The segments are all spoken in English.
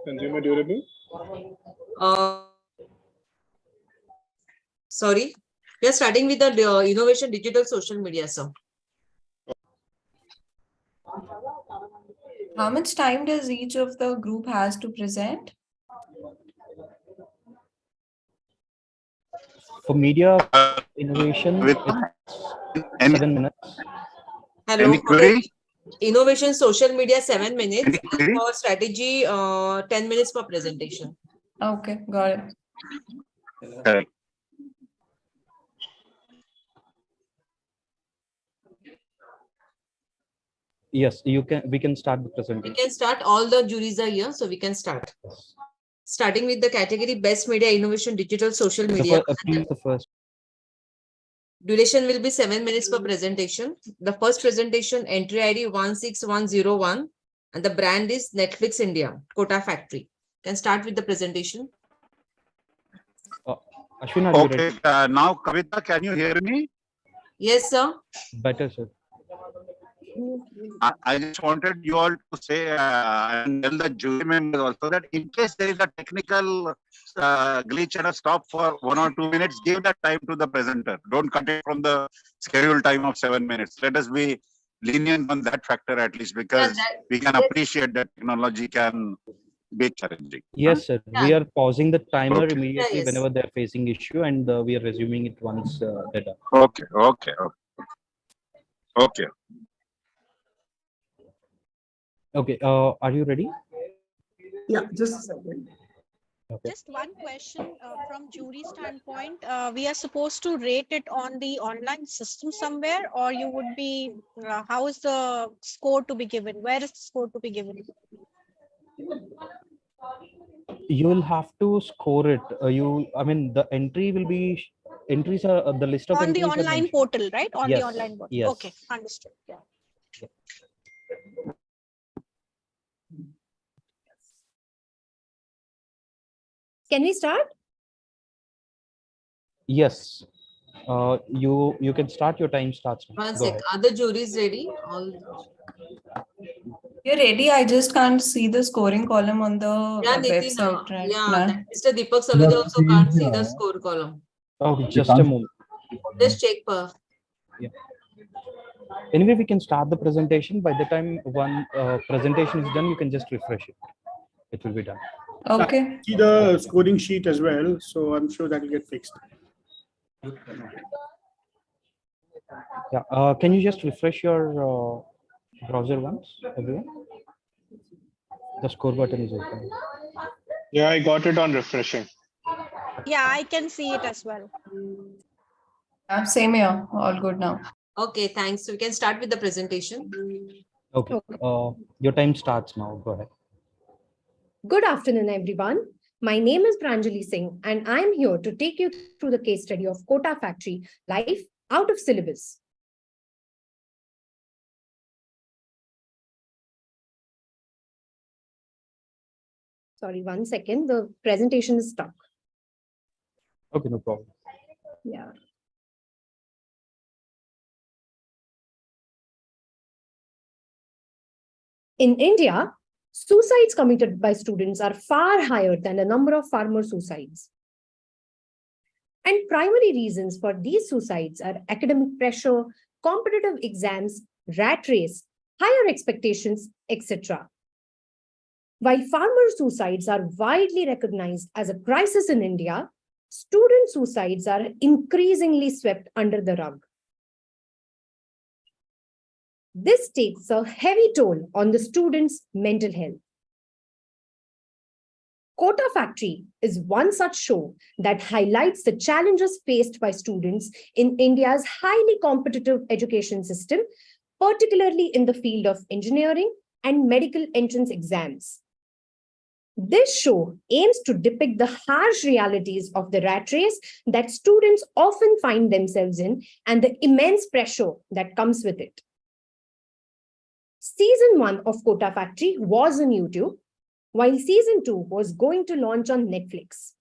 Consumer durable. Uh, Sorry. We are starting with the innovation digital social media, sir. How much time does each of the group has to present? For media innovation, with it's 7 minutes. Hello. any query? Innovation social media 7 minutes. Any query? For strategy 10 minutes per presentation. Okay, got it. Correct. Yes, we can start the We presentation. can start. All the juries are here, so we can start. Starting with the category best media innovation digital social media. Please, the first. Duration will be 7 minutes per presentation. The first presentation entry ID 16101 and the brand is Netflix India, Kota Factory. Can start with the presentation. Ashwin, are you ready? Okay, now Kavita, can you hear me? Yes, sir. Better, sir. I just wanted you all to say and tell the jury members also that in case there is a technical glitch and a stop for 1 or 2 minutes, give that time to the presenter. Don't cut it from the scheduled time of 7 minutes. Let us be lenient on that factor at least, because we can appreciate that technology can be challenging. Yes, sir. We are pausing the timer Okay. immediately Yes. whenever they're facing issue, and we are resuming it once they're done. Okay, okay, okay. Okay. Okay, are you ready? Yeah, just a second. Okay. Just one question from jury standpoint. We are supposed to rate it on the online system somewhere, or you would be, how is the score to be given? Where is the score to be given? You will have to score it. I mean, the entry will be, entries are the list of On the entries are online mentioned. portal, right? On Yes, the online portal. yes. Okay, understood. Yeah. Can we start? Yes. You can start. Your time starts now. One Go sec. ahead. Are the juries ready? All. You're ready. I just can't see the scoring column on the Yeah, Nitin. website right Yeah, now. Mr. Deepak Saluja also can't see the score column. Okay, just a moment. Just check per. Anyway, we can start the presentation. By the time one presentation is done, you can just refresh it. It will be done. Okay. See the scoring sheet as well, so I'm sure that will get fixed. Yeah. Can you just refresh your browser once, everyone? The score button is open. Yeah, I got it on refreshing. Yeah, I can see it as well. Same here. All good now. Okay, thanks. So we can start with the presentation. Okay. Your time starts now. Go ahead. Good afternoon, everyone. My name is Pranjali Singh, and I'm here to take you through the case study of Kota Factory Life out of syllabus. Sorry, 1 second. The presentation is stuck. Okay, no problem. Yeah. In India, suicides committed by students are far higher than the number of farmer suicides. And primary reasons for these suicides are academic pressure, competitive exams, rat race, higher expectations, etc. While farmer suicides are widely recognized as a crisis in India, student suicides are increasingly swept under the rug. This takes a heavy toll on the students' mental health. Kota Factory is one such show that highlights the challenges faced by students in India's highly competitive education system, particularly in the field of engineering and medical entrance exams. This show aims to depict the harsh realities of the rat race that students often find themselves in and the immense pressure that comes with it. Season 1 of Kota Factory was on YouTube, while Season 2 was going to launch on Netflix.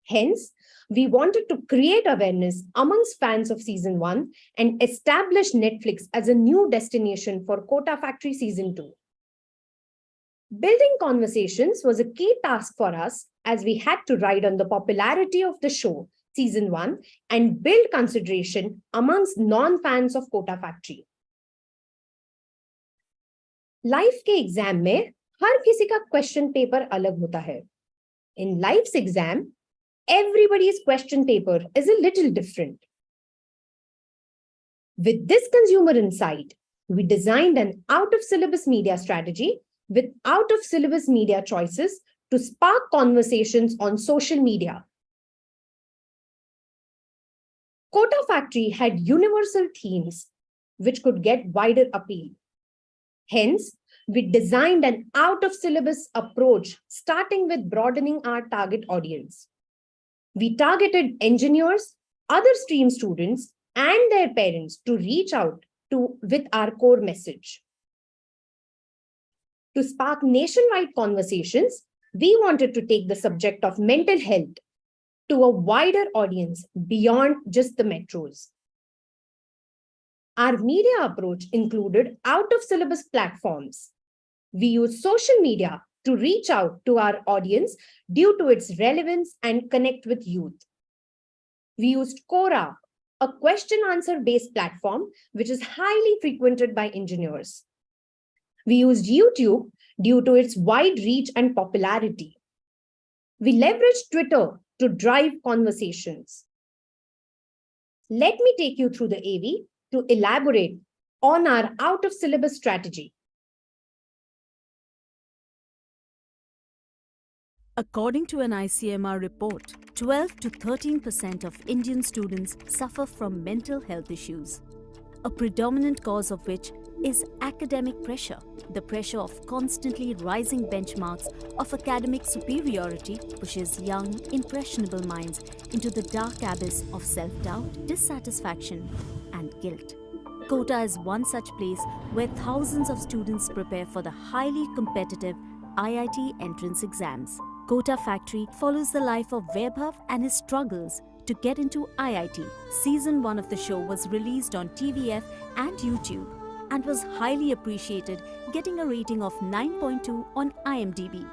Hence, we wanted to create awareness amongst fans of Season 1 and establish Netflix as a new destination for Kota Factory Season 2. Building conversations was a key task for us as we had to ride on the popularity of the show, season 1, and build consideration amongst non-fans of Kota Factory. Life के exam में हर किसी का question paper अलग होता है. In life's exam, everybody's question paper is a little different. With this consumer insight, we designed an out-of-syllabus media strategy with out-of-syllabus media choices to spark conversations on social media. Kota Factory had universal themes which could get wider appeal. Hence, we designed an out-of-syllabus approach, starting with broadening our target audience. We targeted engineers, other stream students, and their parents to reach out with our core message. To spark nationwide conversations, we wanted to take the subject of mental health to a wider audience beyond just the metros. Our media approach included out-of-syllabus platforms. We used social media to reach out to our audience due to its relevance and connect with youth. We used Quora, a question-answer based platform which is highly frequented by engineers. We used YouTube due to its wide reach and popularity. We leveraged Twitter to drive conversations. Let me take you through the AV to elaborate on our out-of-syllabus strategy. According to an ICMR report, 12 to 13% of Indian students suffer from mental health issues, a predominant cause of which is academic pressure, the pressure of constantly rising benchmarks of academic superiority pushes young, impressionable minds into the dark abyss of self-doubt, dissatisfaction, and guilt. Kota is one such place where thousands of students prepare for the highly competitive IIT entrance exams. Kota Factory follows the life of Vaibhav and his struggles to get into IIT. Season 1 of the show was released on TVF and YouTube and was highly appreciated, getting a rating of 9.2 on IMDb.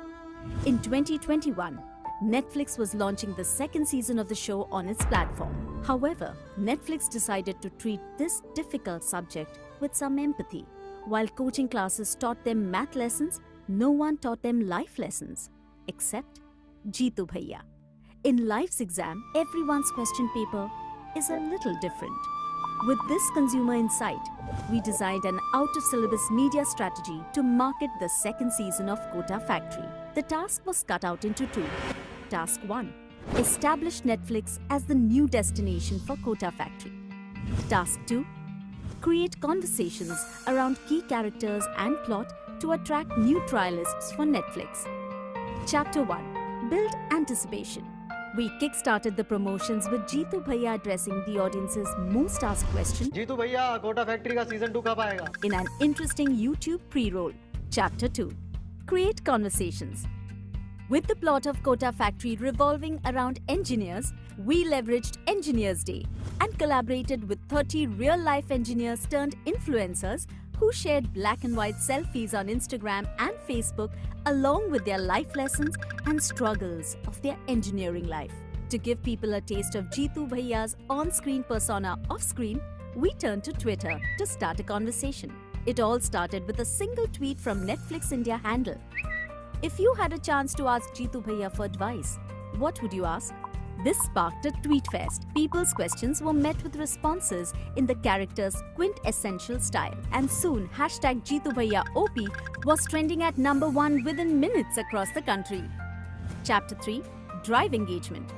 In 2021, Netflix was launching the second season of the show on its platform. However, Netflix decided to treat this difficult subject with some empathy. While coaching classes taught them math lessons, no one taught them life lessons, except Jeetu Bhaiya. In life's exam, everyone's question paper is a little different. With this consumer insight, we designed an out-of-syllabus media strategy to market the second season of Kota Factory. The task was cut out into two. Task 1. Establish Netflix as the new destination for Kota Factory. Task 2. Create conversations around key characters and plot to attract new trialists for Netflix. Chapter 1. Build anticipation. We kick-started the promotions with Jeetu Bhaiya addressing the audience's most asked question. Jitu भैया Kota factory का season 2 कब आएगा? In an interesting YouTube pre-roll. Chapter 2. Create conversations. With the plot of Kota Factory revolving around engineers, we leveraged Engineers Day and collaborated with 30 real-life engineers turned influencers who shared black and white selfies on Instagram and Facebook along with their life lessons and struggles of their engineering life. To give people a taste of Jeetu Bhaiya's on-screen persona off-screen, we turned to Twitter to start a conversation. It all started with a single tweet from Netflix India handle. If you had a chance to ask Jeetu Bhaiya for advice, what would you ask? This sparked a tweet fest. People's questions were met with responses in the character's quintessential style. And soon, hashtag Jeetu Bhaiya OP was trending at number 1 within minutes across the country. Chapter 3. Drive engagement.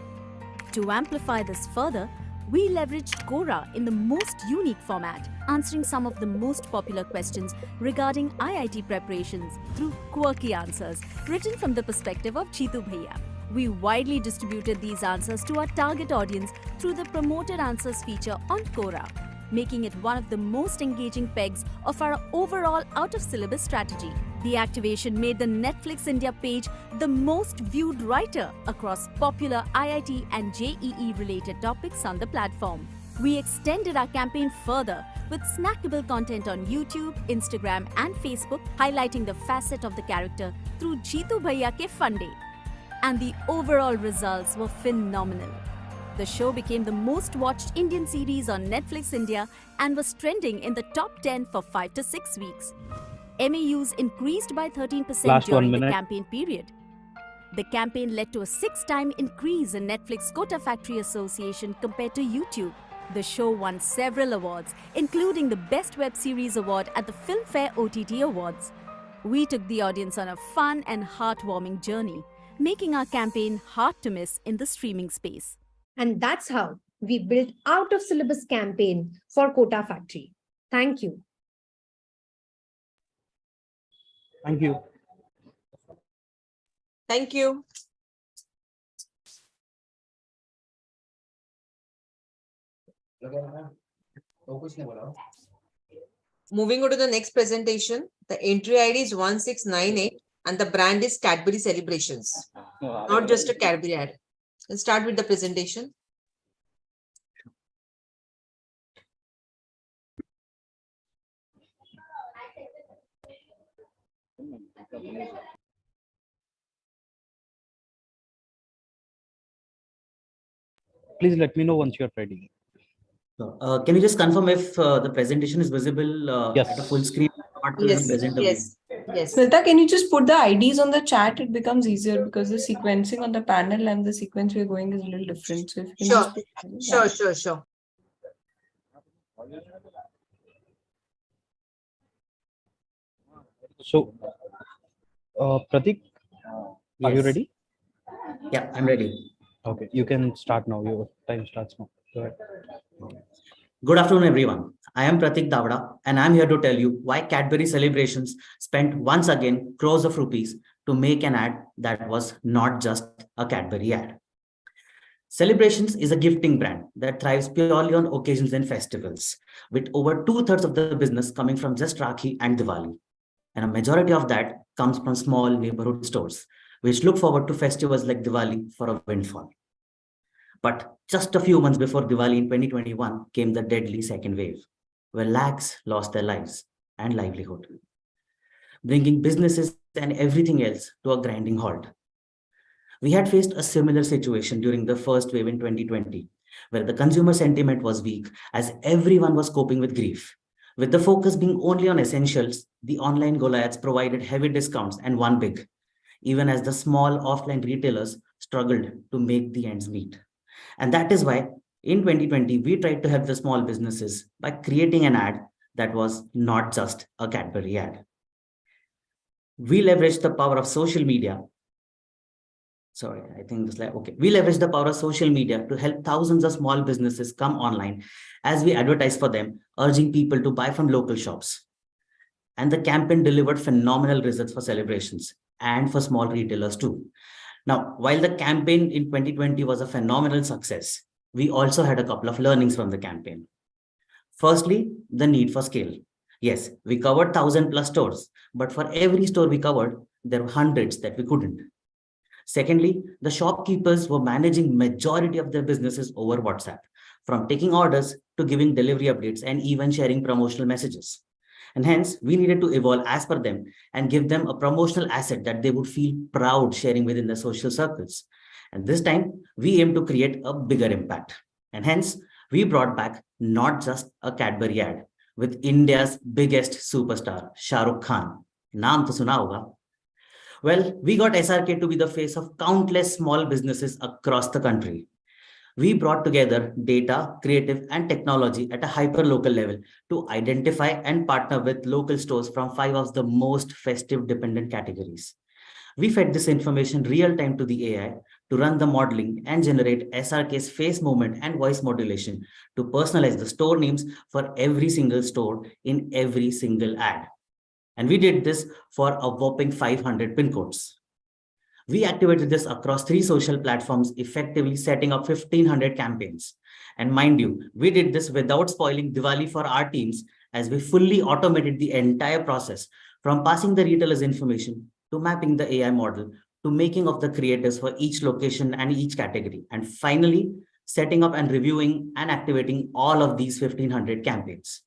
To amplify this further, we leveraged Quora in the most unique format, answering some of the most popular questions regarding IIT preparations through quirky answers written from the perspective of Jeetu Bhaiya. We widely distributed these answers to our target audience through the Promoted Answers feature on Quora, making it one of the most engaging pegs of our overall out-of-syllabus strategy. The activation made the Netflix India page the most viewed writer across popular IIT and JEE related topics on the platform. We extended our campaign further with snackable content on YouTube, Instagram, and Facebook, highlighting the facet of the character through Jeetu Bhaiya Ke Fun Day. And the overall results were phenomenal. The show became the most watched Indian series on Netflix India and was trending in the top 10 for 5 to 6 weeks. MAUs increased by 13% Last 1 during the minute. campaign period. The campaign led to a 6-time increase in Netflix Quota Factory Association compared to YouTube. The show won several awards, including the Best Web Series Award at the Filmfare OTT Awards. We took the audience on a fun and heartwarming journey, making our campaign hard to miss in the streaming space. And that's how we built out of syllabus campaign for Quota Factory. Thank you. Thank you. Thank you. Moving on to the next presentation, the entry ID is 1698 and the brand is Cadbury Celebrations, not just a Cadbury ad. Let's start with the presentation. Please let me know once you're ready. Can you just confirm if the presentation is visible Yes. at a full screen? Not to Yes, present a yes, yes. Smita, can you just put the IDs on the chat? It becomes easier because the sequencing on the panel and the sequence we're going is a little different. So if you can Sure, just put that. Sure. So, Pratik, are you Yes. ready? Yeah, I'm ready. Okay, you can start now. Your time starts now. Go ahead. Good afternoon, everyone. I am Pratik Davda, and I'm here to tell you why Cadbury Celebrations spent once again crores of rupees to make an ad that was not just a Cadbury ad. Celebrations is a gifting brand that thrives purely on occasions and festivals, with over 2/3 of the business coming from just Rakhi and Diwali. And a majority of that comes from small neighborhood stores, which look forward to festivals like Diwali for a windfall. But just a few months before Diwali in 2021 came the deadly second wave, where lakhs lost their lives and livelihood, bringing businesses and everything else to a grinding halt. We had faced a similar situation during the first wave in 2020, where the consumer sentiment was weak as everyone was coping with grief. With the focus being only on essentials, the online Goliaths provided heavy discounts and won big, even as the small offline retailers struggled to make the ends meet. And that is why in 2020, we tried to help the small businesses by creating an ad that was not just a Cadbury ad. We leveraged the power of social media. Sorry, I think this slide, okay. We leveraged the power of social media to help thousands of small businesses come online as we advertise for them, urging people to buy from local shops. And the campaign delivered phenomenal results for Celebrations and for small retailers too. Now, while the campaign in 2020 was a phenomenal success, we also had a couple of learnings from the campaign. Firstly, the need for scale. Yes, we covered 1,000+ stores, but for every store we covered, there were hundreds that we couldn't. Secondly, the shopkeepers were managing majority of their businesses over WhatsApp, from taking orders to giving delivery updates and even sharing promotional messages. And hence, we needed to evolve as per them and give them a promotional asset that they would feel proud sharing within their social circles. And this time, we aim to create a bigger impact. And hence, we brought back not just a Cadbury ad with India's biggest superstar, Shah Rukh Khan. Naam to suna hoga. Well, we got SRK to be the face of countless small businesses across the country. We brought together data, creative, and technology at a hyper-local level to identify and partner with local stores from 5 of the most festive dependent categories. We fed this information real-time to the AI to run the modeling and generate SRK's face movement and voice modulation to personalize the store names for every single store in every single ad. And we did this for a whopping 500 pin codes. We activated this across 3 social platforms, effectively setting up 1,500 campaigns. And mind you, we did this without spoiling Diwali for our teams, as we fully automated the entire process, from passing the retailers information to mapping the AI model to making of the creatives for each location and each category. And finally, setting up and reviewing and activating all of these 1500 campaigns.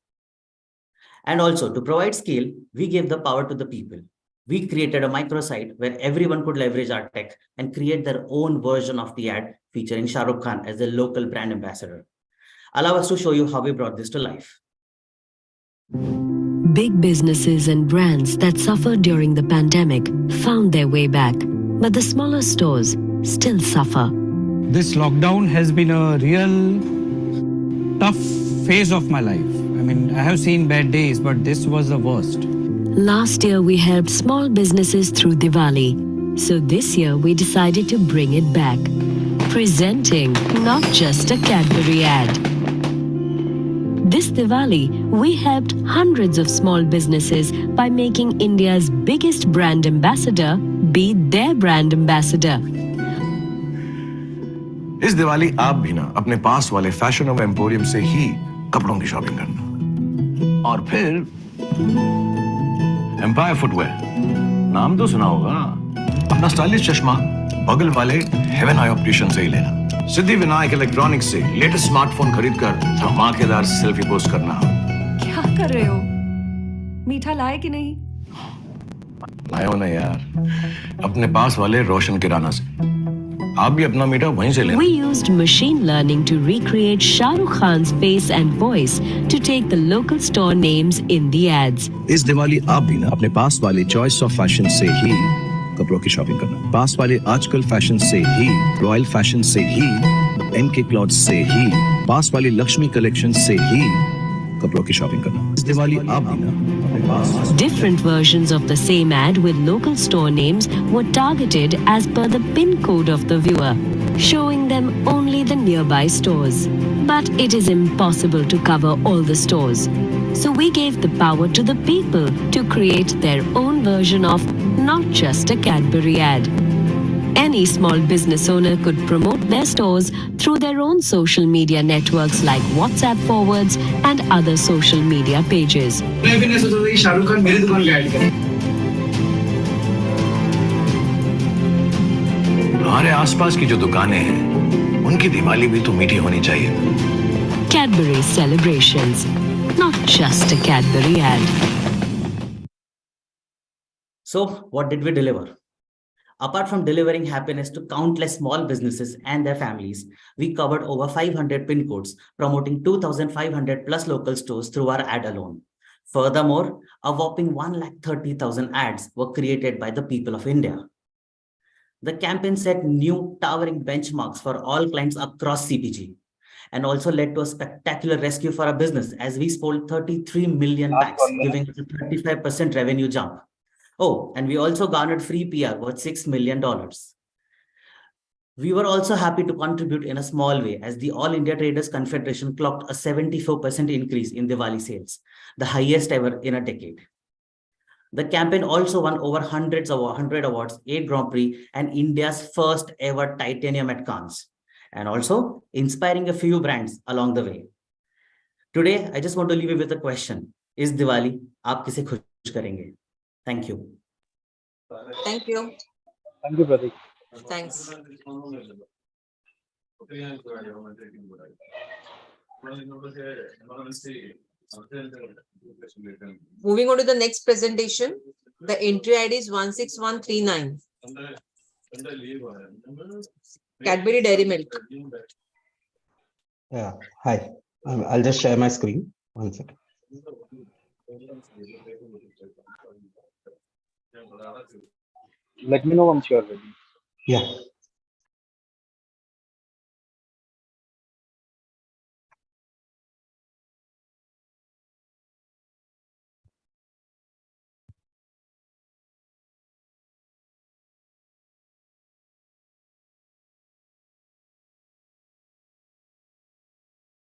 And also to provide scale, we gave the power to the people. We created a microsite where everyone could leverage our tech and create their own version of the ad featuring Shah Rukh Khan as the local brand ambassador. Allow us to show you how we brought this to life. Big businesses and brands that suffered during the pandemic found their way back, but the smaller stores still suffer. This lockdown has been a real tough phase of my life. I mean, I have seen bad days, but this was the worst. Last year, we helped small businesses through Diwali. So this year, we decided to bring it back. Presenting not just a Cadbury ad. This Diwali, we helped hundreds of small businesses by making India's biggest brand ambassador be their brand ambassador. इस दिवाली आप भी ना अपने पास वाले fashion of emporium से ही कपड़ों की shopping करना और फिर एम्पायर फुटवेयर नाम तो सुना होगा अपना स्टाइलिश चश्मा बगल वाले हेवन आई ऑप्टिशियन से ही लेना सिद्धि विनायक इलेक्ट्रॉनिक्स से लेटेस्ट स्मार्टफोन खरीदकर धमाकेदार सेल्फी पोस्ट करना क्या कर रहे हो? मीठा लाए कि नहीं? लाए हो ना यार अपने पास वाले रोशन किराना से आप भी अपना मीठा वहीं से लेना We used machine learning to recreate Shah Rukh Khan's face and voice to take the local store names in the ads. इस दिवाली आप भी ना अपने पास वाले चॉइस ऑफ फैशन से ही कपड़ों की शॉपिंग करना पास वाले आजकल फैशन से ही रॉयल फैशन से ही MK क्लॉथ्स से ही पास वाली लक्ष्मी कलेक्शन से ही कपड़ों की शॉपिंग करना इस दिवाली आप भी ना अपने पास Different versions of the same ad with local store names were targeted as per the PIN code of the viewer, showing them only the nearby stores. But it is impossible to cover all the stores. So we gave the power to the people to create their own version of not just a Cadbury ad. Any small business owner could promote their stores through their own social media networks like WhatsApp forwards and other social media pages. Shahrukh Khan मेरी दुकान का add करें। हमारे आसपास की जो दुकानें हैं उनकी दिवाली भी तो मीठी होनी चाहिए Cadbury celebrations, not just a Cadbury ad. So what did we deliver? Apart from delivering happiness to countless small businesses and their families, we covered over 500 PIN codes, promoting 2,500 plus local stores through our ad alone. Furthermore, a whopping 130,000 ads were created by the people of India. The campaign set new towering benchmarks for all clients across CPG and also led to a spectacular rescue for our business as we sold 33 million packs, giving us a 35% revenue jump. Oh, and we also garnered free PR worth $6 million. We were also happy to contribute in a small way as the All India Traders Confederation clocked a 74% increase in Diwali sales, the highest ever in a decade. The campaign also won over 100 awards, 8 Grand Prix, and India's first ever titanium at Cannes, and also inspiring a few brands along the way. Today, I just want to leave you with a question. Is Diwali aap kise khush karenge? Thank you. Thank you. Thank you, Pratik. Thanks. Moving on to the next presentation. The entry ID is 16139. Cadbury Dairy Milk. Yeah, hi. I'll just share my screen. One second. Let me know once you're ready. Yeah.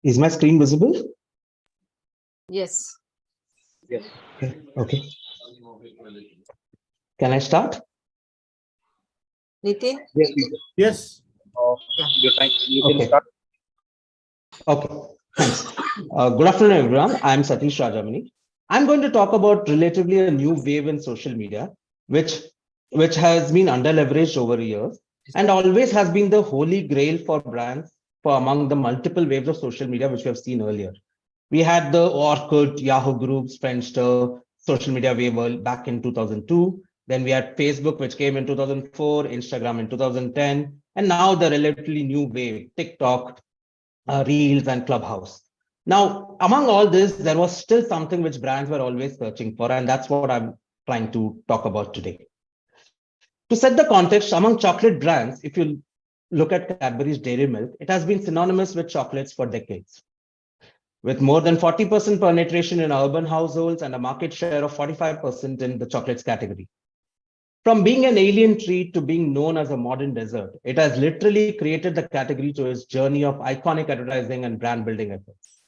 Is my screen visible? Yes. Yes. Okay. Okay. Can I start? Nitin? Yes. Yes. You can Okay. start. Okay, thanks. Good afternoon, everyone. I'm Satish Rajamani. I'm going to talk about relatively a new wave in social media, which has been under leveraged over years and always has been the holy grail for brands for among the multiple waves of social media which we have seen earlier. We had the Orkut, Yahoo groups, Friendster, social media wave back in 2002. Then we had Facebook, which came in 2004, Instagram in 2010, and now the relatively new wave, TikTok, Reels, and Clubhouse. Now, among all this, there was still something which brands were always searching for, and that's what I'm trying to talk about today. To set the context, among chocolate brands, if you look at Cadbury's Dairy Milk, it has been synonymous with chocolates for decades. With more than 40% penetration in urban households and a market share of 45% in the chocolates category. From being an alien treat to being known as a modern dessert, it has literally created the category to its journey of iconic advertising and brand building efforts.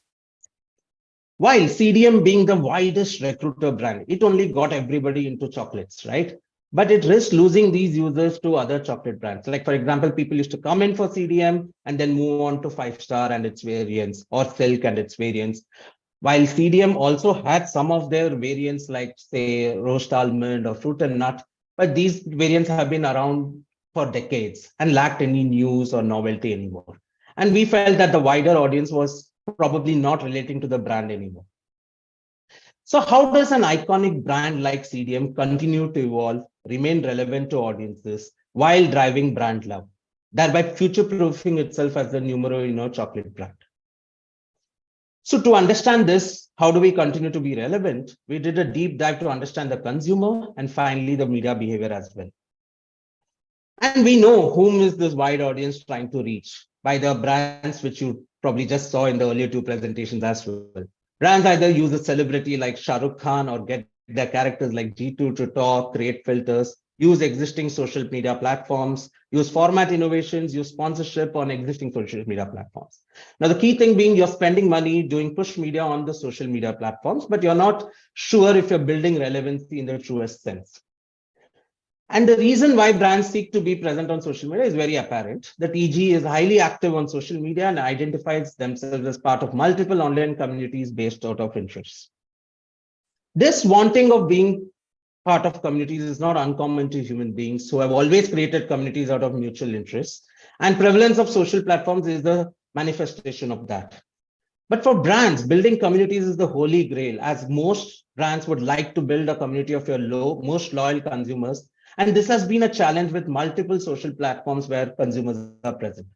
While CDM being the widest recruiter brand, it only got everybody into chocolates, right? But it risks losing these users to other chocolate brands. Like, for example, people used to come in for CDM and then move on to 5-star and its variants, or Silk and its variants. While CDM also had some of their variants like, say, roast almond or fruit and nut, but these variants have been around for decades and lacked any news or novelty anymore. And we felt that the wider audience was probably not relating to the brand anymore. So how does an iconic brand like CDM continue to evolve, remain relevant to audiences while driving brand love, thereby future-proofing itself as the numero uno chocolate brand? So to understand this, how do we continue to be relevant? We did a deep dive to understand the consumer and finally the media behavior as well. And we know whom is this wide audience trying to reach by the brands which you probably just saw in the earlier two presentations as well. Brands either use a celebrity like Shah Rukh Khan or get their characters like G2 to talk, create filters, use existing social media platforms, use format innovations, use sponsorship on existing social media platforms. Now, the key thing being you're spending money doing push media on the social media platforms, but you're not sure if you're building relevancy in the truest sense. And the reason why brands seek to be present on social media is very apparent. That EG is highly active on social media and identifies themselves as part of multiple online communities based out of interests. This wanting of being part of communities is not uncommon to human beings who have always created communities out of mutual interests. And prevalence of social platforms is the manifestation of that. But for brands, building communities is the holy grail, as most brands would like to build a community of your most loyal consumers. And this has been a challenge with multiple social platforms where consumers are present.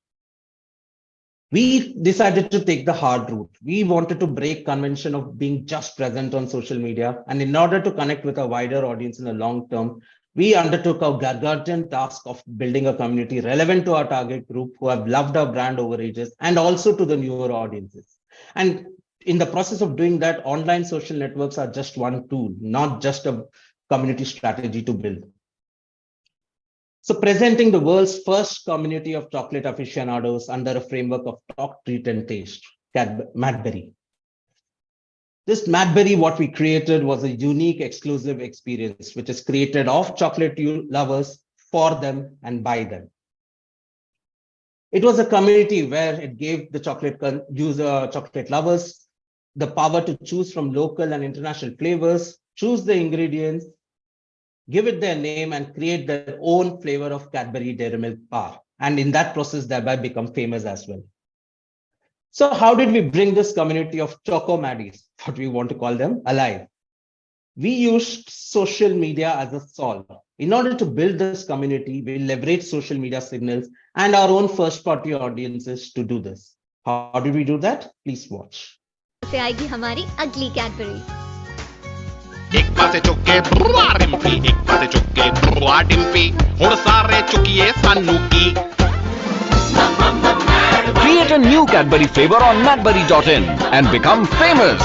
We decided to take the hard route. We wanted to break convention of being just present on social media. And in order to connect with a wider audience in the long term, we undertook a gargantuan task of building a community relevant to our target group who have loved our brand over ages and also to the newer audiences. And in the process of doing that, online social networks are just one tool, not just a community strategy to build. So presenting the world's first community of chocolate aficionados under a framework of talk, treat, and taste, Madberry. This Madberry, what we created was a unique, exclusive experience, which is created of chocolate lovers, for them, and by them. It was a community where it gave the chocolate lovers the power to choose from local and international flavors, choose the ingredients, give it their name, and create their own flavor of Cadbury Dairy Milk bar. And in that process, thereby become famous as well. So how did we bring this community of Choco Maddies, what we want to call them, alive? We used social media as a solve. In order to build this community, we leverage social media signals and our own first-party audiences to do this. How did we do that? Please watch. से आएगी हमारी अगली Cadbury एक पासे चुके बुआ डिम्पी एक पासे चुके बुआ डिम्पी हुण सारे चुकिए सानू की Create a new Cadbury flavor on Madbury.in and become famous.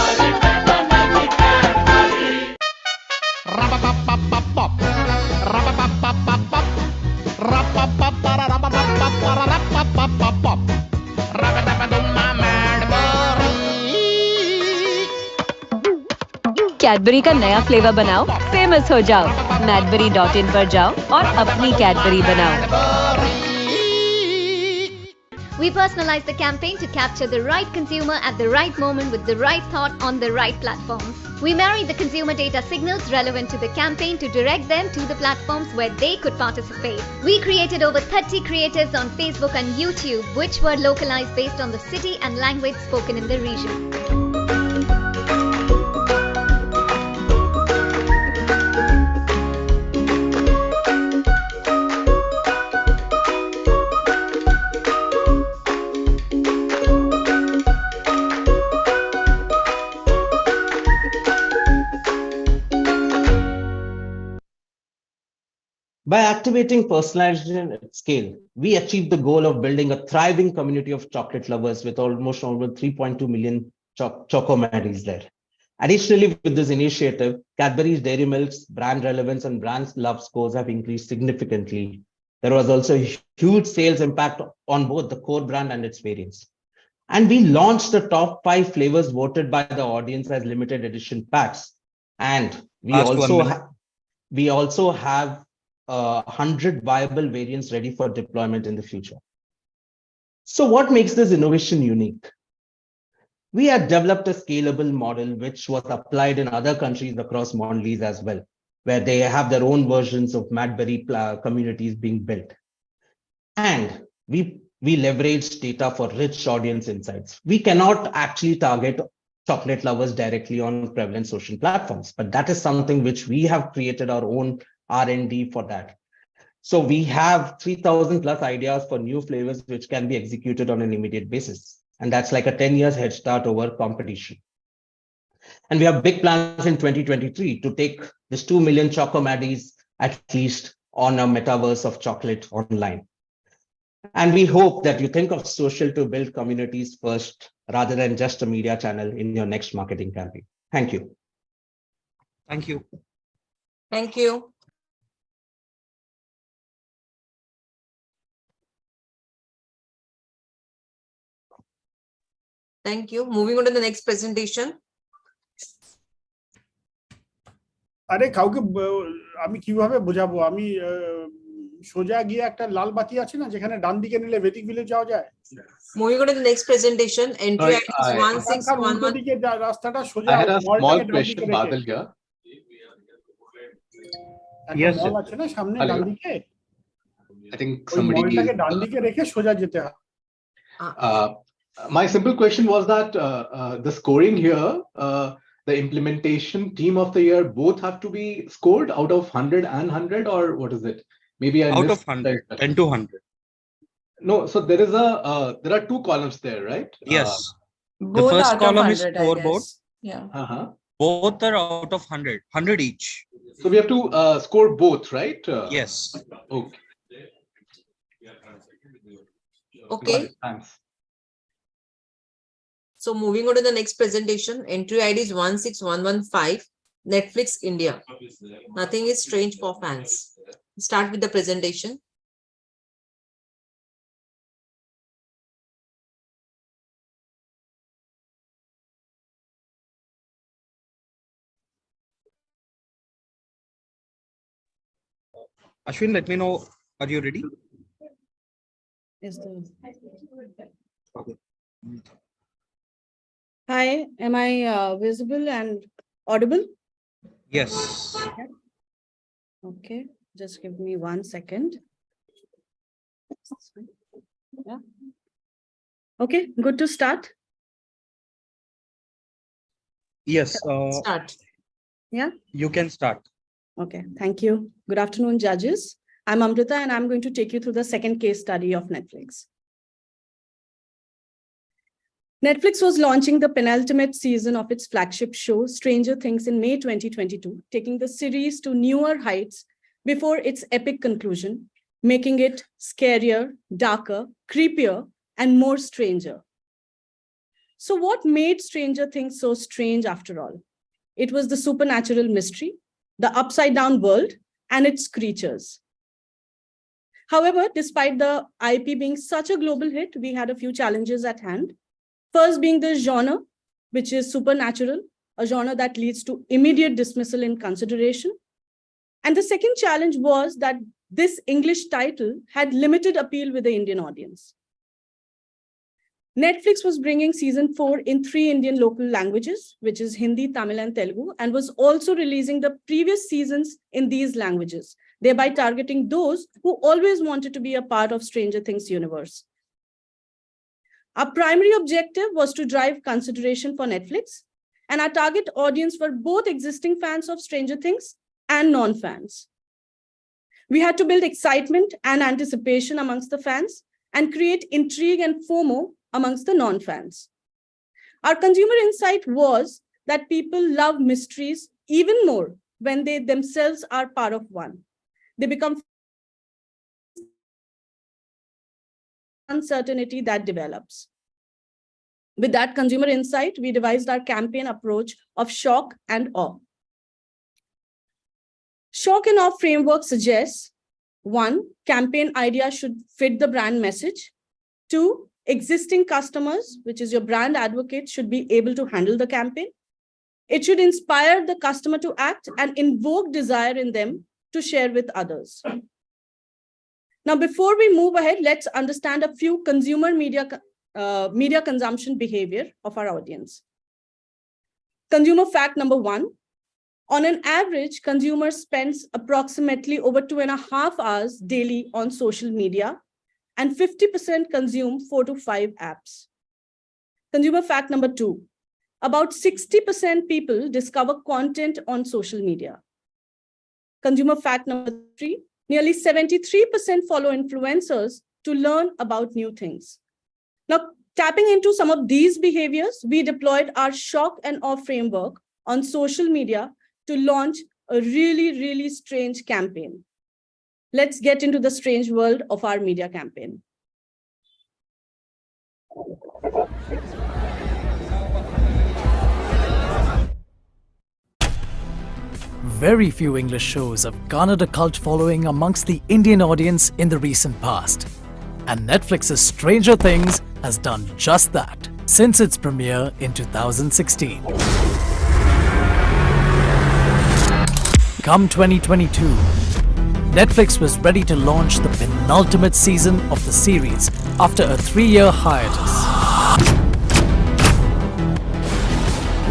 Cadbury का नया फ्लेवर बनाओ, फेमस हो जाओ। Madbury.in पर जाओ और अपनी कैडबरी बनाओ। We personalize the campaign to capture the right consumer at the right moment with the right thought on the right platforms. We marry the consumer data signals relevant to the campaign to direct them to the platforms where they could participate. We created over 30 creatives on Facebook and YouTube, which were localized based on the city and language spoken in the region. By activating personalization at scale, we achieved the goal of building a thriving community of chocolate lovers with almost over 3.2 million Chocomaries there. Additionally, with this initiative, Cadbury's Dairy Milk's brand relevance and brand love scores have increased significantly. There was also a huge sales impact on both the core brand and its variants. And we launched the top 5 flavors voted by the audience as limited edition packs. And we also have 100 viable variants ready for deployment in the future. So what makes this innovation unique? We had developed a scalable model which was applied in other countries across Mondelez as well, where they have their own versions of Madberry communities being built. And we leveraged data for rich audience insights. We cannot actually target chocolate lovers directly on prevalent social platforms, but that is something which we have created our own R&D for that. So we have 3,000 plus ideas for new flavors which can be executed on an immediate basis. And that's like a 10 years head start over competition. And we have big plans in 2023 to take this 2 million Chocomaries at least on a metaverse of chocolate online. And we hope that you think of social to build communities first, rather than just a media channel in your next marketing campaign. Thank you. Thank you. Thank you. Thank you. Moving on to the next presentation. আরে কাউকে আমি কিভাবে বোঝাবো আমি সোজা গিয়ে একটা লাল বাতি আছে না যেখানে ডান দিকে নিলে ভেটিক ভিলেজ যাওয়া যায় Moving on to the next presentation, entry ID is 1611. দিকে রাস্তাটা সোজা I had a small question, Badal here. একটা মল আছে না সামনে ডান দিকে I think ওই somebody মলটাকে ডান দিকে রেখে সোজা যেতে হয় my simple question was that the scoring here, the implementation team of the year, both have to be scored out of 100 and 100, or what is it? Maybe I out missed of 100 and 200. No, so there is there are 2 columns there, right? Yes. The Both first out of column is 100, I scoreboard. guess. Yeah. Both are out of 100, 100 each. So we have to score both, right? Yes. Okay. Okay. Thanks. So moving on to the next presentation, entry ID is 16115, Netflix India. Nothing is strange for fans. Start with the presentation. Ashwin, let me know. Are you ready? Is the Okay. Hi, am I visible and audible? Yes. Okay, just give me 1 second. Yeah. Okay, good to start. Yes. Start. Yeah. You can start. Okay, thank you. Good afternoon, judges. I'm Amrita, and I'm going to take you through the second case study of Netflix. Netflix was launching the penultimate season of its flagship show, Stranger Things, in May 2022, taking the series to newer heights before its epic conclusion, making it scarier, darker, creepier, and more stranger. So what made Stranger Things so strange after all? It was the supernatural mystery, the upside-down world, and its creatures. However, despite the IP being such a global hit, we had a few challenges at hand. First being the genre, which is supernatural, a genre that leads to immediate dismissal in consideration. And the second challenge was that this English title had limited appeal with the Indian audience. Netflix was bringing season 4 in 3 Indian local languages, which is Hindi, Tamil, and Telugu, and was also releasing the previous seasons in these languages, thereby targeting those who always wanted to be a part of Stranger Things universe. Our primary objective was to drive consideration for Netflix, and our target audience were both existing fans of Stranger Things and non-fans. We had to build excitement and anticipation amongst the fans and create intrigue and FOMO amongst the non-fans. Our consumer insight was that people love mysteries even more when they themselves are part of one. They become uncertainty that develops. With that consumer insight, we devised our campaign approach of shock and awe. Shock and awe framework suggests: 1, campaign idea should fit the brand message. 2, existing customers, which is your brand advocate, should be able to handle the campaign. It should inspire the customer to act and invoke desire in them to share with others. Now, before we move ahead, let's understand a few consumer media consumption behavior of our audience. Consumer fact number 1. On an average, consumers spends approximately over 2.5 hours daily on social media, and 50% consume 4 to 5 apps. Consumer fact number 2. About 60% people discover content on social media. Consumer fact number 3. Nearly 73% follow influencers to learn about new things. Now, tapping into some of these behaviors, we deployed our shock and awe framework on social media to launch a really strange campaign. Let's get into the strange world of our media campaign. Very few English shows have garnered a cult following amongst the Indian audience in the recent past. And Netflix's Stranger Things has done just that since its premiere in 2016. Come 2022, Netflix was ready to launch the penultimate season of the series after a 3-year hiatus.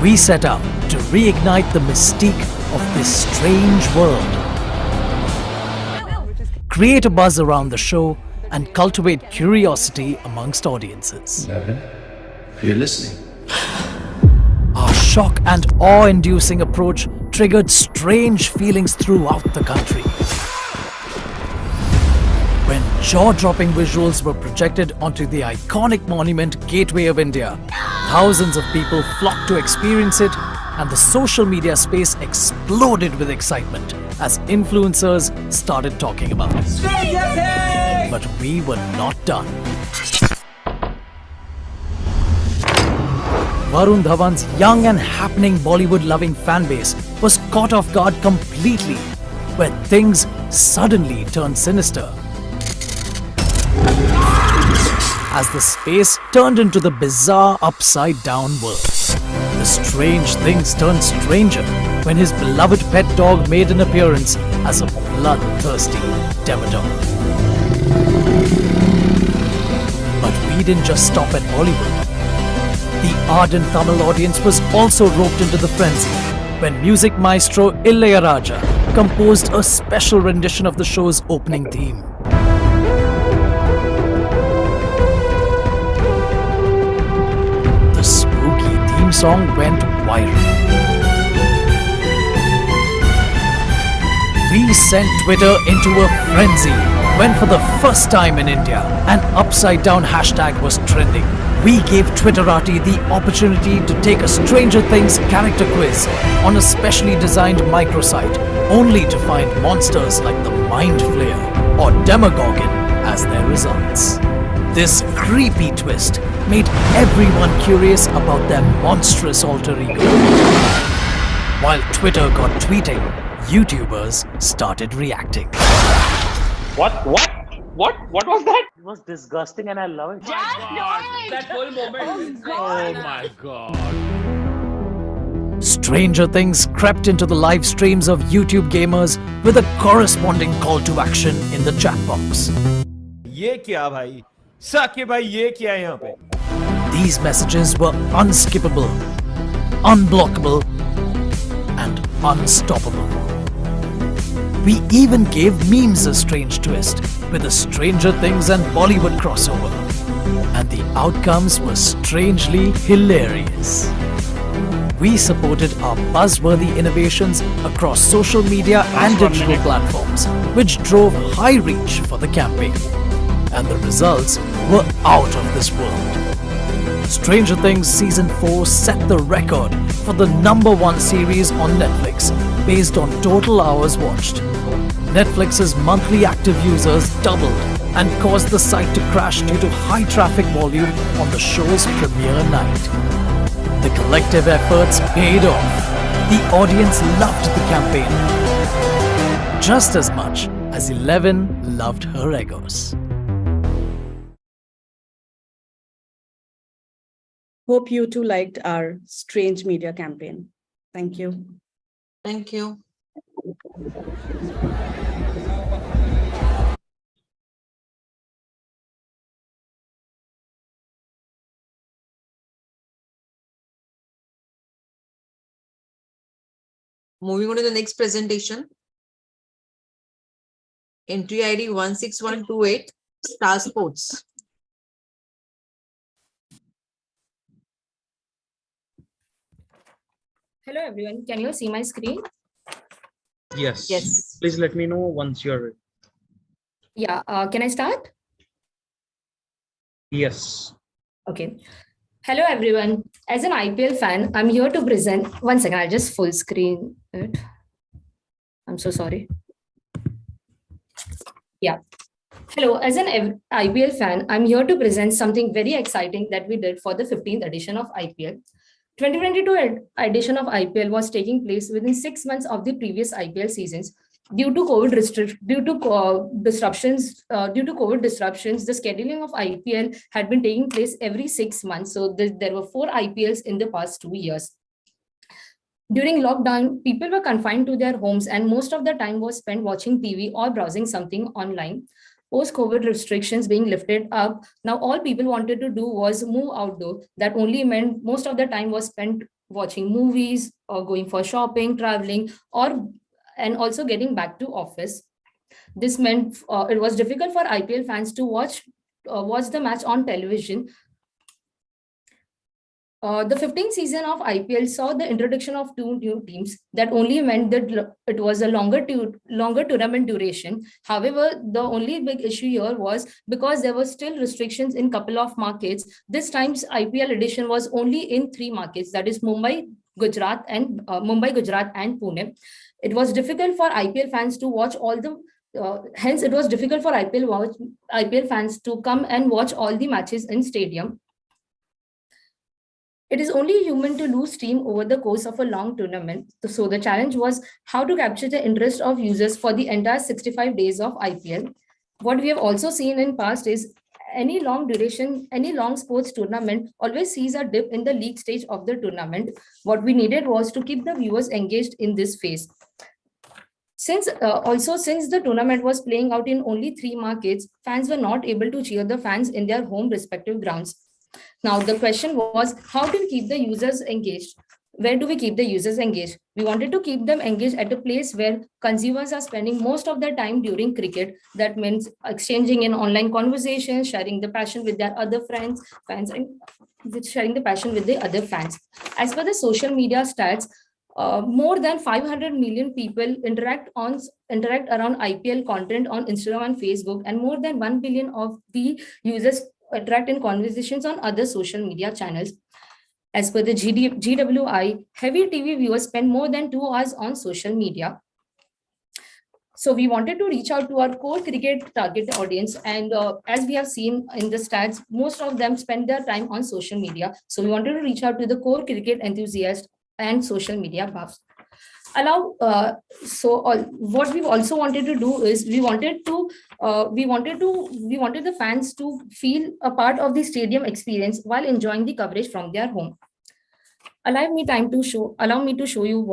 We set out to reignite the mystique of this strange world, create a buzz around the show, and cultivate curiosity amongst audiences. You're listening. Our shock and awe-inducing approach triggered strange feelings throughout the country. When jaw-dropping visuals were projected onto the iconic monument Gateway of India, thousands of people flocked to experience it, and the social media space exploded with excitement as influencers started talking about it. But we were not done. Varun Dhawan's young and happening Bollywood-loving fanbase was caught off guard completely, where things suddenly turned sinister. As the space turned into the bizarre upside-down world. The strange things turned stranger when his beloved pet dog made an appearance as a bloodthirsty demodog. But we didn't just stop at Bollywood. The ardent Tamil audience was also roped into the frenzy when music maestro Ilayaraja composed a special rendition of the show's opening theme. The spooky theme song went viral. We sent Twitter into a frenzy when for the first time in India, an upside-down hashtag was trending. We gave Twitterati the opportunity to take a Stranger Things character quiz on a specially designed microsite, only to find monsters like the Mind Flayer or Demogorgon as their results. This creepy twist made everyone curious about their monstrous alter ego. While Twitter got tweeting, YouTubers started reacting. What was that? It was disgusting and I love it. That whole moment. Oh my god. Stranger Things crept into the live streams of YouTube gamers with a corresponding call to action in the chat box. ये क्या भाई? साके भाई ये क्या यहाँ पे? These messages were unskippable, unblockable, and unstoppable. We even gave memes a strange twist with a Stranger Things and Bollywood crossover. And the outcomes were strangely hilarious. We supported our buzzworthy innovations across social media and digital platforms, which drove high reach for the campaign. And the results were out of this world. Stranger Things Season 4 set the record for the #1 series on Netflix based on total hours watched. Netflix's monthly active users doubled and caused the site to crash due to high traffic volume on the show's premiere night. The collective efforts paid off. The audience loved the campaign just as much as Eleven loved her egos. Hope you too liked our Strange Media campaign. Thank you. Thank you. Moving on to the next presentation. Entry ID 16128, Star Sports. Hello everyone, can you see my screen? Yes. Yes. Please let me know once you're ready. Yeah, can I start? Yes. Okay. Hello everyone, as an IPL fan, I'm here to present, one second, I'll just full screen it. I'm so sorry. Yeah. Hello, as an IPL fan, I'm here to present something very exciting that we did for the 15th edition of IPL. 2022 edition of IPL was taking place within 6 months of the previous IPL seasons. Due to COVID disruptions, the scheduling of IPL had been taking place every 6 months. So there were 4 IPLs in the past 2 years. During lockdown, people were confined to their homes and most of the time was spent watching TV or browsing something online. Post-COVID restrictions being lifted up, now all people wanted to do was move outdoor. That only meant most of the time was spent watching movies or going for shopping, traveling, and also getting back to office. This meant it was difficult for IPL fans to watch the match on television. The 15th season of IPL saw the introduction of 2 new teams. That only meant that it was a longer tournament duration. However, the only big issue here was because there were still restrictions in couple of markets. This time's IPL edition was only in 3 markets, that is Mumbai, Gujarat, and Pune. It was difficult for IPL fans to watch all the. Hence, it was difficult for IPL fans to come and watch all the matches in stadium. It is only human to lose steam over the course of a long tournament. So the challenge was how to capture the interest of users for the entire 65 days of IPL. What we have also seen in past is any long sports tournament always sees a dip in the league stage of the tournament. What we needed was to keep the viewers engaged in this phase. Since the tournament was playing out in only 3 markets, fans were not able to cheer the fans in their home respective grounds. Now, the question was, how do we keep the users engaged? Where do we keep the users engaged? We wanted to keep them engaged at a place where consumers are spending most of their time during cricket. That means exchanging in online conversations, sharing the passion with their other fans, and sharing the passion with the other fans. As per the social media stats, more than 500 million people interact around IPL content on Instagram and Facebook, and more than 1 billion of the users interact in conversations on other social media channels. As per the GWI, heavy TV viewers spend more than 2 hours on social media. So we wanted to reach out to our core cricket target audience, and as we have seen in the stats, most of them spend their time on social media. So we wanted to reach out to the core cricket enthusiasts and social media buffs. What we also wanted to do is we wanted the fans to feel a part of the stadium experience while enjoying the coverage from their home. Allow me to show you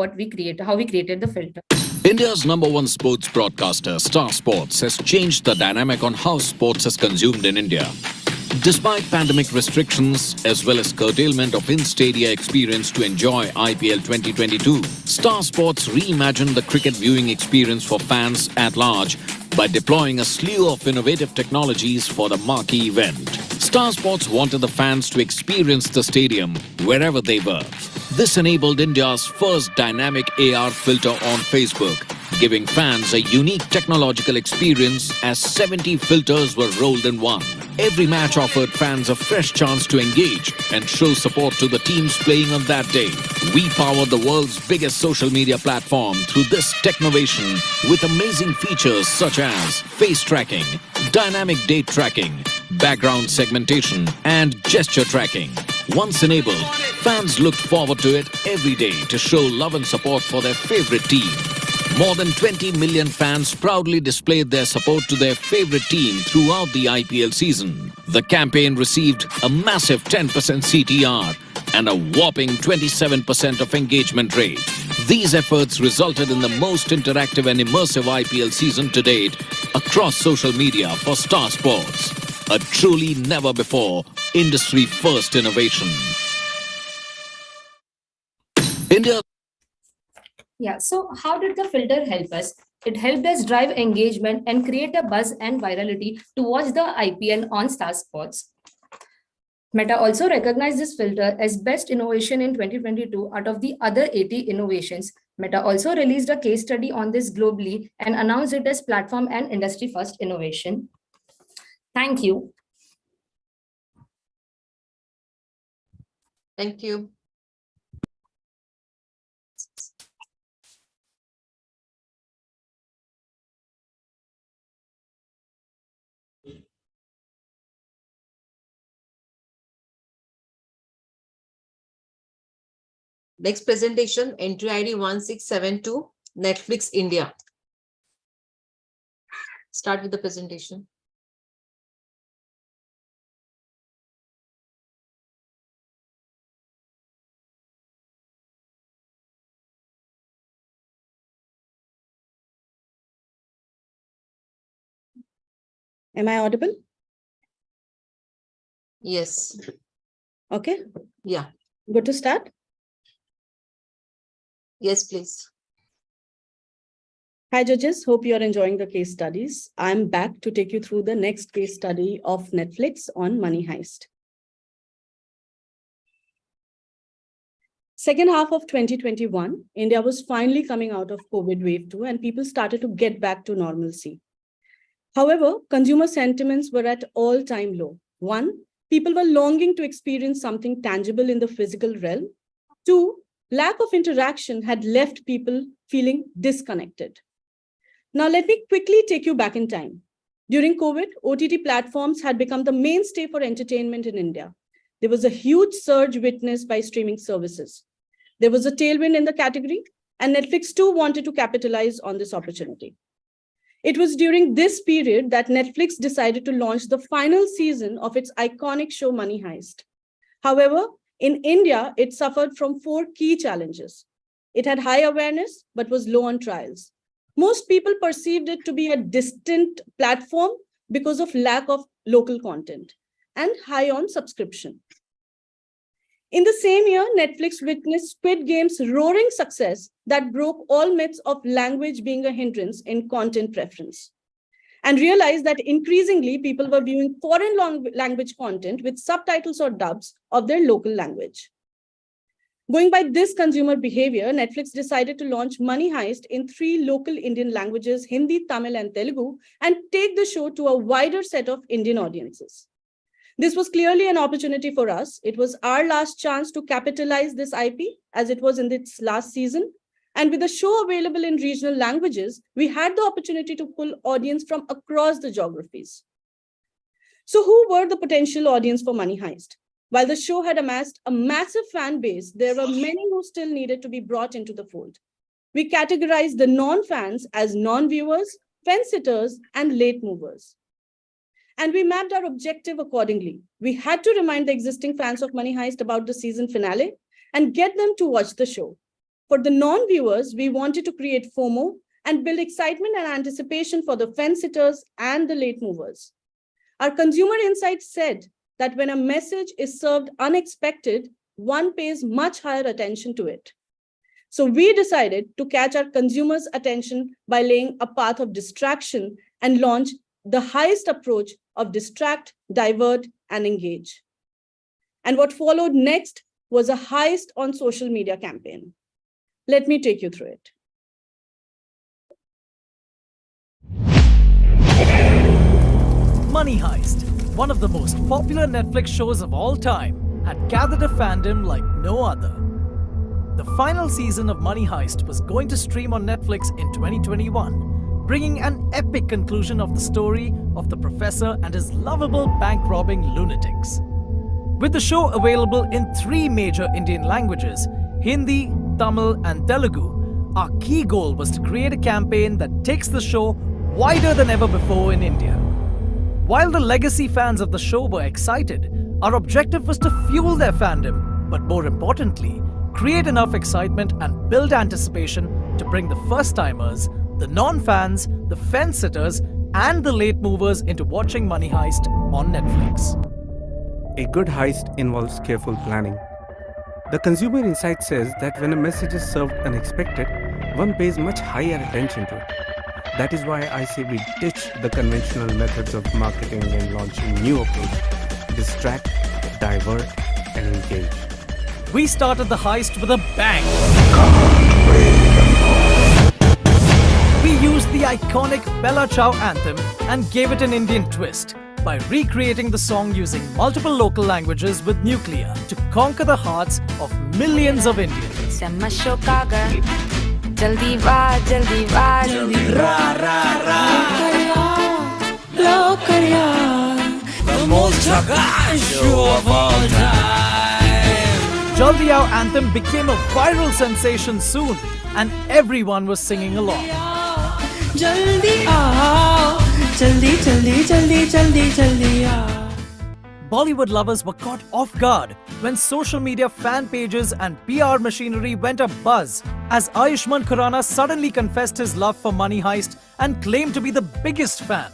how we created the filter. India's #1 sports broadcaster, Star Sports, has changed the dynamic on how sports is consumed in India. Despite pandemic restrictions as well as curtailment of in-stadia experience to enjoy IPL 2022, Star Sports reimagined the cricket viewing experience for fans at large by deploying a slew of innovative technologies for the marquee event. Star Sports wanted the fans to experience the stadium wherever they were. This enabled India's first dynamic AR filter on Facebook, giving fans a unique technological experience as 70 filters were rolled in one. Every match offered fans a fresh chance to engage and show support to the teams playing on that day. We powered the world's biggest social media platform through this technovation with amazing features such as face tracking, dynamic date tracking, background segmentation, and gesture tracking. Once enabled, fans looked forward to it every day to show love and support for their favorite team. More than 20 million fans proudly displayed their support to their favorite team throughout the IPL season. The campaign received a massive 10% CTR and a whopping 27% of engagement rate. These efforts resulted in the most interactive and immersive IPL season to date across social media for Star Sports. A truly never-before industry-first innovation. India. Yeah, so how did the filter help us? It helped us drive engagement and create a buzz and virality to watch the IPL on Star Sports. Meta also recognized this filter as best innovation in 2022 out of the other 80 innovations. Meta also released a case study on this globally and announced it as platform and industry first innovation. Thank you. Thank you. Next presentation, entry ID 1672, Netflix India. Start with the presentation. Am I audible? Yes. Okay. Yeah. Good to start? Yes, please. Hi, judges. Hope you are enjoying the case studies. I'm back to take you through the next case study of Netflix on Money Heist. Second half of 2021, India was finally coming out of COVID wave 2 and people started to get back to normalcy. However, consumer sentiments were at all-time low. 1, people were longing to experience something tangible in the physical realm. 2, lack of interaction had left people feeling disconnected. Now, let me quickly take you back in time. During COVID, OTT platforms had become the mainstay for entertainment in India. There was a huge surge witnessed by streaming services. There was a tailwind in the category, and Netflix too wanted to capitalize on this opportunity. It was during this period that Netflix decided to launch the final season of its iconic show Money Heist. However, in India, it suffered from 4 key challenges. It had high awareness, but was low on trials. Most people perceived it to be a distant platform because of lack of local content and high on subscription. In the same year, Netflix witnessed Squid Game's roaring success that broke all myths of language being a hindrance in content preference, and realized that increasingly people were viewing foreign language content with subtitles or dubs of their local language. Going by this consumer behavior, Netflix decided to launch Money Heist in 3 local Indian languages, Hindi, Tamil, and Telugu, and take the show to a wider set of Indian audiences. This was clearly an opportunity for us. It was our last chance to capitalize this IP as it was in its last season. And with the show available in regional languages, we had the opportunity to pull audience from across the geographies. So who were the potential audience for Money Heist? While the show had amassed a massive fan base, there were many who still needed to be brought into the fold. We categorized the non-fans as non-viewers, fence-sitters, and late movers. And we mapped our objective accordingly. We had to remind the existing fans of Money Heist about the season finale and get them to watch the show. For the non-viewers, we wanted to create FOMO and build excitement and anticipation for the fence-sitters and the late movers. Our consumer insights said that when a message is served unexpected, one pays much higher attention to it. So we decided to catch our consumers' attention by laying a path of distraction and launch the highest approach of distract, divert, and engage. And what followed next was a heist on social media campaign. Let me take you through it. Money Heist, one of the most popular Netflix shows of all time, had gathered a fandom like no other. The final season of Money Heist was going to stream on Netflix in 2021, bringing an epic conclusion of the story of the professor and his lovable bank-robbing lunatics. With the show available in 3 major Indian languages, Hindi, Tamil and Telugu, our key goal was to create a campaign that takes the show wider than ever before in India. While the legacy fans of the show were excited, our objective was to fuel their fandom, but more importantly, create enough excitement and build anticipation to bring the first-timers, the non-fans, the fence-sitters, and the late movers into watching Money Heist on Netflix. A good heist involves careful planning. The consumer insight says that when a message is served unexpected, one pays much higher attention to it. That is why I say we ditch the conventional methods of marketing and launch a new approach. Distract, divert, and engage. We started the heist with a bang. We used the iconic Bella Ciao anthem and gave it an Indian twist by recreating the song using multiple local languages with Nuclear to conquer the hearts of millions of Indians. Jaldi va, jaldi va, jaldi ra ra ra. The most show of all time. Jaldi Aao anthem became a viral sensation soon, and everyone was singing along. Jaldi aao, jaldi, jaldi, jaldi, jaldi, jaldi aao. Bollywood lovers were caught off guard when social media fan pages and PR machinery went abuzz as Ayushmann Khurrana suddenly confessed his love for Money Heist and claimed to be the biggest fan.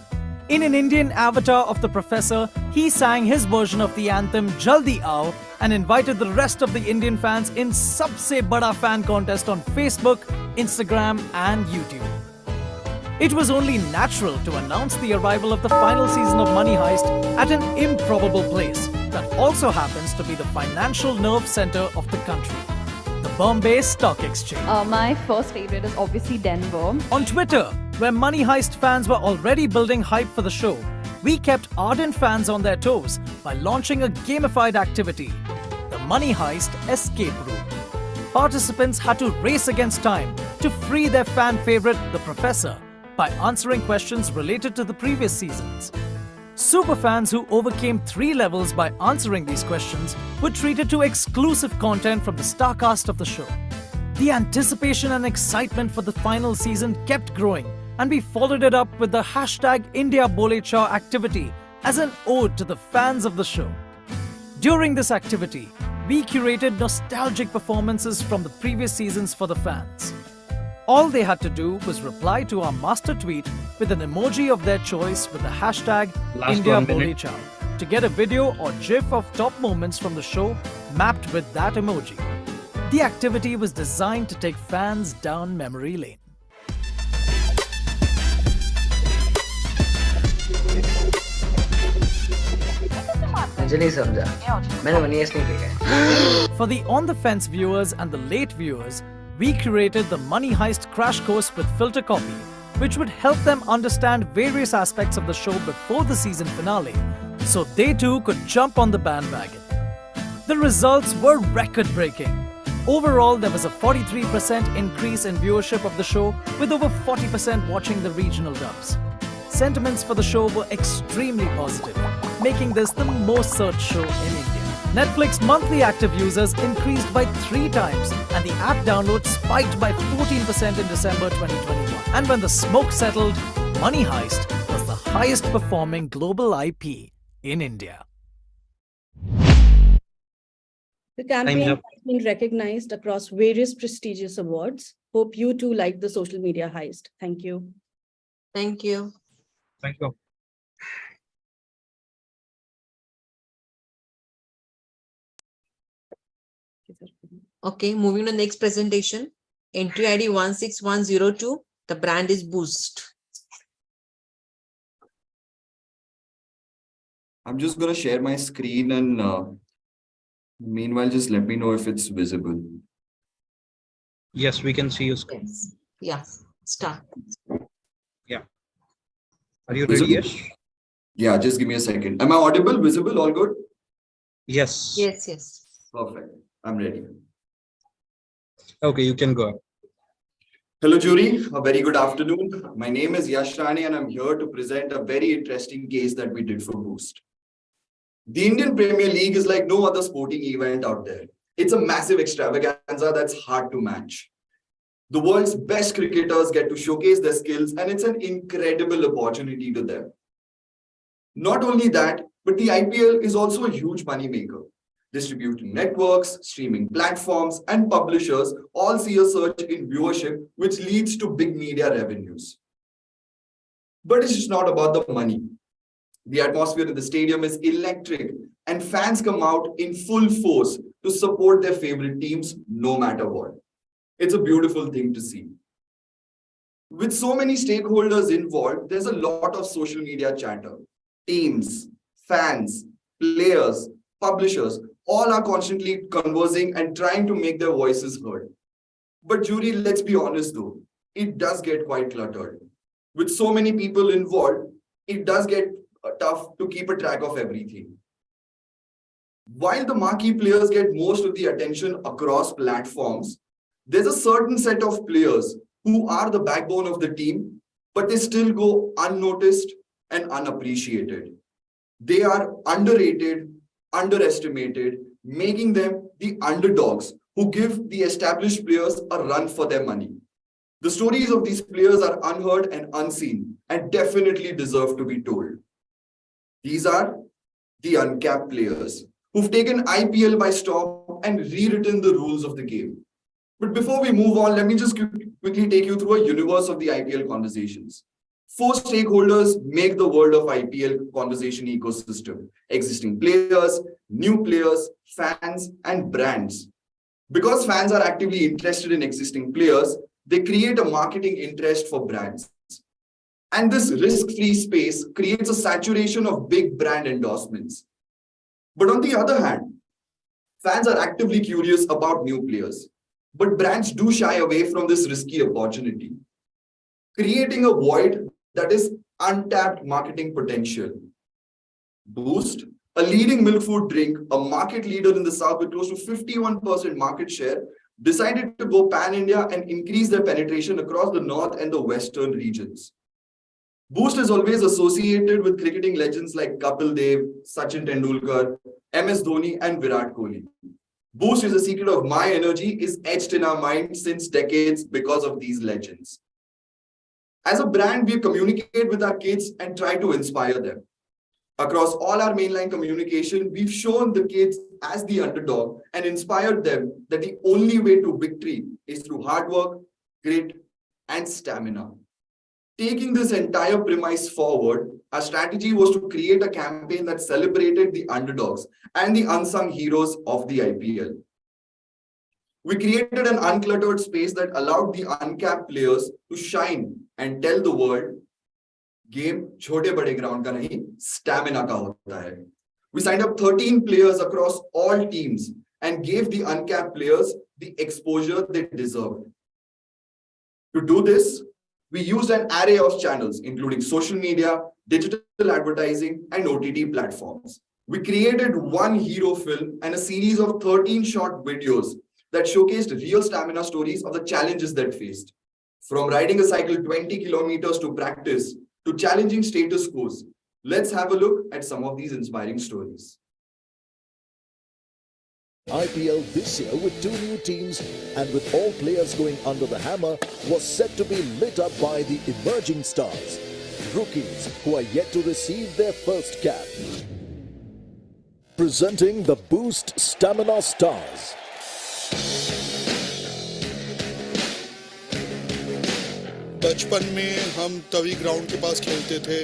In an Indian avatar of the professor, he sang his version of the anthem Jaldi Aao and invited the rest of the Indian fans in Sabse Bada Fan Contest on Facebook, Instagram and YouTube. It was only natural to announce the arrival of the final season of Money Heist at an improbable place that also happens to be the financial nerve center of the country, the Bombay Stock Exchange. My first favorite is obviously Denver. On Twitter, where Money Heist fans were already building hype for the show, we kept ardent fans on their toes by launching a gamified activity, the Money Heist Escape Room. Participants had to race against time to free their fan favorite, the professor, by answering questions related to the previous seasons. Superfans who overcame 3 levels by answering these questions were treated to exclusive content from the star cast of the show. The anticipation and excitement for the final season kept growing, and we followed it up with the hashtag India Bole Cha activity as an ode to the fans of the show. During this activity, we curated nostalgic performances from the previous seasons for the fans. All they had to do was reply to our master tweet with an emoji of their choice with the hashtag India Bole Cha to get a video or GIF of top moments from the show mapped with that emoji. The activity was designed to take fans down memory lane. For the on-the-fence viewers and the late viewers, we curated the Money Heist crash course with filter copy, which would help them understand various aspects of the show before the season finale, so they too could jump on the bandwagon. The results were record-breaking. Overall, there was a 43% increase in viewership of the show, with over 40% watching the regional dubs. Sentiments for the show were extremely positive, making this the most searched show in India. Netflix monthly active users increased by 3 times and the app downloads spiked by 14% in December 2021. And when the smoke settled, Money Heist was the highest performing global IP in India. The campaign has been recognized across various prestigious awards. Hope you too like the social media heist. Thank you. Thank you. Thank you. Okay, moving to next presentation. Entry ID 16102. The brand is Boost. I'm just going to share my screen and meanwhile, just let me know if it's visible. Yes, we can see your screen. Yes. Yeah, start. Yeah. Are you ready, Visible? Yash? Yeah, just give me a second. Am I audible, visible, all good? Yes. Yes, yes. Perfect. I'm ready. Okay, you can go. Hello, jury. A very good afternoon. My name is Yash Rani and I'm here to present a very interesting case that we did for Boost. The Indian Premier League is like no other sporting event out there. It's a massive extravaganza that's hard to match. The world's best cricketers get to showcase their skills and it's an incredible opportunity to them. Not only that, but the IPL is also a huge money maker. Distributing networks, streaming platforms, and publishers all see a surge in viewership, which leads to big media revenues. But it's just not about the money. The atmosphere in the stadium is electric, and fans come out in full force to support their favorite teams no matter what. It's a beautiful thing to see. With so many stakeholders involved, there's a lot of social media chatter. Teams, fans, players, publishers, all are constantly conversing and trying to make their voices heard. But jury, let's be honest though, it does get quite cluttered. With so many people involved, it does get tough to keep a track of everything. While the marquee players get most of the attention across platforms, there's a certain set of players who are the backbone of the team, but they still go unnoticed and unappreciated. They are underrated, underestimated, making them the underdogs who give the established players a run for their money. The stories of these players are unheard and unseen and definitely deserve to be told. These are the uncapped players who've taken IPL by storm and rewritten the rules of the game. But before we move on, let me just quickly take you through a universe of the IPL conversations. 4 stakeholders make the world of IPL conversation ecosystem: existing players, new players, fans, and brands. Because fans are actively interested in existing players, they create a marketing interest for brands. And this risk-free space creates a saturation of big brand endorsements. But on the other hand, fans are actively curious about new players. But brands do shy away from this risky opportunity, creating a void that is untapped marketing potential. Boost, a leading milk food drink, a market leader in the South with close to 51% market share, decided to go pan-India and increase their penetration across the North and the Western regions. Boost is always associated with cricketing legends like Kapil Dev, Sachin Tendulkar, MS Dhoni, and Virat Kohli. Boost is a secret of my energy is etched in our mind since decades because of these legends. As a brand, we communicate with our kids and try to inspire them. Across all our mainline communication, we've shown the kids as the underdog and inspired them that the only way to victory is through hard work, grit, and stamina. Taking this entire premise forward, our strategy was to create a campaign that celebrated the underdogs and the unsung heroes of the IPL. We created an uncluttered space that allowed the uncapped players to shine and tell the world, game छोटे बड़े ground का नहीं, stamina का होता है. We signed up 13 players across all teams and gave the uncapped players the exposure they deserved. To do this, we used an array of channels, including social media, digital advertising, and OTT platforms. We created one hero film and a series of 13 short videos that showcased real stamina stories of the challenges that faced. From riding a cycle 20 kilometers to practice to challenging status quos, let's have a look at some of these inspiring stories. IPL this year with 2 new teams and with all players going under the hammer was set to be lit up by the emerging stars, rookies who are yet to receive their first cap. Presenting the Boost Stamina Stars. बचपन में हम Tawi ground के पास खेलते थे,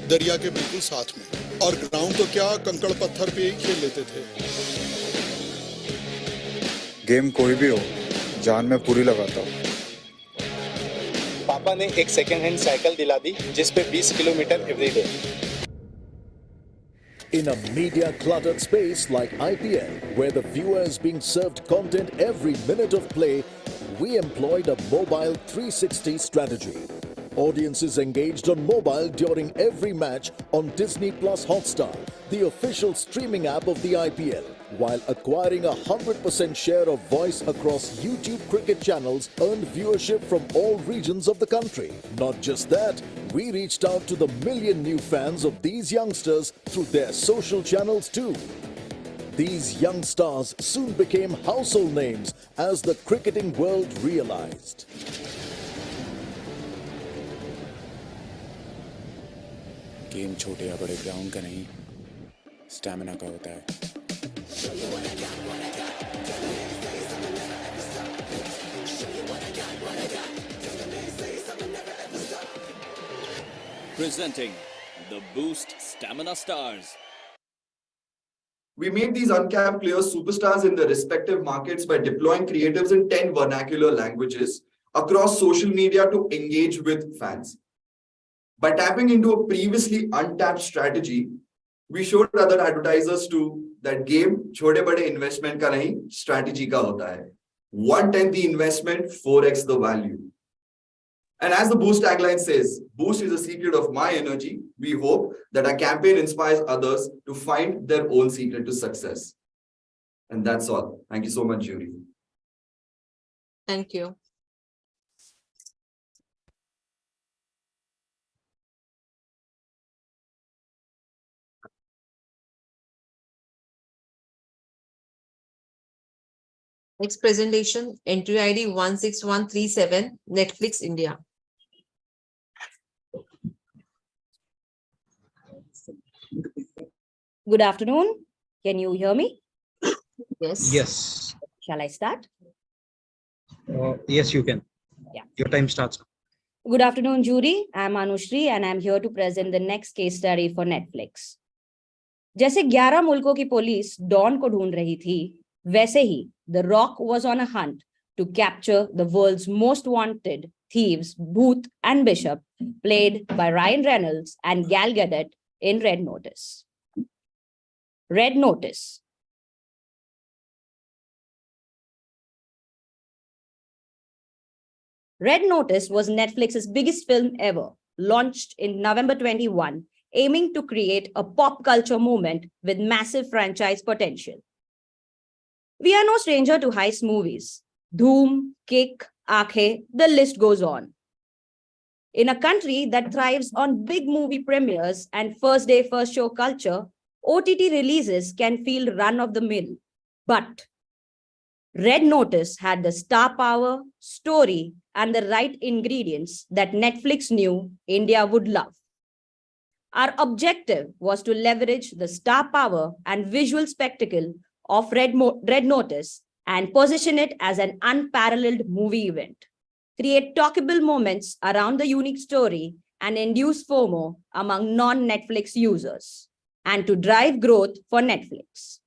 दरिया के बिल्कुल साथ में, और ग्राउंड तो क्या कंकड़ पत्थर पे ही खेल लेते थे. गेम कोई भी हो, जान में पूरी लगाता हूँ। पापा ने एक सेकेंड हैंड साइकिल दिला दी जिस पे 20 kilometre everyday. In a media cluttered space like IPL, where the viewer is being served content every minute of play, we employed a mobile 360 strategy. Audiences engaged on mobile during every match on Disney Plus Hotstar, the official streaming app of the IPL, while acquiring 100% share of voice across YouTube cricket channels earned viewership from all regions of the country. Not just that, we reached out to the million new fans of these youngsters through their social channels too. These young stars soon became household names as the cricketing world realized. Game छोटे या बड़े ground का नहीं, stamina का होता है। Presenting the Boost Stamina Stars. We made these uncapped players superstars in their respective markets by deploying creatives in 10 vernacular languages across social media to engage with fans. By tapping into a previously untapped strategy, we showed other advertisers too that game छोटे बड़े investment का नहीं, strategy का होता है. 1/10 the investment, 4x the value. And as the Boost tagline says, Boost is a secret of my energy. We hope that our campaign inspires others to find their own secret to success. And that's all. Thank you so much, jury. Thank you. Next presentation, entry ID 16137, Netflix India. Good afternoon. Can you hear me? Yes. Yes. Shall I start? Yes, you can. Yeah. Your time starts. Good afternoon, jury. I'm Anushri and I'm here to present the next case study for Netflix. जैसे 11 मुल्कों की police don को ढूंढ रही थी, वैसे ही The Rock was on a hunt to capture the world's most wanted thieves, Booth and Bishop, played by Ryan Reynolds and Gal Gadot in Red Notice. Red Notice. Red Notice was Netflix's biggest film ever, launched in November 21, aiming to create a pop culture movement with massive franchise potential. We are no stranger to heist movies. Dhoom, Kick, Aakhe, the list goes on. In a country that thrives on big movie premieres and first day, first show culture, OTT releases can feel run of the mill. But Red Notice had the star power, story, and the right ingredients that Netflix knew India would love. Our objective was to leverage the star power and visual spectacle of Red Notice and position it as an unparalleled movie event, create talkable moments around the unique story, and induce FOMO among non-Netflix users, and to drive growth for Netflix.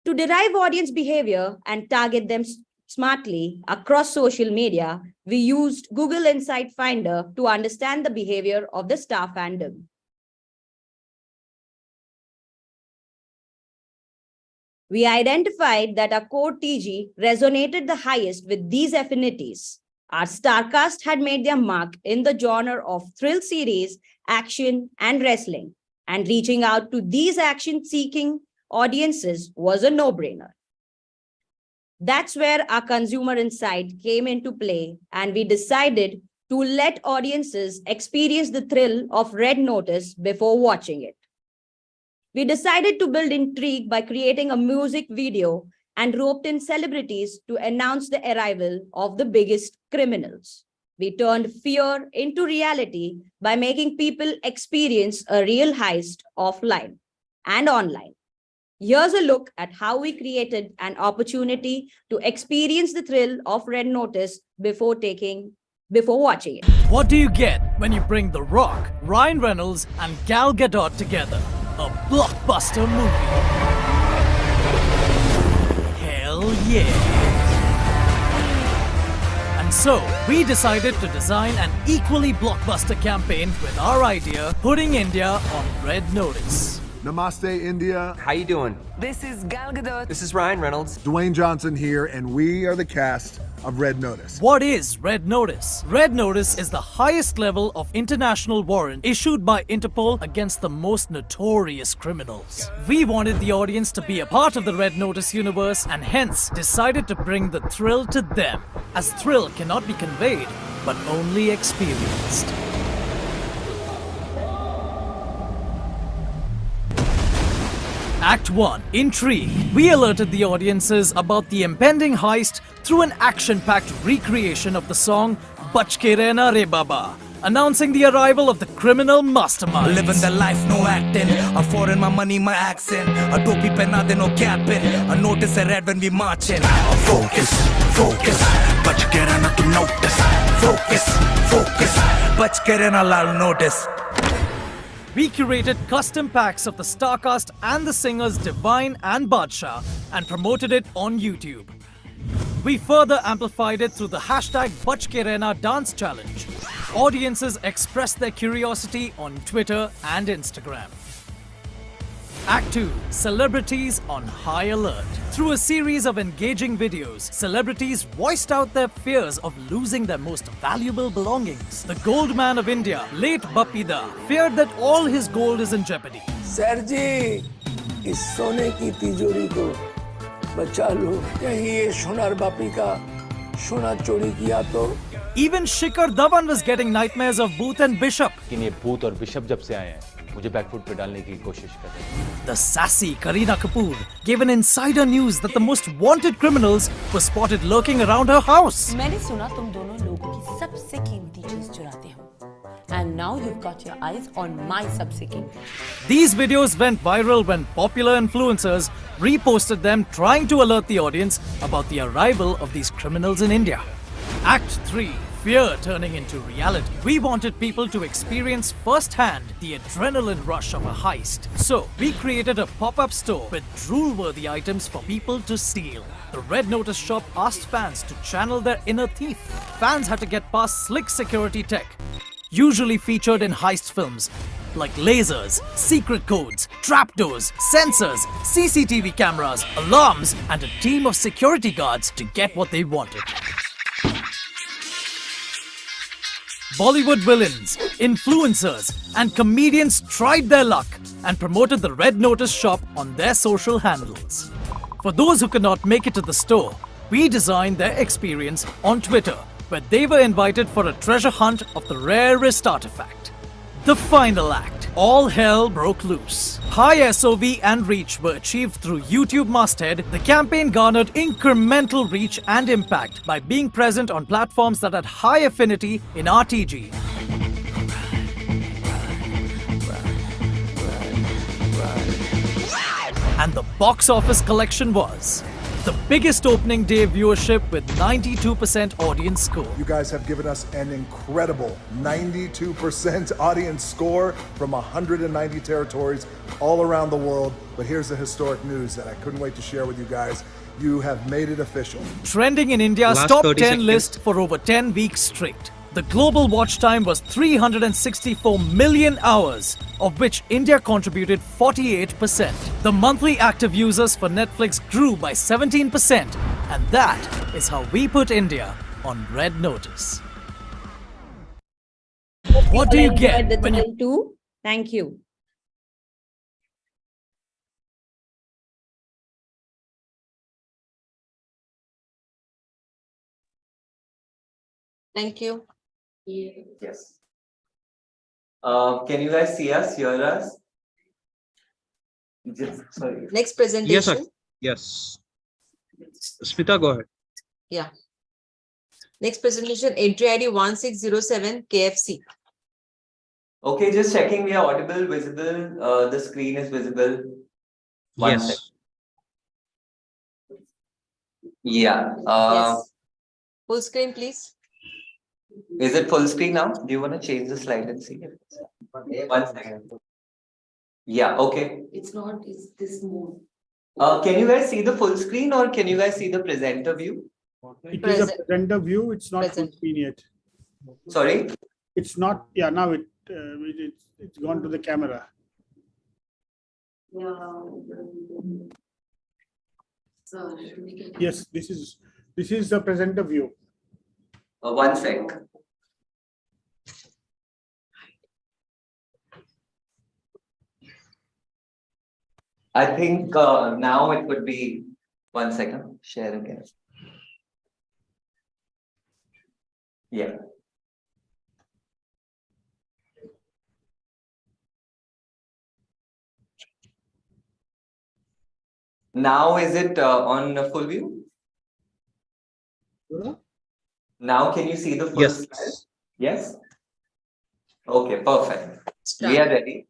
To derive audience behavior and target them smartly across social media, we used Google Insight Finder to understand the behavior of the star fandom. We identified that our core TG resonated the highest with these affinities. Our starcast had made their mark in the genre of thrill series, action, and wrestling, and reaching out to these action-seeking audiences was a no-brainer. That's where our consumer insight came into play, and we decided to let audiences experience the thrill of Red Notice before watching it. We decided to build intrigue by creating a music video and roped in celebrities to announce the arrival of the biggest criminals. We turned fear into reality by making people experience a real heist offline and online. Here's a look at how we created an opportunity to experience the thrill of Red Notice before watching it. What do you get when you bring The Rock, Ryan Reynolds, and Gal Gadot together? A blockbuster movie. Hell Hell yeah! And so, we decided to design an equally blockbuster campaign with our idea, putting India on red notice. Namaste, India. How you doing? This is Gal Gadot. This is Ryan Reynolds. Dwayne Johnson here, and we are the cast of Red Notice. What is Red Notice? Red Notice is the highest level of international warrant issued by Interpol against the most notorious criminals. We wanted the audience to be a part of the Red Notice universe and hence decided to bring the thrill to them, as thrill cannot be conveyed but only experienced. Act 1. Intrigue. We alerted the audiences about the impending heist through an action-packed recreation of the song Bach Ke Rehna Re Baba, announcing the arrival of the criminal mastermind. Living the life, no acting. A foreign, my money, my accent. A dopey penna, de no capping. A notice a red when we marching. Focus, focus. Bach Ke Rehna to notice. Focus, focus. Bach Ke Rehna lal notice. We curated custom packs of the starcast and the singers Divine and Badshah and promoted it on YouTube. We further amplified it through the hashtag Bach Ke Rehna Dance Challenge. Audiences expressed their curiosity on Twitter and Instagram. Act 2. Celebrities on high alert. Through a series of engaging videos, celebrities voiced out their fears of losing their most valuable belongings. The gold man of India, late Bapida, feared that all his gold is in jeopardy. Sir ji, इस सोने की तिजोरी को बचा लो। कहीं ये सोनार बापी का सोना चोरी किया तो। Even Shikhar Dhawan was getting nightmares of Booth and Bishop. लेकिन ये भूत और बिशप जब से आए हैं मुझे बैकफुट पे डालने की कोशिश कर रहे हैं। The sassy Kareena Kapoor gave an insider news that the most wanted criminals were spotted lurking around her house. मैंने सुना तुम दोनों लोगों की सबसे कीमती चीज चुराते हो। And now you've got your eyes on my सबसे कीमती। These videos went viral when popular influencers reposted them trying to alert the audience about the arrival of these criminals in India. Act 3. Fear turning into reality. We wanted people to experience firsthand the adrenaline rush of a heist. So, we created a pop-up store with drool-worthy items for people to steal. The Red Notice shop asked fans to channel their inner thief. Fans had to get past slick security tech, usually featured in heist films, like lasers, secret codes, trapdoors, sensors, CCTV cameras, alarms, and a team of security guards to get what they wanted. Bollywood villains, influencers, and comedians tried their luck and promoted the Red Notice shop on their social handles. For those who could not make it to the store, we designed their experience on Twitter, where they were invited for a treasure hunt of the rarest artifact. The final act. All hell broke loose. High SOV and reach were achieved through YouTube masthead. The campaign garnered incremental reach and impact by being present on platforms that had high affinity in RTG. And the box office collection was the biggest opening day viewership with 92% audience score. You guys have given us an incredible 92% audience score from 190 territories all around the world. But here's the historic news that I couldn't wait to share with you guys. You have made it official. Trending in India's top 10 list for over 10 weeks straight. The global watch time was 364 million hours, of which India contributed 48%. The monthly active users for Netflix grew by 17%, and that is how we put India on red notice. What do you get when you... Thank you. Thank you. Yes. Can you guys see us, hear us? Sorry. Next presentation. Yes, sir. Yes. Smita, go ahead. Yeah. Next presentation, entry ID 1607 KFC. Okay, just checking we are audible, visible. The screen is visible. One sec. Yeah. Yes. Full screen, please. Is it full screen now? Do you want to change the slide and see it? 1 second. Yeah, okay. It's not, it's this mode. Can you guys see the full screen or can you guys see the presenter view? It is a presenter view. It's not full screen yet. Sorry? It's not. Yeah, now it's gone to the camera. Yes, this is the presenter view. One sec. I think now it would be 1 second. Share again. Yeah. Now is it on full view? Now can you see the full slide? Yes. Okay, perfect. We are ready.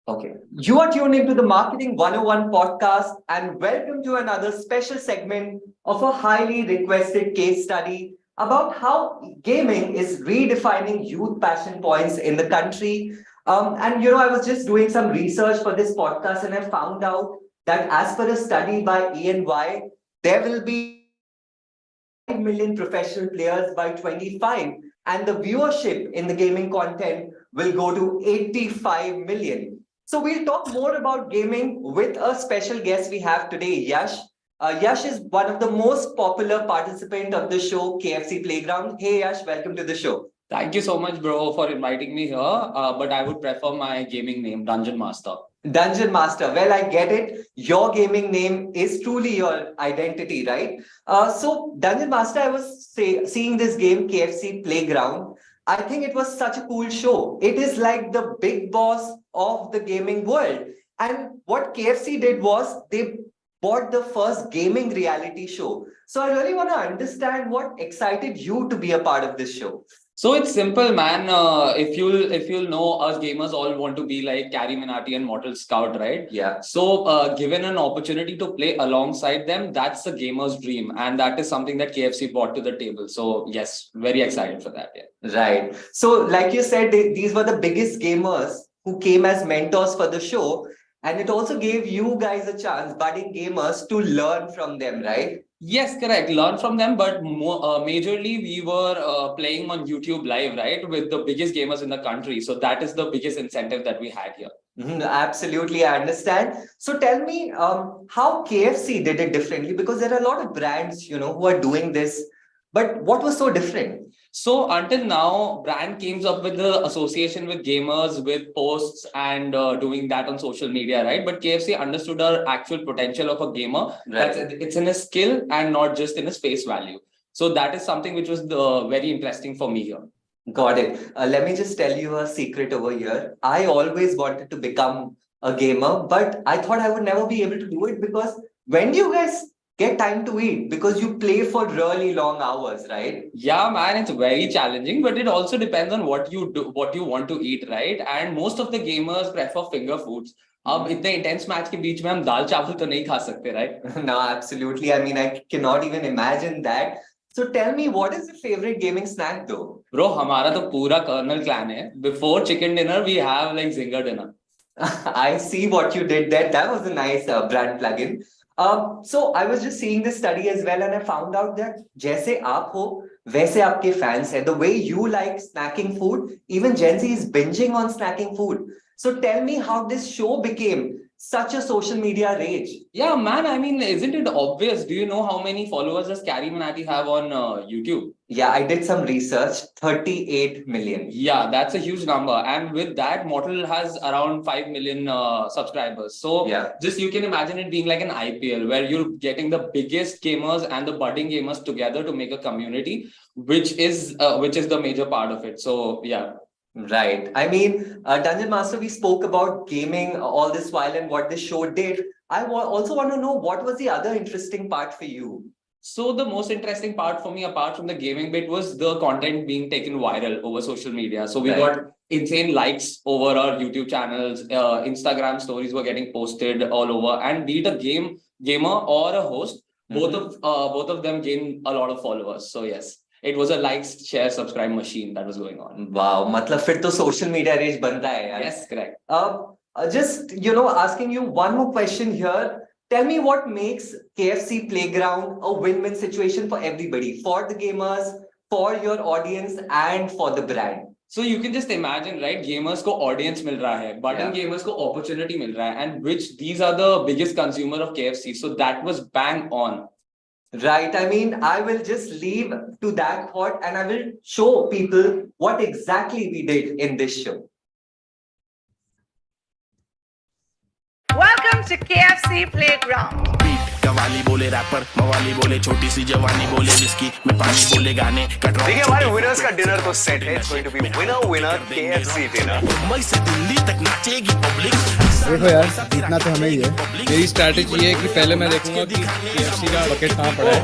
Okay. You are tuned into the Marketing 101 podcast and welcome to another special segment of a highly requested case study about how gaming is redefining youth passion points in the country. And I was just doing some research for this podcast and I found out that as per a study by E&Y, there will be 5 million professional players by 25 and the viewership in the gaming content will go to 85 million. So we'll talk more about gaming with a special guest we have today, Yash. Yash is one of the most popular participant of the show, KFC Playground. Hey Yash, welcome to the show. Thank you so much, bro, for inviting me here. But I would prefer my gaming name, Dungeon Master. Dungeon Master. Well, I get it. Your gaming name is truly your identity, right? So Dungeon Master, I was seeing this game, KFC Playground. I think it was such a cool show. It is like the big boss of the gaming world. And what KFC did was they bought the first gaming reality show. So I really want to understand what excited you to be a part of this show. So it's simple, man. If you'll know, us gamers all want to be like Carrie Minati and Mortal Scout, right? Yeah. So given an opportunity to play alongside them, that's the gamer's dream. And that is something that KFC brought to the table. So yes, very excited for that. Yeah. Right. So like you said, these were the biggest gamers who came as mentors for the show. And it also gave you guys a chance, budding gamers, to learn from them, right? Yes, correct. Learn from them, but majorly we were playing on YouTube Live, right, with the biggest gamers in the country. So that is the biggest incentive that we had here. Absolutely, I understand. So tell me how KFC did it differently, because there are a lot of brands, who are doing this. But what was so different? So until now, brand came up with the association with gamers, with posts and doing that on social media, right? But KFC understood our actual potential of a gamer. Right. It's in a skill and not just in a face value. So that is something which was very interesting for me here. Got it. Let me just tell you a secret over here. I always wanted to become a gamer, but I thought I would never be able to do it because when do you guys get time to eat? Because you play for really long hours, right? Yeah, man, it's very challenging, but it also depends on what you do, what you want to eat, right? And most of the gamers prefer finger foods. अब इतने intense match के बीच में हम दाल चावल तो नहीं खा सकते, right? No, absolutely. I mean, I cannot even imagine that. So tell me, what is your favorite gaming snack though? Bro, हमारा तो पूरा Colonel clan है. Before chicken dinner, we have like zinger dinner. I see what you did there. That was a nice brand plugin. So I was just seeing this study as well, and I found out that जैसे आप हो, वैसे आपके fans हैं. The way you like snacking food, even Gen Z is binging on snacking food. So tell me how this show became such a social media rage. Yeah, man. I mean, isn't it obvious? Do you know how many followers does Carrie Minati have on YouTube? Yeah, I did some research. 38 million. Yeah, that's a huge number. And with that, Mortal has around 5 million subscribers. So yeah, just you can imagine it being like an IPL where you're getting the biggest gamers and the budding gamers together to make a community, which is the major part of it. So yeah. Right. I mean, Dungeon Master, we spoke about gaming all this while and what this show did. I also want to know what was the other interesting part for you? So the most interesting part for me, apart from the gaming bit, was the content being taken viral over social media. So we got insane likes over our YouTube channels. Instagram stories were getting posted all over. And be it a gamer or a host, both of them gained a lot of followers. So yes. It was a like, share, subscribe machine that was going on. Wow, मतलब फिर तो social media rage बन रहा है यार. Yes, correct. Just, asking you one more question here. Tell me what makes KFC Playground a win-win situation for everybody, for the gamers, for your audience, and for the brand. So you can just imagine, right? Gamers ko audience mil raha hai, button gamers ko opportunity mil raha hai, and which these are the biggest consumer of KFC. So that was bang on. Right. I mean, I will just leave to that thought and I will show people what exactly we did in this show. Welcome to KFC Playground. Qawwali बोले wrapper मवाली बोले छोटी सी जवानी बोले जिसकी मैं पानी बोले गाने देखिए हमारे विनर्स का डिनर तो सेट है. It's going to be winner KFC dinner. Mumbai से दिल्ली तक नाचेगी पब्लिक. देखो यार जीतना तो हमें ही है. मेरी स्ट्रैटेजी है कि पहले मैं देखूंगा कि KFC का बकेट कहाँ पड़ा है.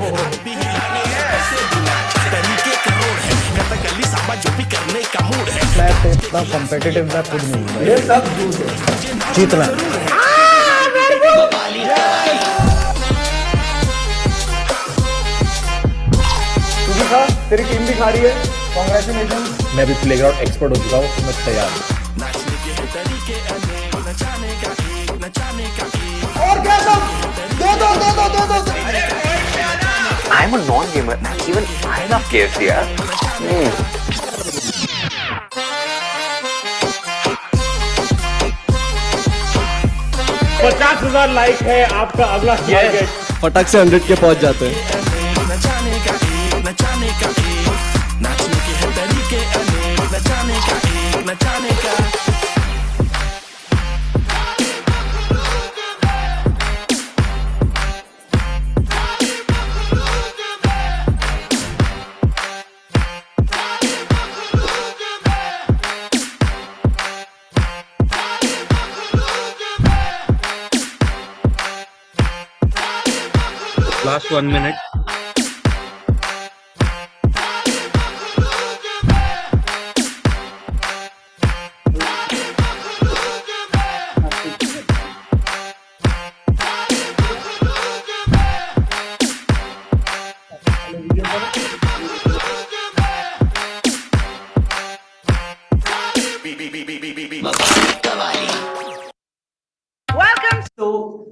तरीके करोड़ है कथकली सामा जो भी करने का मूड है. मैं इतना कॉम्पिटिटिव मैं खुद नहीं हूँ. ये सब झूठ है. जीतना. तेरी टीम भी खा रही है. कांग्रेचुलेशन. मैं भी प्लेग्राउंड एक्सपर्ट हो चुका हूँ. मैं तैयार हूँ. और क्या सब दो. I'm a non-gamer. Even I love KFC यार. 50,000 लाइक है आपका अगला टारगेट. फटाक से 100 के पहुंच जाते हैं. नाचने के है तरीके अनेक नचाने का Last 1 minute.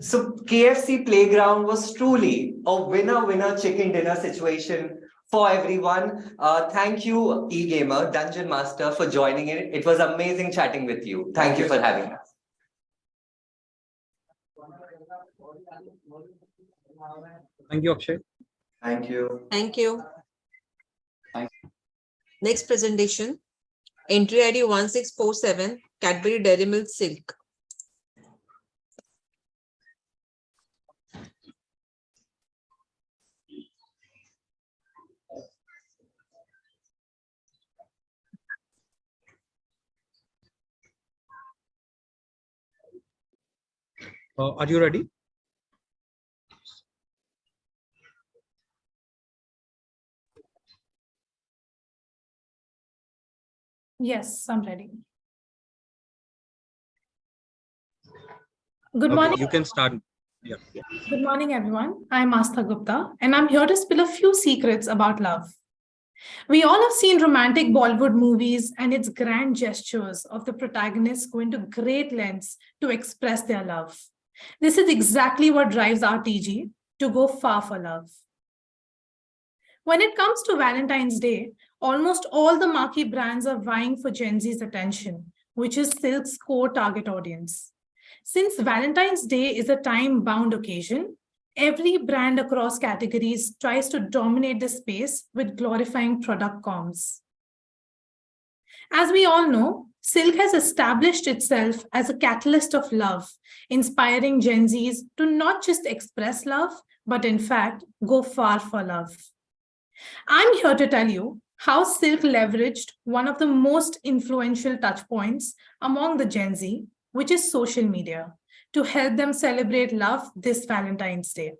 So KFC Playground was truly a winner-winner chicken dinner situation for everyone. Thank you, eGamer, Dungeon Master, for joining in. It was amazing chatting with you. Thank you for having us. Thank you, Akshay. Thank you. Thank you. Next presentation, entry ID 1647, Cadbury Dairy Milk Silk. Are you ready? Yes, I'm ready. Good Okay, morning. you can start. Yeah. Good morning, everyone. I'm Astha Gupta, and I'm here to spill a few secrets about love. We all have seen romantic Bollywood movies and its grand gestures of the protagonists going to great lengths to express their love. This is exactly what drives RTG to go far for love. When it comes to Valentine's Day, almost all the marquee brands are vying for Gen Z's attention, which is Silk's core target audience. Since Valentine's Day is a time-bound occasion, every brand across categories tries to dominate the space with glorifying product comms. As we all know, Silk has established itself as a catalyst of love, inspiring Gen Zs to not just express love, but in fact, go far for love. I'm here to tell you how Silk leveraged one of the most influential touchpoints among the Gen Z, which is social media, to help them celebrate love this Valentine's Day.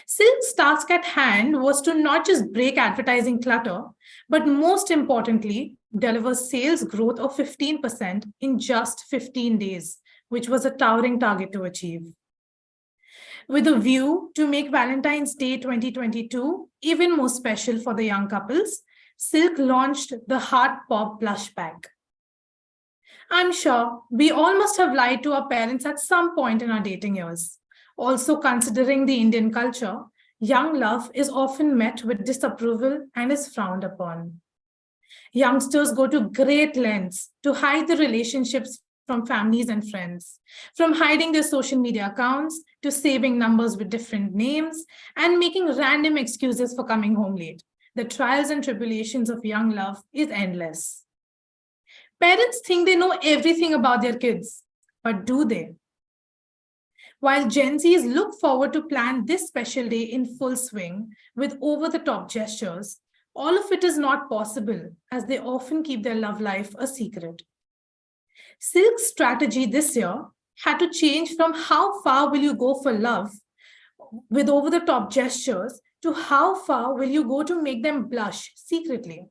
Silk's task at hand was to not just break advertising clutter, but most importantly, deliver sales growth of 15% in just 15 days, which was a towering target to achieve. With a view to make Valentine's Day 2022 even more special for the young couples, Silk launched the Heart Pop Blush Pack. I'm sure we all must have lied to our parents at some point in our dating years. Also, considering the Indian culture, young love is often met with disapproval and is frowned upon. Youngsters go to great lengths to hide the relationships from families and friends, from hiding their social media accounts to saving numbers with different names and making random excuses for coming home late. The trials and tribulations of young love is endless. Parents think they know everything about their kids, but do they? While Gen Zs look forward to plan this special day in full swing with over-the-top gestures, all of it is not possible as they often keep their love life a secret. Silk's strategy this year had to change from how far will you go for love with over-the-top gestures to how far will you go to make them blush secretly.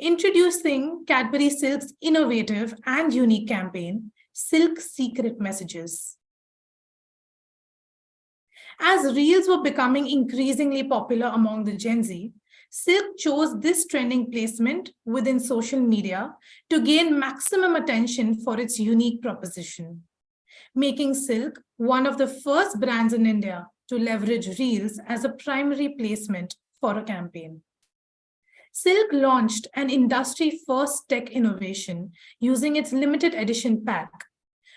Introducing Cadbury Silk's innovative and unique campaign, Silk Secret Messages. As reels were becoming increasingly popular among the Gen Z, Silk chose this trending placement within social media to gain maximum attention for its unique proposition, making Silk one of the first brands in India to leverage reels as a primary placement for a campaign. Silk launched an industry-first tech innovation using its limited edition pack.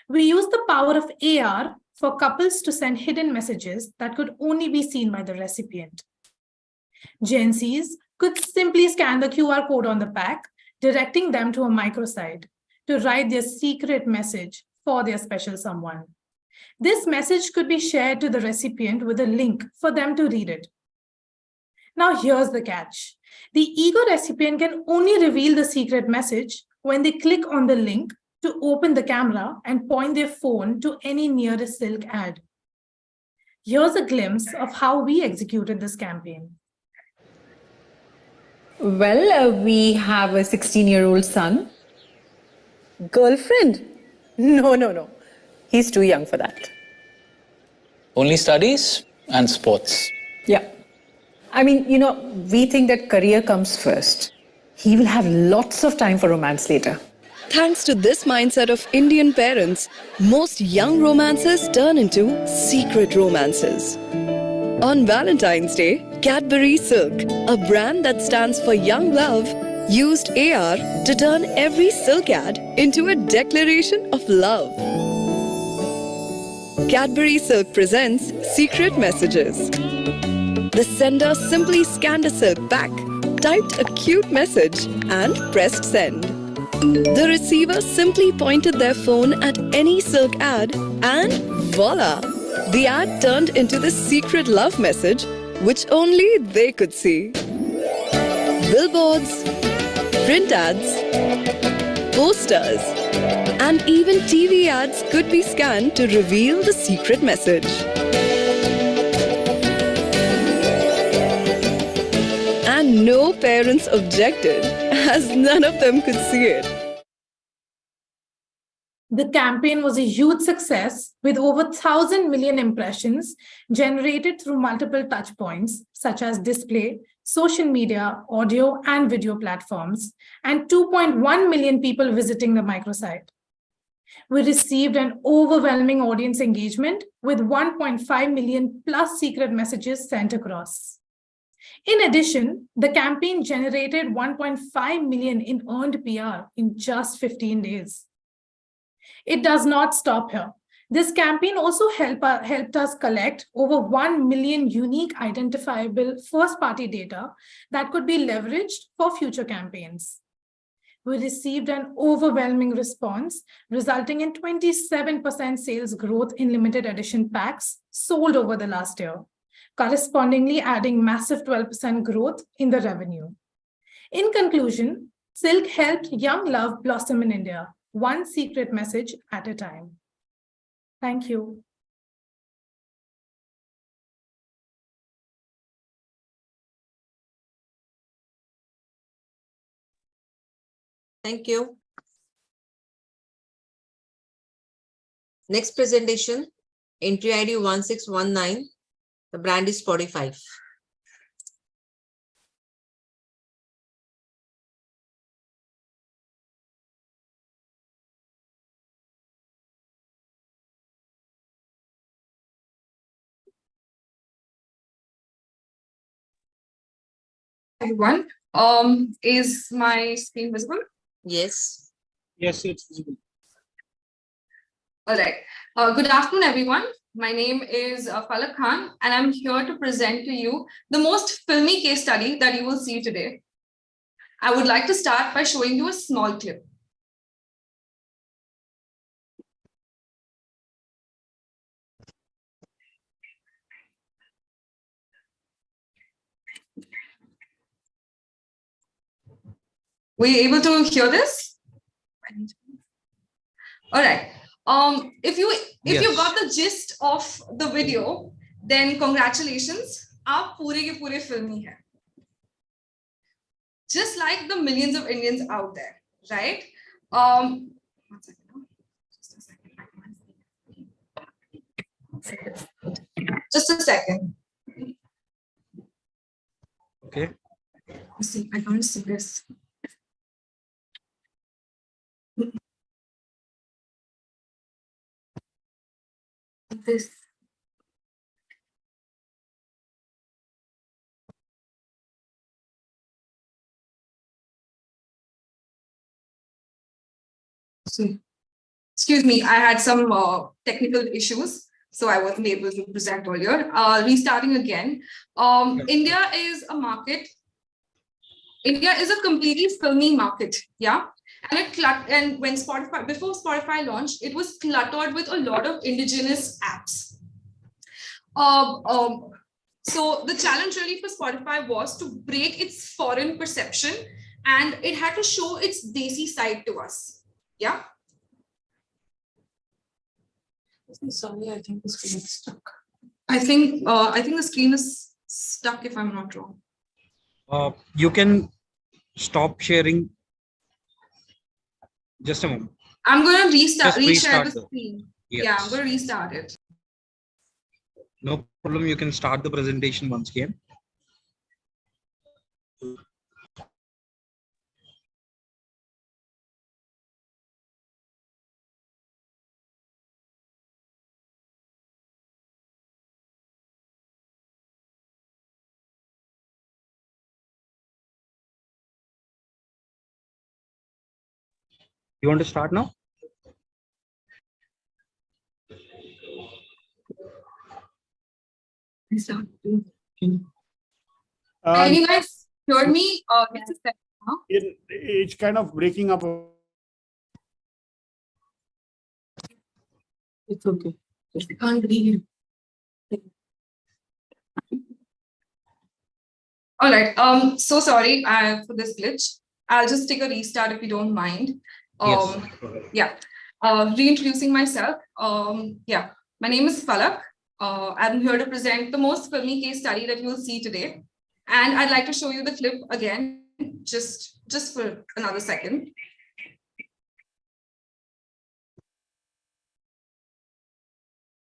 We used the power of AR for couples to send hidden messages that could only be seen by the recipient. Gen Zs could simply scan the QR code on the pack, directing them to a microsite to write their secret message for their special someone. This message could be shared to the recipient with a link for them to read it. Now here's the catch. The eager recipient can only reveal the secret message when they click on the link to open the camera and point their phone to any nearest Silk ad. Here's a glimpse of how we executed this campaign. Well, we have a 16-year-old son. Girlfriend? No. He's too young for that. Only studies and sports. Yeah. I mean, we think that career comes first. He will have lots of time for romance later. Thanks to this mindset of Indian parents, most young romances turn into secret romances. On Valentine's Day, Cadbury Silk, a brand that stands for young love, used AR to turn every Silk ad into a declaration of love. Cadbury Silk presents Secret Messages. The sender simply scanned a Silk pack, typed a cute message and pressed send. The receiver simply pointed their phone at any Silk ad and voila! The ad turned into the secret love message which only they could see. Billboards, print ads, posters, and even TV ads could be scanned to reveal the secret message. And no parents objected, as none of them could see it. The campaign was a huge success with over 1,000 million impressions generated through multiple touchpoints, such as display, social media, audio, and video platforms, and 2.1 million people visiting the microsite. We received an overwhelming audience engagement with 1.5 million plus secret messages sent across. In addition, the campaign generated 1.5 million in earned PR in just 15 days. It does not stop here. This campaign also helped us collect over 1 million unique identifiable first-party data that could be leveraged for future campaigns. We received an overwhelming response, resulting in 27% sales growth in limited edition packs sold over the last year, correspondingly adding massive 12% growth in the revenue. In conclusion, Silk helped young love blossom in India, one secret message at a time. Thank you. Thank you. Next presentation, entry ID 1619. The brand is Spotify. Everyone, is my screen visible? Yes. Yes, it's visible. All right. Good afternoon, everyone. My name is Falak Khan, and I'm here to present to you the most filmy case study that you will see today. I would like to start by showing you a small clip. Were you able to hear this? All right. If you got the gist of the video, then congratulations. आप पूरे के पूरे filmy हैं. Just like the millions of Indians out there, right? One second. Just a second. Okay. See, I can't see this. This. See. Excuse me, I had some technical issues, so I wasn't able to present earlier. Restarting again. India is a market. India is a completely filmy market, yeah. And when before Spotify launched, it was cluttered with a lot of indigenous apps. So the challenge really for Spotify was to break its foreign perception, and it had to show its desi side to us, yeah. Sorry, I think the screen is stuck. I think the screen is stuck if I'm not wrong. You can stop sharing. Just a moment. I'm going to restart the the screen. Yes. Yeah, I'm going to restart it. No problem. You can start the presentation once again. You want to start now? Can you guys hear me? It's kind of breaking up. It's okay. I can't read. All right. So sorry for this glitch. I'll just take a restart if you don't mind. Yes. Yeah. Reintroducing myself. Yeah. My name is Falak. I'm here to present the most filmy case study that you will see today. And I'd like to show you the clip again, just for another second.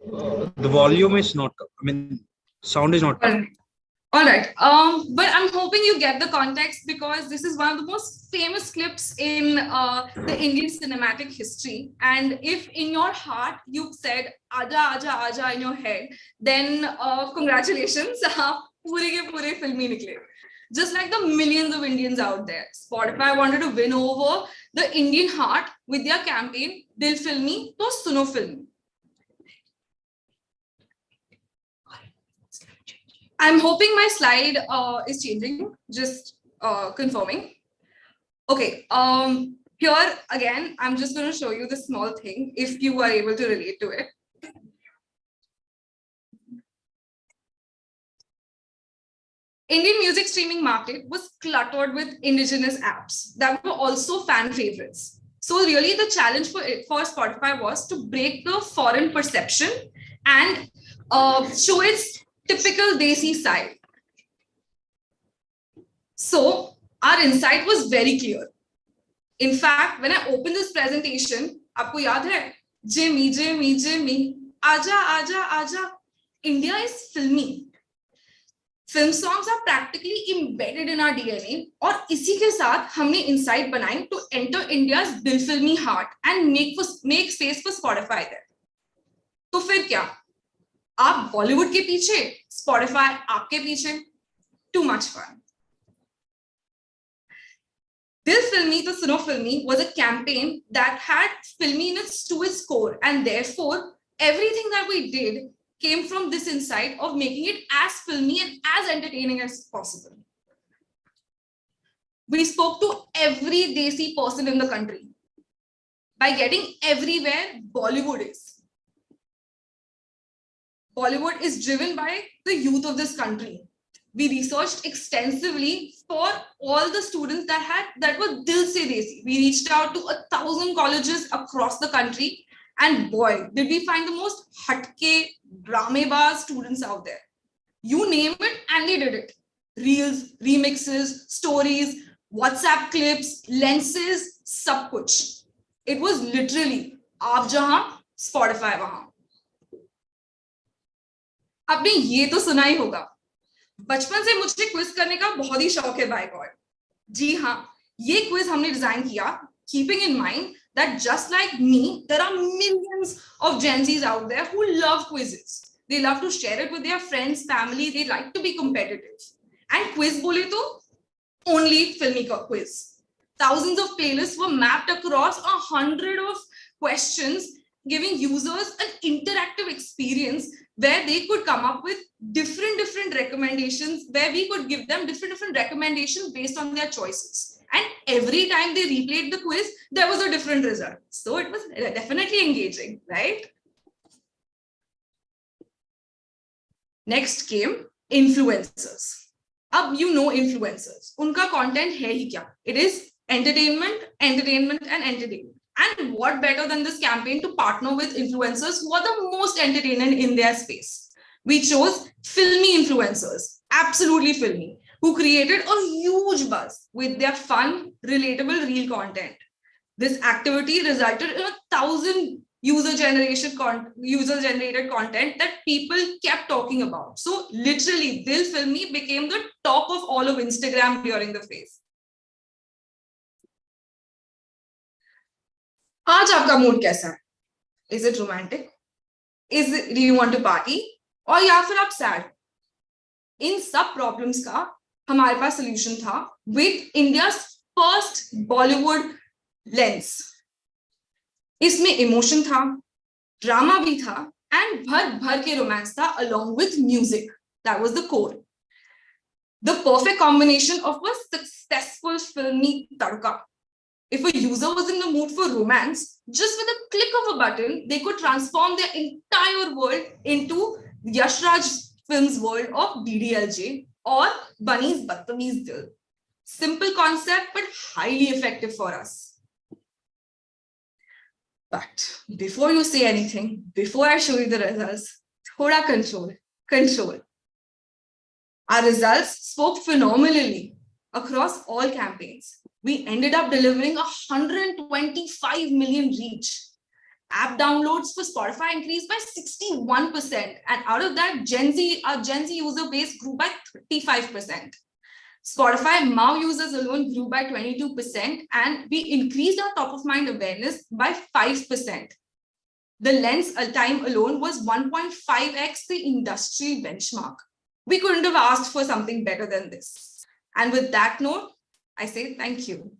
The volume is not, sound is not. All right. But I'm hoping you get the context because this is one of the most famous clips in the Indian cinematic history. And if in your heart you've said "Aja, Aja, Aja" in your head, then congratulations, pure ke pure filmy nikle. Just like the millions of Indians out there, Spotify wanted to win over the Indian heart with their campaign "Dil Filmy, to Suno Filmy." I'm hoping my slide is changing, just confirming. Okay, here again, I'm just going to show you the small thing if you are able to relate to it. Indian music streaming market was cluttered with indigenous apps that were also fan favorites. So really the challenge for Spotify was to break the foreign perception and show its typical desi side. So our insight was very clear. In fact, when I opened this presentation, aapko yaad hai? Jimmy, Jimmy, Jimmy, Aja, Aja, Aja. India is filmy. Film songs are practically embedded in our DNA. और इसी के साथ हमने insight बनाई to enter India's दिल filmy heart and make space for Spotify there. तो फिर क्या? आप बॉलीवुड के पीछे, Spotify आपके पीछे. Too much fun. Dil Filmi to Suno Filmi was a campaign that had filminess to its core, and therefore everything that we did came from this insight of making it as filmy and as entertaining as possible. We spoke to every Desi person in the country. By getting everywhere, Bollywood is. Bollywood is driven by the youth of this country. We researched extensively for all the students that were Dil Se Desi. We reached out to 1,000 colleges across the country, and boy, did we find the most hatke, dramebaz students out there. You name it, and they did it. Reels, remixes, stories, WhatsApp clips, lenses, sab kuch. It was literally aap jahan, Spotify wahan. आपने ये तो सुना ही होगा, बचपन से मुझे quiz करने का बहुत ही शौक है बाय गॉड. जी हाँ, ये क्विज हमने डिजाइन किया keeping in mind that just like me, there are millions of Gen Zs out there who love quizzes. They love to share it with their friends, family. They like to be competitive. And quiz bole to only filmy quiz. Thousands of playlists were mapped across 100 of questions, giving users an interactive experience where they could come up with different recommendations, where we could give them different recommendations based on their choices. And every time they replayed the quiz, there was a different result. So it was definitely engaging, right? Next came influencers. Ab you know influencers. Unka content hai hi kya? It is entertainment, entertainment, and entertainment. And what better than this campaign to partner with influencers who are the most entertaining in their space? We chose filmy influencers, absolutely filmy, who created a huge buzz with their fun, relatable reel content. This activity resulted in 1,000 user-generated content that people kept talking about. So literally, Dil Filmi became the top of all of Instagram during the phase. आज आपका mood कैसा है? Is it romantic? Do you want to party? और या फिर आप sad? इन सब problems का हमारे पास solution था with India's first Bollywood lens. इसमें emotion था, drama भी था, and भर के romance था along with music. That was the core. The perfect combination of a successful filmy tadka. If a user was in the mood for romance, just with a click of a button, they could transform their entire world into Yash Raj Films' world of DDLJ or Bunny's Badtameez Dil. Simple concept, but highly effective for us. But before you say anything, before I show you the results, thoda control. Our results spoke phenomenally across all campaigns. We ended up delivering 125 million reach. App downloads for Spotify increased by 61%. And out of that, our Gen Z user base grew by 35%. Spotify MAU users alone grew by 22%. And we increased our top of mind awareness by 5%. The lens time alone was 1.5x the industry benchmark. We couldn't have asked for something better than this. And with that note, I say thank you.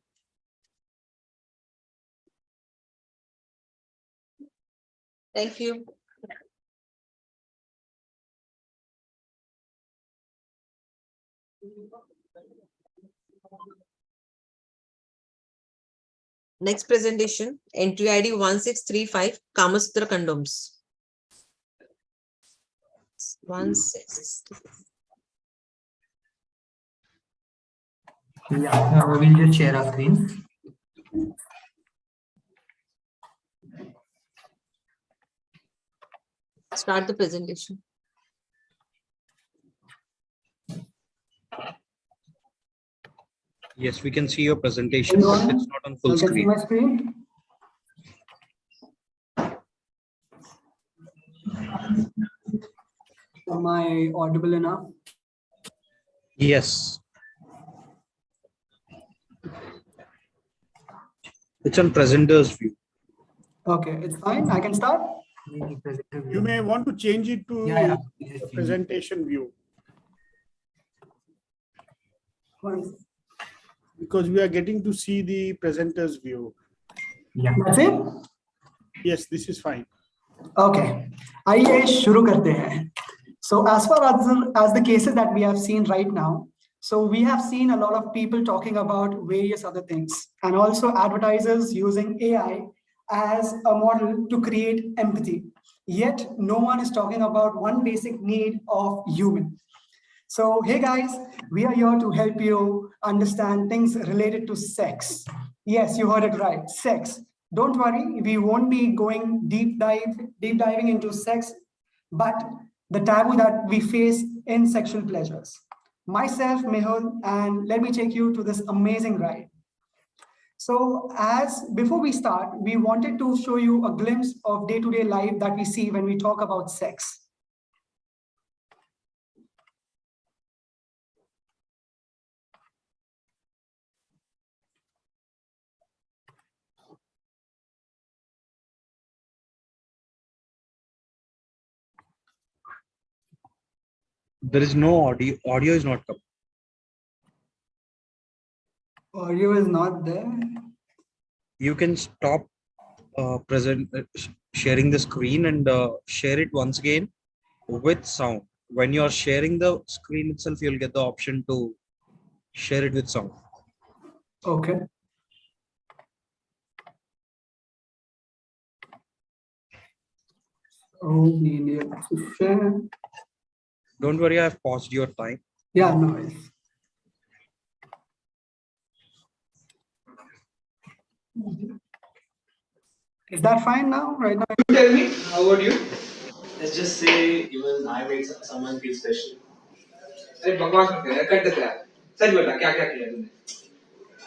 Thank you. Next presentation, entry ID 1635, Kamasutra condoms. 1635. Yeah, we'll just share our screen. Start the presentation. Yes, we can see your presentation, but it's not on full screen. My screen. Am I audible enough? Yes. It's on presenter's view. Okay, it's fine. I can start. You may want to change it to presentation view. because we are getting to see the presenter's view. Yeah. That's it? Yes, this is fine. Okay. आइए शुरू करते हैं. So as far as the cases that we have seen right now, so we have seen a lot of people talking about various other things, and also advertisers using AI as a model to create empathy. Yet no one is talking about one basic need of human. So hey guys, we are here to help you understand things related to sex. Yes, you heard it right, sex. Don't worry, we won't be going deep diving into sex, but the taboo that we face in sexual pleasures. Myself, Mehul, and let me take you to this amazing ride. So before we start, we wanted to show you a glimpse of day-to-day life that we see when we talk about sex. There is no audio. Audio is not coming. Audio is not there. You can stop sharing the screen and share it once again with sound. When you are sharing the screen itself, you'll get the option to share it with sound. Okay. Oh, we need to share. Don't worry, I've paused your time. Yeah, no worries. Is that fine now? Right now? Tell me, how about you? Let's just say even I made someone feel special. अरे बकवास मत कर यार, cut दे यार. सच बता क्या क्या किया तूने?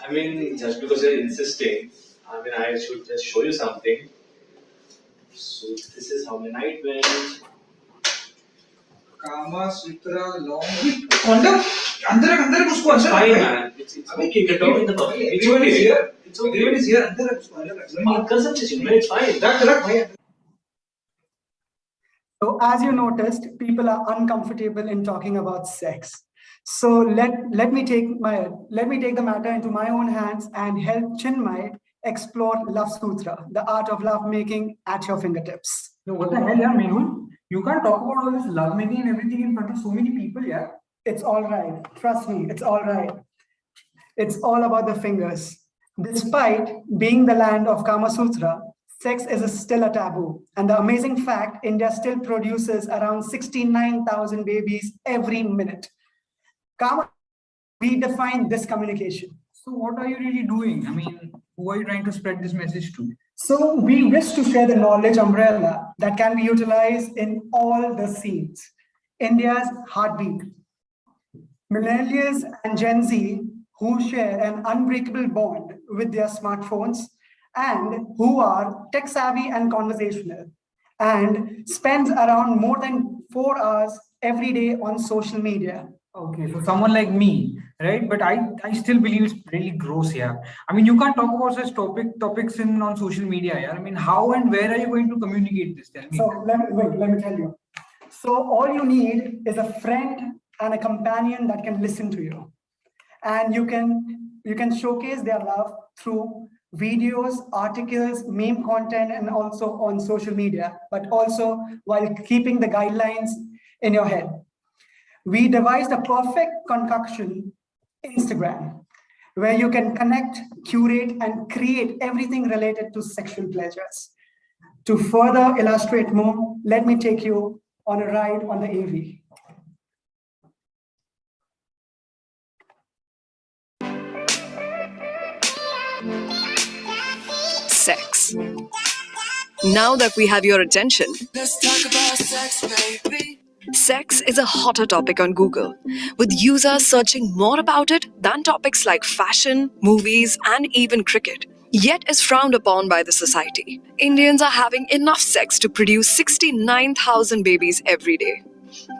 I mean, just because you're insisting, I mean, I should just show you something. So this is how my night went. Kama Sutra long. Condom? अंदर रख उसको अंदर. Fine man. It's अबे keep it in the public. Everyone is here. It's okay. Everyone is here. अंदर रख उसको अंदर रख. बात कर सकते हैं. It's fine. रख भाई. So as you noticed, people are uncomfortable in talking about sex. So let me take the matter into my own hands and help Chinmay explore Love Sutra, the art of love making at your fingertips. No, what the hell, yeah, Mehul? You can't talk about all this love making and everything in front of so many people, yeah. It's all right. Trust me, it's all right. It's all about the fingers. Despite being the land of Kama Sutra, sex is still a taboo. And the amazing fact, India still produces around 69,000 babies every minute. Kama, we define this communication. So what are you really doing? I mean, who are you trying to spread this message to? So we wish to share the knowledge umbrella that can be utilized in all the scenes. India's heartbeat. Millennials and Gen Z who share an unbreakable bond with their smartphones and who are tech savvy and conversational and spends around more than 4 hours every day on social media. Okay, so someone like me, right? But I still believe it's really gross, yeah. I mean, you can't talk about such topics on social media, yeah. I mean, how and where are you going to communicate this? Tell me. So let me tell you. So all you need is a friend and a companion that can listen to you, and you can showcase their love through videos, articles, meme content, and also on social media, but also while keeping the guidelines in your head. We devised a perfect concoction, Instagram, where you can connect, curate, and create everything related to sexual pleasures. To further illustrate more, let me take you on a ride on the Emvies. Sex. Now that we have your attention, Let's talk about sex, baby. sex is a hotter topic on Google, with users searching more about it than topics like fashion, movies, and even cricket. Yet is frowned upon by the society. Indians are having enough sex to produce 69,000 babies every day.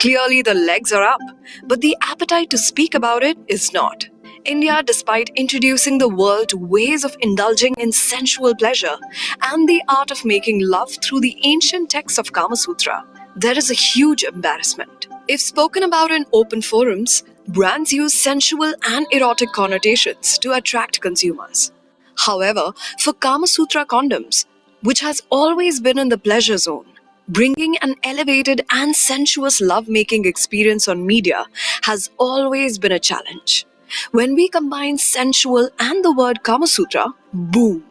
Clearly, the legs are up, but the appetite to speak about it is not. India, despite introducing the world to ways of indulging in sensual pleasure and the art of making love through the ancient texts of Kama Sutra, there is a huge embarrassment. If spoken about in open forums, Brands use sensual and erotic connotations to attract consumers. However, for Kama Sutra condoms, which has always been in the pleasure zone, bringing an elevated and sensuous lovemaking experience on media has always been a challenge. When we combine sensual and the word Kama Sutra, boom,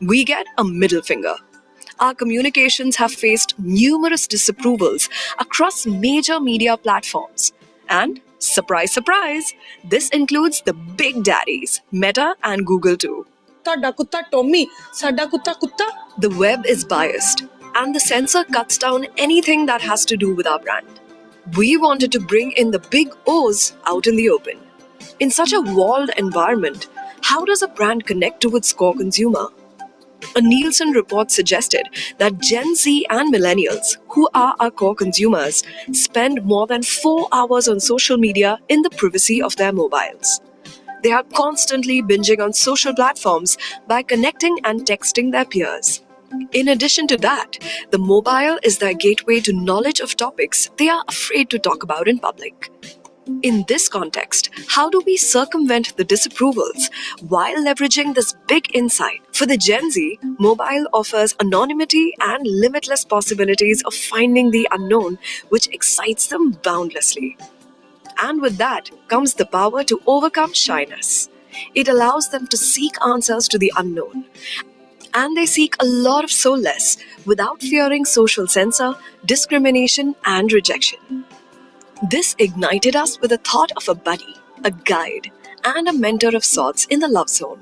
we get a middle finger. Our communications have faced numerous disapprovals across major media platforms. And, surprise, surprise, this includes the big daddies, Meta and Google too. Tadda kutta Tommy, sadda kutta kutta. The web is biased, and the censor cuts down anything that has to do with our brand. We wanted to bring in the big O's out in the open. In such a walled environment, how does a brand connect to its core consumer? A Nielsen report suggested that Gen Z and millennials, who are our core consumers, spend more than 4 hours on social media in the privacy of their mobiles. They are constantly binging on social platforms by connecting and texting their peers. In addition to that, the mobile is their gateway to knowledge of topics they are afraid to talk about in public. In this context, how do we circumvent the disapprovals while leveraging this big insight? For the Gen Z, mobile offers anonymity and limitless possibilities of finding the unknown, which excites them boundlessly. And with that comes the power to overcome shyness. It allows them to seek answers to the unknown. And they seek a lot of solace without fearing social censor, discrimination, and rejection. This ignited us with the thought of a buddy, a guide, and a mentor of sorts in the love zone.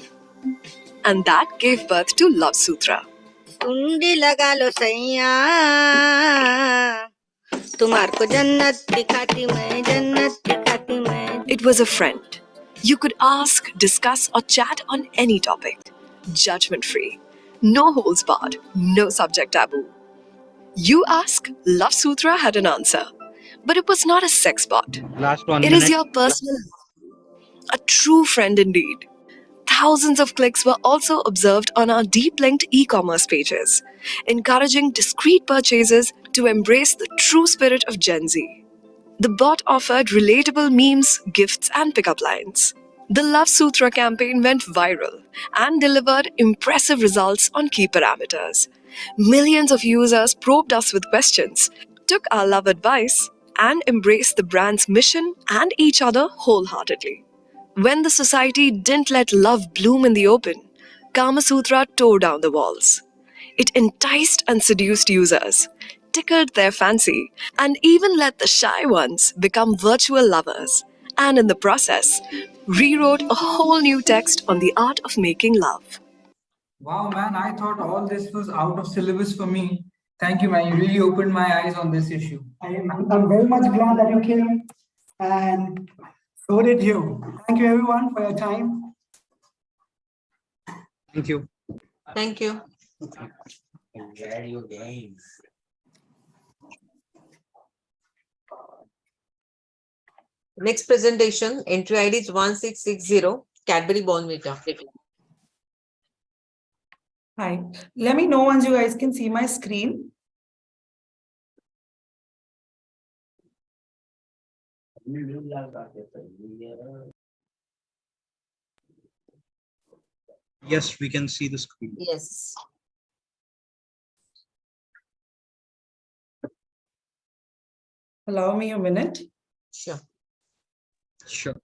And that gave birth to Love Sutra. कुंडी लगा लो सैया तुम्हार को जन्नत दिखाती मैं जन्नत दिखाती मैं. It was a friend. You could ask, discuss, or chat on any topic. Judgment free. No holds barred. No subject taboo. You ask, Love Sutra had an answer. But it was not a sex bot. Last 1 It minute. is your personal, a true friend indeed. Thousands of clicks were also observed on our deep linked e commerce pages, encouraging discreet purchases to embrace the true spirit of Gen Z. The bot offered relatable memes, gifts, and pickup lines. The Love Sutra campaign went viral and delivered impressive results on key parameters. Millions of users probed us with questions, took our love advice, and embraced the brand's mission and each other wholeheartedly. When the society didn't let love bloom in the open, Kama Sutra tore down the walls. It enticed and seduced users, tickled their fancy, and even let the shy ones become virtual lovers, and in the process, rewrote a whole new text on the art of making love. Wow, man, I thought all this was out of syllabus for me. Thank you, man. You really opened my eyes on this issue. I'm very much glad that you came, and so did you. Thank you, everyone, for your time. Thank you. Thank you. Next presentation, entry ID is 1660, Cadbury Bournvita. Hi, let me know once you guys can see my screen. Yes, we can see the screen. Yes. Allow me a minute. Sure. Sure.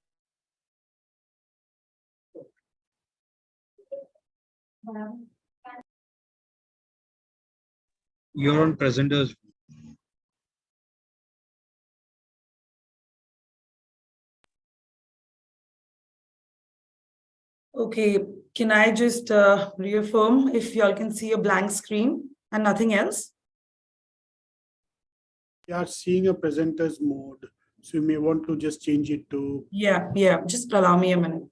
You're on presenters. Okay, can I just reaffirm if y'all can see a blank screen and nothing else? You are seeing a presenter's mode, so you may want to just change it to. Yeah, just allow me a minute.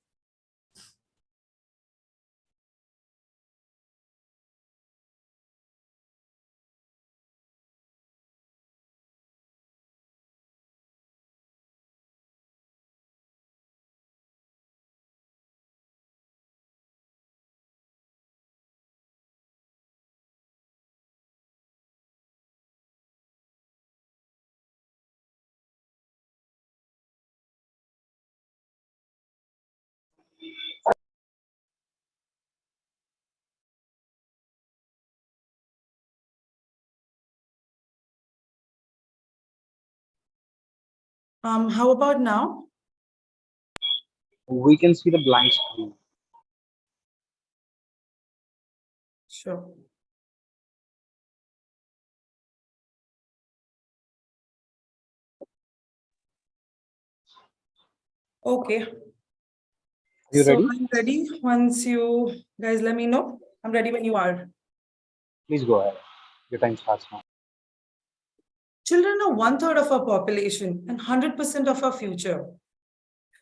How about now? We can see the blank screen. Sure. Okay. You So ready? I'm ready. Once you guys let me know, I'm ready when you are. Please go ahead. Your time starts now. Children are 1/3 of our population and 100% of our future.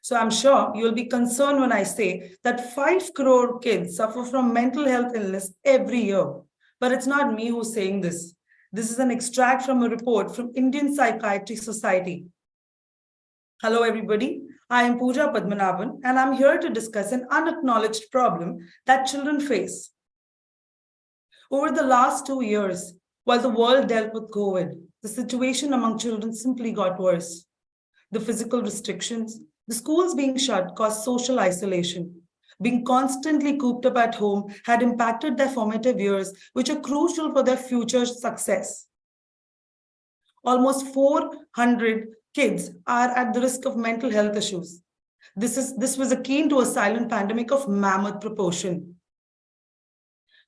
So I'm sure you'll be concerned when I say that 5 crore kids suffer from mental health illness every year. But it's not me who's saying this. This is an extract from a report from Indian Psychiatry Society. Hello, everybody. I am Pooja Padmanabhan, and I'm here to discuss an unacknowledged problem that children face. Over the last 2 years, while the world dealt with COVID, the situation among children simply got worse. The physical restrictions, the schools being shut caused social isolation. Being constantly cooped up at home had impacted their formative years, which are crucial for their future success. Almost 400 kids are at the risk of mental health issues. This was akin to a silent pandemic of mammoth proportion.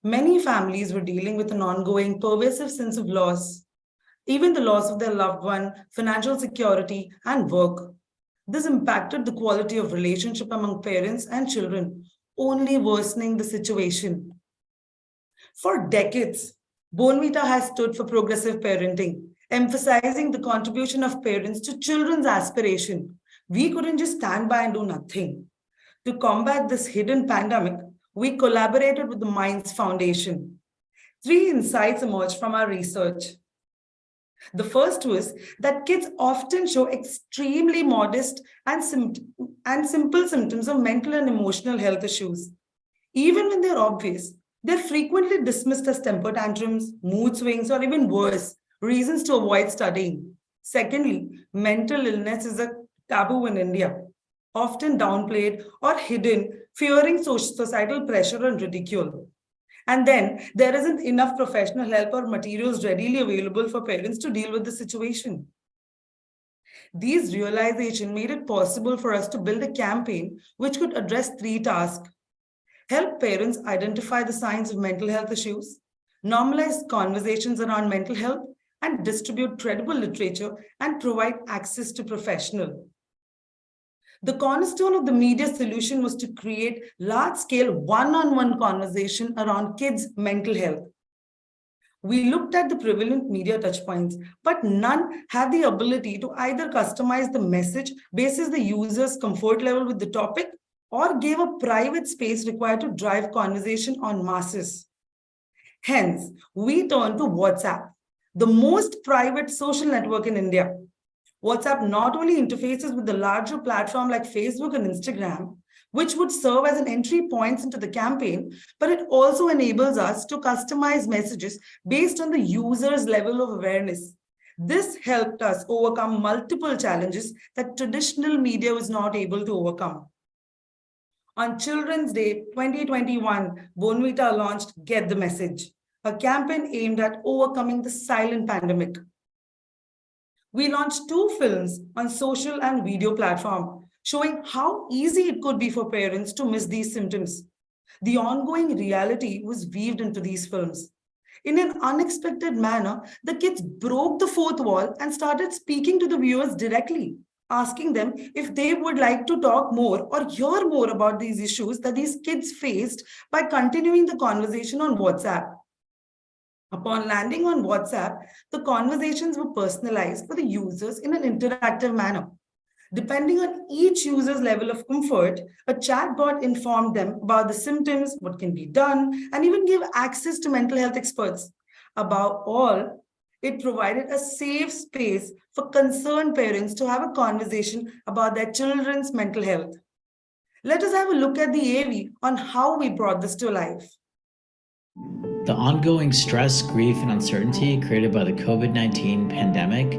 Many families were dealing with an ongoing, pervasive sense of loss, even the loss of their loved one, financial security, and work. This impacted the quality of relationship among parents and children, only worsening the situation. For decades, Bonvita has stood for progressive parenting, emphasizing the contribution of parents to children's aspiration. We couldn't just stand by and do nothing. To combat this hidden pandemic, we collaborated with the Minds Foundation. 3 insights emerged from our research. The first was that kids often show extremely modest and simple symptoms of mental and emotional health issues. Even when they're obvious, they're frequently dismissed as temper tantrums, mood swings, or even worse, reasons to avoid studying. Secondly, mental illness is a taboo in India, often downplayed or hidden, fearing societal pressure and ridicule. And then there isn't enough professional help or materials readily available for parents to deal with the situation. These realizations made it possible for us to build a campaign which could address 3 tasks. Help parents identify the signs of mental health issues, normalize conversations around mental health, and distribute credible literature and provide access to professionals. The cornerstone of the media solution was to create large-scale one-on-one conversation around kids' mental health. We looked at the prevalent media touchpoints, but none had the ability to either customize the message based on the user's comfort level with the topic or gave a private space required to drive conversation on masses. Hence, we turned to WhatsApp, the most private social network in India. WhatsApp not only interfaces with the larger platform like Facebook and Instagram, which would serve as an entry point into the campaign, but it also enables us to customize messages based on the user's level of awareness. This helped us overcome multiple challenges that traditional media was not able to overcome. On Children's Day 2021, Bonvita launched Get the Message, a campaign aimed at overcoming the silent pandemic. We launched 2 films on social and video platform, showing how easy it could be for parents to miss these symptoms. The ongoing reality was weaved into these films. In an unexpected manner, the kids broke the 4th wall and started speaking to the viewers directly, asking them if they would like to talk more or hear more about these issues that these kids faced by continuing the conversation on WhatsApp. Upon landing on WhatsApp, the conversations were personalized for the users in an interactive manner. Depending on each user's level of comfort, a chatbot informed them about the symptoms, what can be done, and even gave access to mental health experts. Above all, it provided a safe space for concerned parents to have a conversation about their children's mental health. Let us have a look at the AV on how we brought this to life. The ongoing stress, grief, and uncertainty created by the COVID-19 pandemic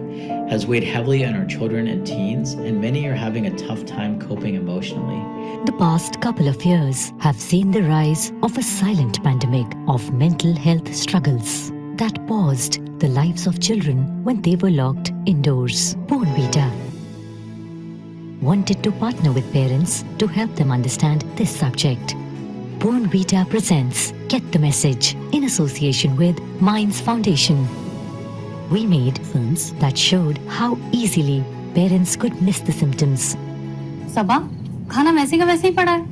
has weighed heavily on our children and teens, and many are having a tough time coping emotionally. The past couple of years have seen the rise of a silent pandemic of mental health struggles that paused the lives of children when they were locked indoors. Bonvita, wanted to partner with parents to help them understand this subject. Born Vita presents Get the Message in association with Minds Foundation. We made films that showed how easily parents could miss the symptoms. सबा खाना वैसे का वैसे ही पड़ा है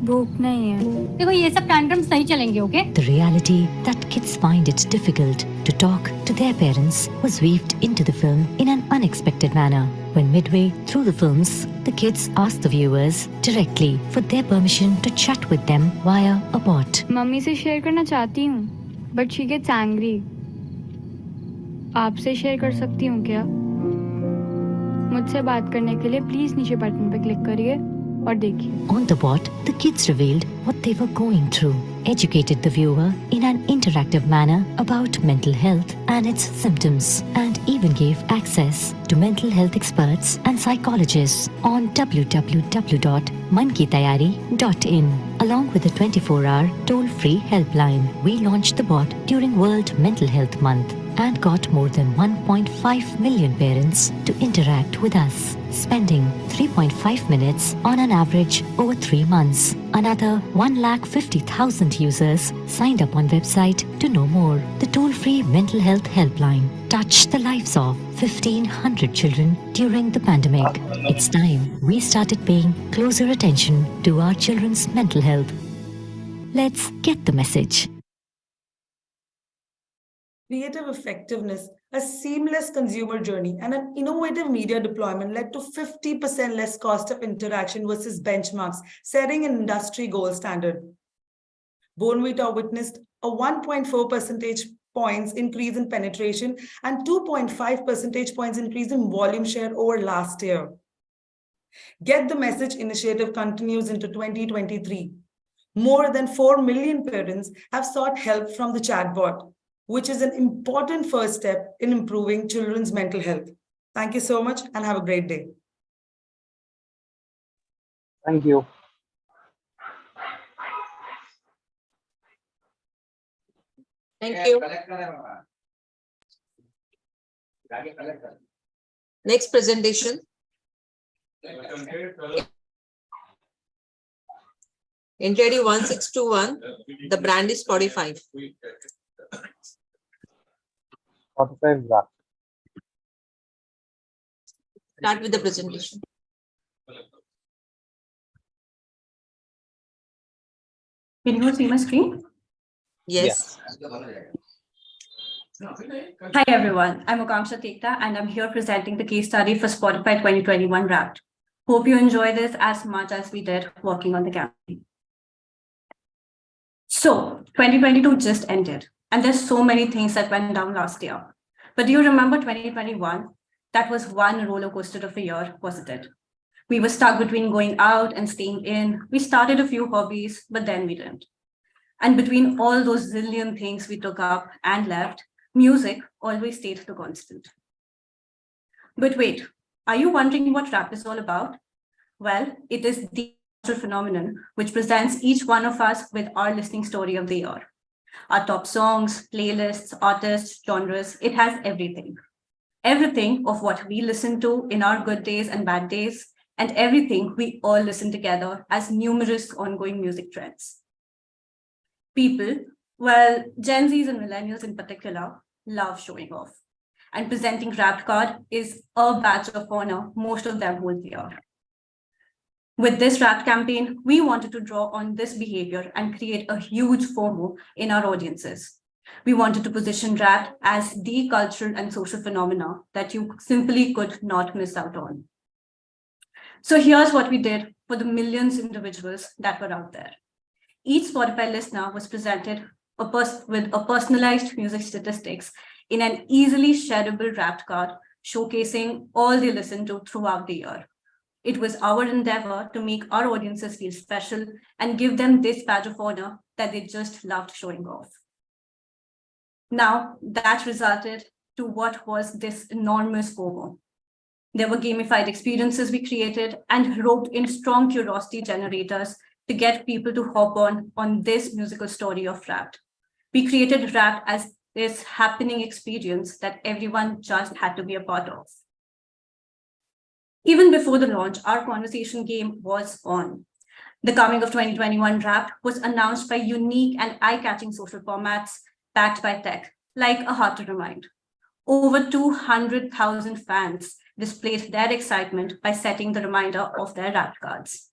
भूख नहीं है देखो ये सब टैंट्रम्स नहीं चलेंगे okay The reality that kids find it difficult to talk to their parents was weaved into the film in an unexpected manner. When midway through the films, the kids asked the viewers directly for their permission to chat with them via a bot. Mummy से share करना चाहती हूँ but she gets angry आपसे share कर सकती हूँ क्या मुझसे बात करने के लिए प्लीज नीचे बटन पे क्लिक करिए और देखिए. On the bot, the kids revealed what they were going through, educated the viewer in an interactive manner about mental health and its symptoms, and even gave access to mental health experts and psychologists on www.mankitayari.in. Along with a 24-hour toll-free helpline, we launched the bot during World Mental Health Month and got more than 1.5 million parents to interact with us, spending 3.5 minutes on an average over 3 months. Another 150,000 users signed up on website to know more. The toll-free mental health helpline touched the lives of 1,500 children during the pandemic. It's time we started paying closer attention to our children's mental health. Let's get the message. Creative effectiveness, a seamless consumer journey, and an innovative media deployment led to 50% less cost of interaction versus benchmarks, setting an industry gold standard. Bonvita witnessed a 1.4 percentage points increase in penetration and 2.5 percentage points increase in volume share over last year. Get the Message initiative continues into 2023. More than 4 million parents have sought help from the chatbot, which is an important first step in improving children's mental health. Thank you so much and have a great day. Thank you. Thank you. Next presentation. Entry ID 1621. The brand is Spotify. Spotify draft. Start with the presentation. Can you see my screen? Yes. Hi everyone, I'm Akanksha Tekta and I'm here presenting the case study for Spotify 2021 Wrapped. Hope you enjoy this as much as we did working on the campaign. So 2022 just ended and there's so many things that went down last year. But do you remember 2021? That was one roller coaster of a year, wasn't it? We were stuck between going out and staying in. We started a few hobbies, but then we didn't. And between all those zillion things we took up and left, music always stayed the constant. But wait, are you wondering what rap is all about? Well, it is the cultural phenomenon which presents each one of us with our listening story of the year. Our top songs, playlists, artists, genres, it has everything. Everything of what we listen to in our good days and bad days, and everything we all listen together as numerous ongoing music trends. People, well, Gen Zs and millennials in particular, love showing off. And presenting Wrapped card is a badge of honor most of them hold here. With this Wrapped campaign, we wanted to draw on this behavior and create a huge FOMO in our audiences. We wanted to position Wrapped as the cultural and social phenomena that you simply could not miss out on. So here's what we did for the millions of individuals that were out there. Each Spotify listener was presented with a personalized music statistics in an easily shareable Wrapped card, showcasing all they listened to throughout the year. It was our endeavor to make our audiences feel special and give them this badge of honor that they just loved showing off. Now, that resulted to what was this enormous FOMO. There were gamified experiences we created and roped in strong curiosity generators to get people to hop on this musical story of Wrapped. We created Wrapped as this happening experience that everyone just had to be a part of. Even before the launch, our conversation game was on. The coming of 2021 Wrapped was announced by unique and eye-catching social formats backed by tech, like a Heart to Remind. Over 200,000 fans displayed their excitement by setting the reminder of their Wrapped cards.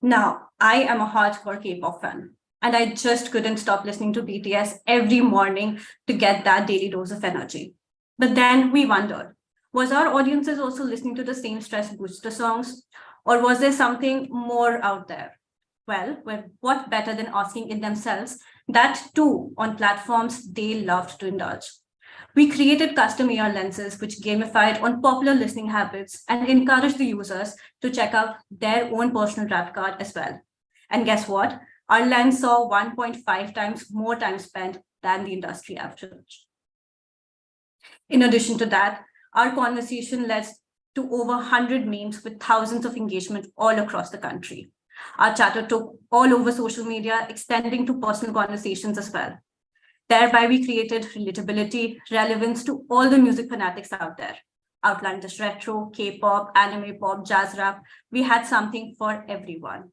Now, I am a hardcore K-pop fan, and I just couldn't stop listening to BTS every morning to get that daily dose of energy. But then we wondered, was our audiences also listening to the same stress booster songs? Or was there something more out there? Well, what better than asking it themselves, that too on platforms they loved to indulge. We created custom AR lenses which gamified on popular listening habits and encouraged the users to check out their own personal Wrapped card as well. And guess what? Our lens saw 1.5 times more time spent than the industry average. In addition to that, our conversation led to over 100 memes with thousands of engagement all across the country. Our chatter took all over social media, extending to personal conversations as well. Thereby, we created relatability, relevance to all the music fanatics out there. Outlined as retro, K-pop, anime pop, jazz rap, we had something for everyone.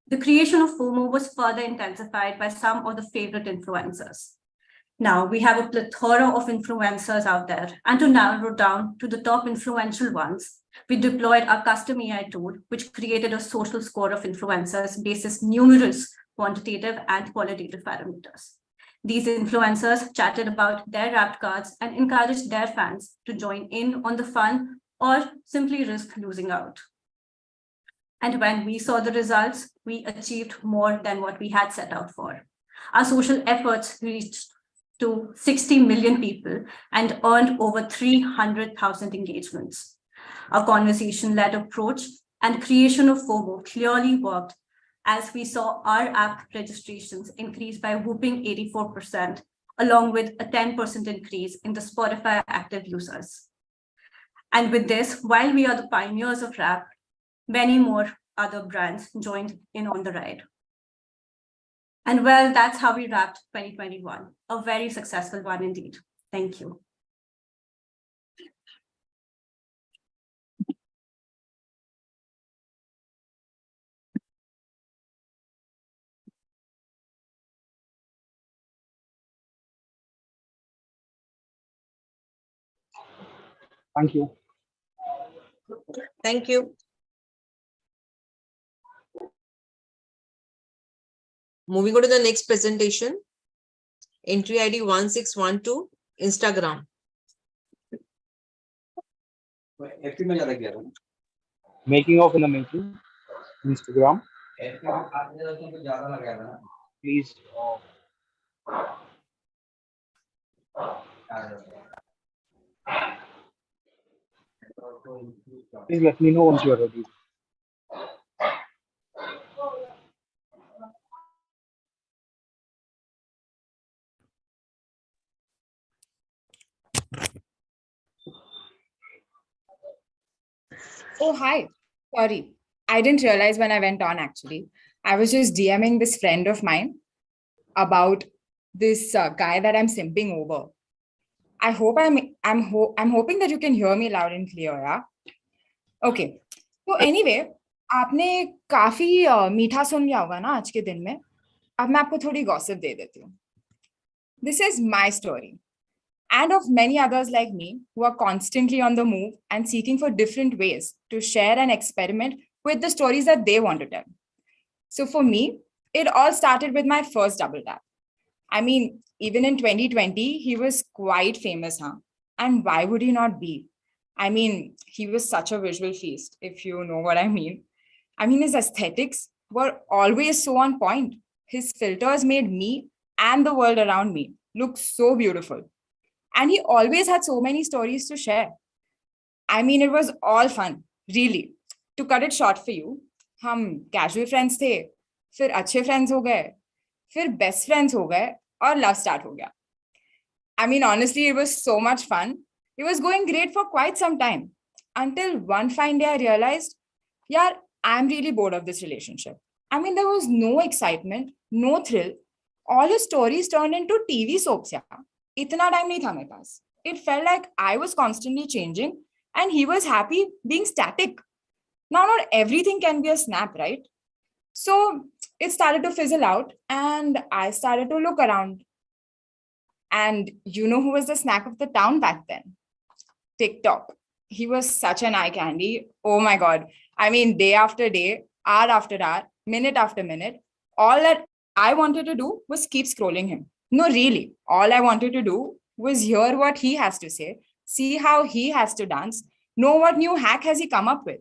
The creation of FOMO was further intensified by some of the favorite influencers. Now we have a plethora of influencers out there, and to narrow down to the top influential ones, we deployed our custom AI tool, which created a social score of influencers based on numerous quantitative and qualitative parameters. These influencers chatted about their Wrapped cards and encouraged their fans to join in on the fun or simply risk losing out. And when we saw the results, we achieved more than what we had set out for. Our social efforts reached to 60 million people and earned over 300,000 engagements. Our conversation-led approach and creation of FOMO clearly worked, as we saw our app registrations increase by a whopping 84%, along with a 10% increase in the Spotify active users. And with this, while we are the pioneers of rap, many more other brands joined in on the ride. And well, that's how we wrapped 2021, a very successful one indeed. Thank you. Thank you. Thank you. Moving on to the next presentation. Entry ID 1612, Instagram. Making of in the making, Instagram. Please. Please let me know once you are ready. Oh, hi. Sorry. I didn't realize when I went on actually. I was just DMing this friend of mine about this guy that I'm simping over. I hope I'm hoping that you can hear me loud and clear, yeah? Okay. So anyway, आपने काफी मीठा सुन लिया होगा ना आज के दिन में. अब मैं आपको थोड़ी गॉसिप दे देती हूँ. This is my story. And of many others like me who are constantly on the move and seeking for different ways to share and experiment with the stories that they want to tell. So for me, it all started with my first double tap. I mean, even in 2020, he was quite famous, huh? And why would he not be? I mean, he was such a visual feast, if you know what I mean. I mean, his aesthetics were always so on point. His filters made me and the world around me look so beautiful. And he always had so many stories to share. I mean, it was all fun, really. To cut it short for you, हम casual friends थे, फिर अच्छे friends हो गए, फिर best friends हो गए, और love start हो गया. I mean, honestly, it was so much fun. It was going great for quite some time. Until one fine day I realized, yeah, I'm really bored of this relationship. I mean, there was no excitement, no thrill. All his stories turned into TV soaps, yeah. Itna time nahi tha mere paas. It felt like I was constantly changing and he was happy being static. Now, not everything can be a snap, right? So it started to fizzle out, and I started to look around. And you know who was the snack of the town back then? TikTok. He was such an eye candy. Oh my God. I mean, day after day, hour after hour, minute after minute, all that I wanted to do was keep scrolling him. No, really. All I wanted to do was hear what he has to say, see how he has to dance, know what new hack has he come up with.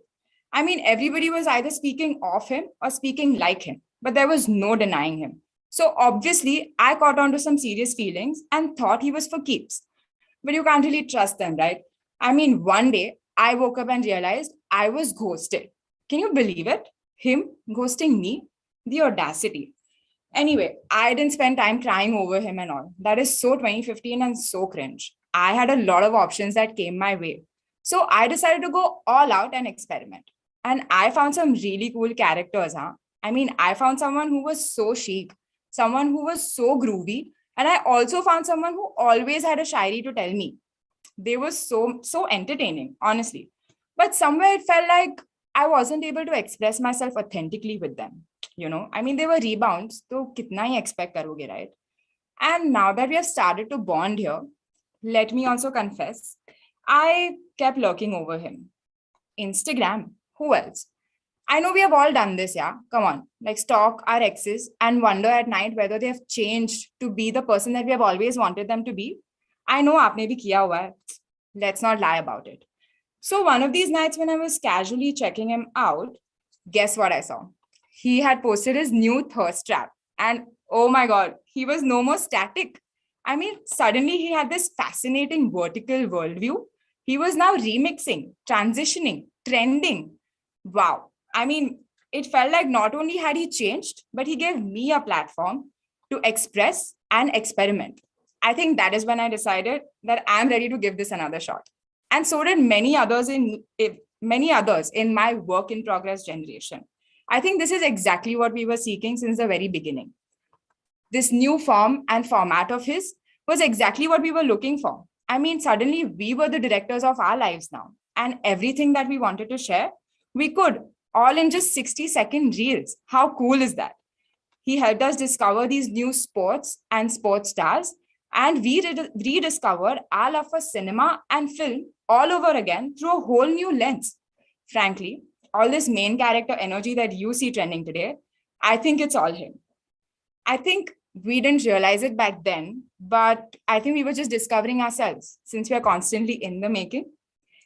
I mean, everybody was either speaking of him or speaking like him, but there was no denying him. So obviously, I caught on to some serious feelings and thought he was for keeps. But you can't really trust them, right? I mean, one day I woke up and realized I was ghosted. Can you believe it? Him ghosting me? The audacity. Anyway, I didn't spend time crying over him and all. That is so 2015 and so cringe. I had a lot of options that came my way. So I decided to go all out and experiment. And I found some really cool characters, huh? I mean, I found someone who was so chic, someone who was so groovy, and I also found someone who always had a shairi to tell me. They were so entertaining, honestly. But somewhere it felt like I wasn't able to express myself authentically with them. I mean, they were rebounds, so kitna hi expect karoge, right? And now that we have started to bond here, let me also confess, I kept lurking over him. Instagram, who else? I know we have all done this, yeah? Come on, like stalk our exes and wonder at night whether they have changed to be the person that we have always wanted them to be. I know aapne bhi kiya hua hai. Let's not lie about it. So one of these nights when I was casually checking him out, guess what I saw? He had posted his new thirst trap. And oh my God, he was no more static. I mean, suddenly he had this fascinating vertical worldview. He was now remixing, transitioning, trending. Wow. I mean, it felt like not only had he changed, but he gave me a platform to express and experiment. I think that is when I decided that I'm ready to give this another shot. And so did many others in my work in progress generation. I think this is exactly what we were seeking since the very beginning. This new form and format of his was exactly what we were looking for. I mean, suddenly we were the directors of our lives now, and everything that we wanted to share, we could, all in just 60-second reels. How cool is that? He helped us discover these new sports and sports stars, and we rediscovered our love for cinema and film all over again through a whole new lens. Frankly, all this main character energy that you see trending today, I think it's all him. I think we didn't realize it back then, but I think we were just discovering ourselves since we are constantly in the making.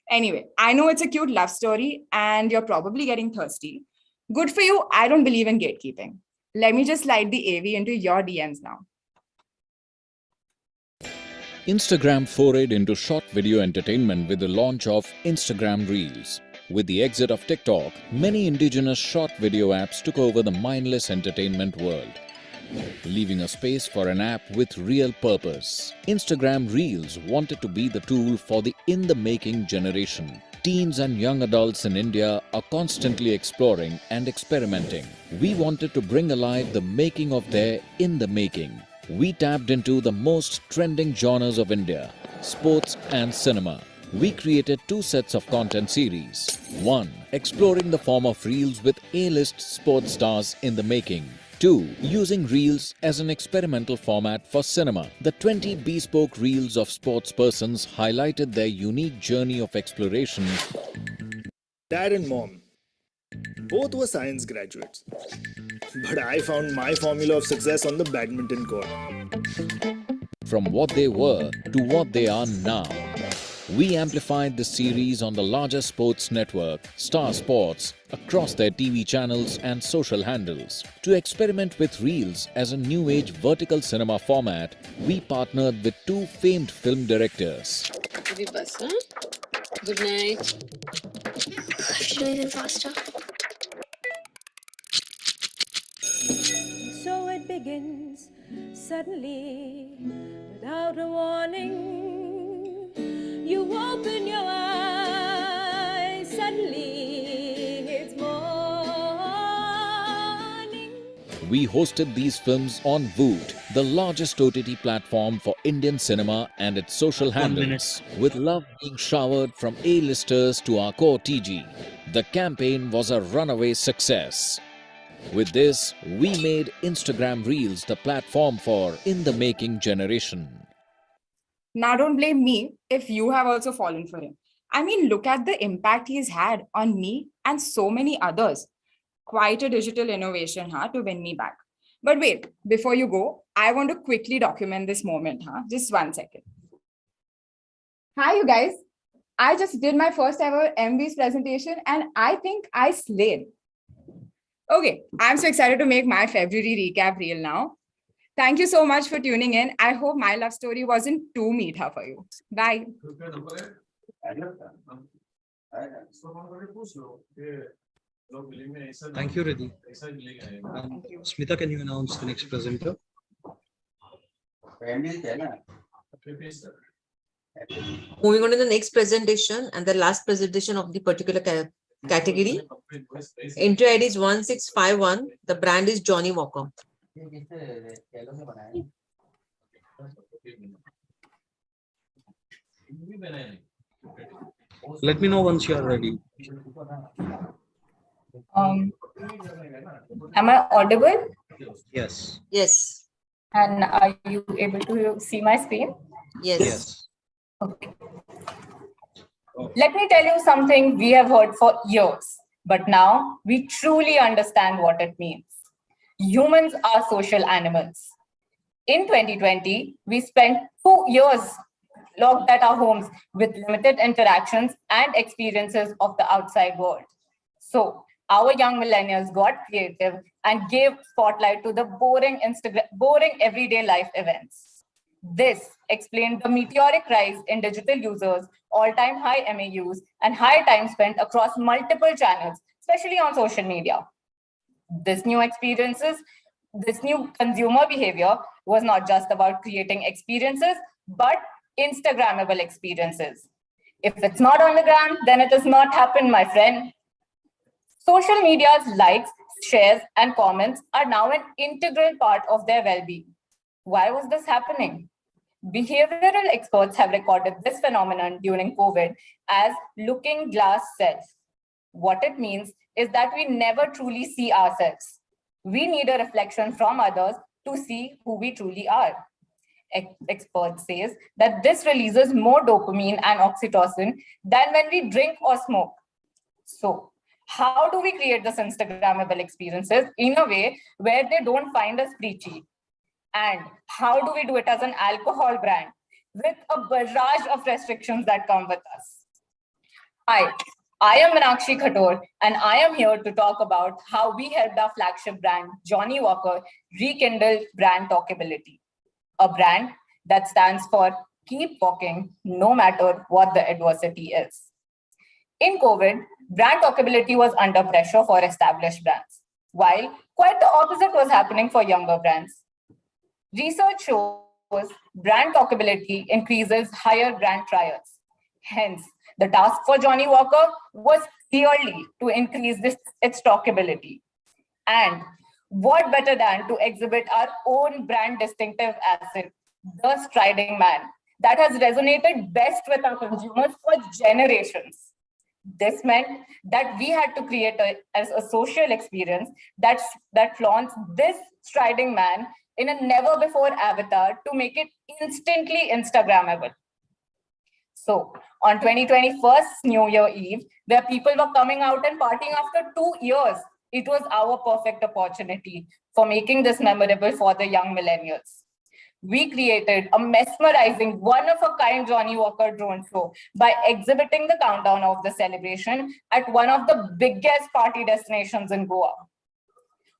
Anyway, I know it's a cute love story and you're probably getting thirsty. Good for you. I don't believe in gatekeeping. Let me just slide the AV into your DMs now. Instagram forayed into short video entertainment with the launch of Instagram Reels. With the exit of TikTok, many indigenous short video apps took over the mindless entertainment world, leaving a space for an app with real purpose. Instagram Reels wanted to be the tool for the in-the-making generation. Teens and young adults in India are constantly exploring and experimenting. We wanted to bring alive the making of their in-the-making. We tapped into the most trending genres of India, sports and cinema. We created 2 sets of content series. 1. Exploring the form of Reels with A-list sports stars in the making. 2. Using Reels as an experimental format for cinema. The 20 bespoke Reels of sports persons highlighted their unique journey of exploration. Dad and mom, both were science graduates. But I found my formula of success on the badminton court. From what they were to what they are now. We amplified the series on the largest sports network, Star Sports, across their TV channels and social handles. To experiment with Reels as a new age vertical cinema format, we partnered with 2 famed film directors. Good night. Should we do faster? So it begins suddenly, without a warning. You open your eyes, suddenly it's morning. we hosted these films on Voot, the largest OTT platform for Indian cinema and its social handles, with love being showered from A-listers to our core TG. The campaign was a runaway success. With this, we made Instagram Reels the platform for in-the-making generation. Now, don't blame me if you have also fallen for him. I mean, look at the impact he's had on me and so many others. Quite a digital innovation, to win me back. But wait, before you go, I want to quickly document this moment, Just 1 second. Hi, you guys. I just did my first ever Emvies presentation and I think I slayed. Okay, I'm so excited to make my February recap reel now. Thank you so much for tuning in. I hope my love story wasn't too meetha for you. Bye. Thank you, Riddhi. Smita, can you announce the next presenter? Moving on to the next presentation and the last presentation of the particular category. Entry ID is 1651. The brand is Johnny Walker. Let me know once you are ready. Am I audible? Yes. Yes. And are you able to see my screen? Yes. Okay. Let me tell you something we have heard for years, but now we truly understand what it means. Humans are social animals. In 2020, we spent 2 years locked at our homes with limited interactions and experiences of the outside world. So our young millennials got creative and gave spotlight to the boring everyday life events. This explained the meteoric rise in digital users, all-time high MAUs, and high time spent across multiple channels, especially on social media. This new consumer behavior was not just about creating experiences, but Instagrammable experiences. If it's not on the gram, then it has not happened, my friend. Social media's likes, shares, and comments are now an integral part of their well-being. Why was this happening? Behavioral experts have recorded this phenomenon during COVID as looking glass self. What it means is that we never truly see ourselves. We need a reflection from others to see who we truly are. Expert says that this releases more dopamine and oxytocin than when we drink or smoke. So, how do we create this Instagrammable experiences in a way where they don't find us preachy? And how do we do it as an alcohol brand with a barrage of restrictions that come with us? Hi, I am Meenakshi Khator, and I am here to talk about how we helped our flagship brand, Johnny Walker, rekindle brand talkability. A brand that stands for keep walking no matter what the adversity is. In COVID, brand talkability was under pressure for established brands, while quite the opposite was happening for younger brands. Research shows brand talkability increases higher brand trials. Hence, the task for Johnny Walker was clearly to increase its talkability. And what better than to exhibit our own brand distinctive asset, the striding man, that has resonated best with our consumers for generations. This meant that we had to create a social experience that flaunts this striding man in a never-before avatar to make it instantly Instagrammable. So, on 2021st New Year Eve, where people were coming out and partying after 2 years, it was our perfect opportunity for making this memorable for the young millennials. We created a mesmerizing, one-of-a-kind Johnny Walker drone show by exhibiting the countdown of the celebration at one of the biggest party destinations in Goa.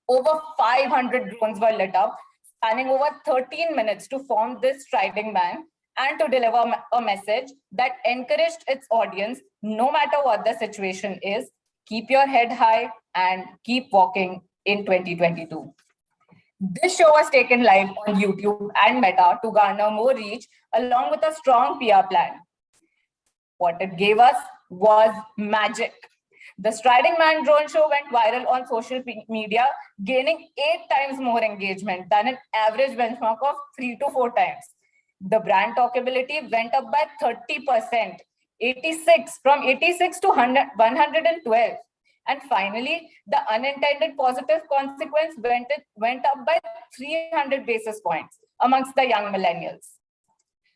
Over 500 drones were lit up, spanning over 13 minutes to form this striding man and to deliver a message that encouraged its audience, no matter what the situation is, keep your head high and keep walking in 2022. This show was taken live on YouTube and Meta to garner more reach, along with a strong PR plan. What it gave us was magic. The Striding Man drone show went viral on social media, gaining 8 times more engagement than an average benchmark of 3 to 4 times. The brand talkability went up by 30%, 86 from 86 to 112. And finally, the unintended positive consequence went up by 300 basis points amongst the young millennials.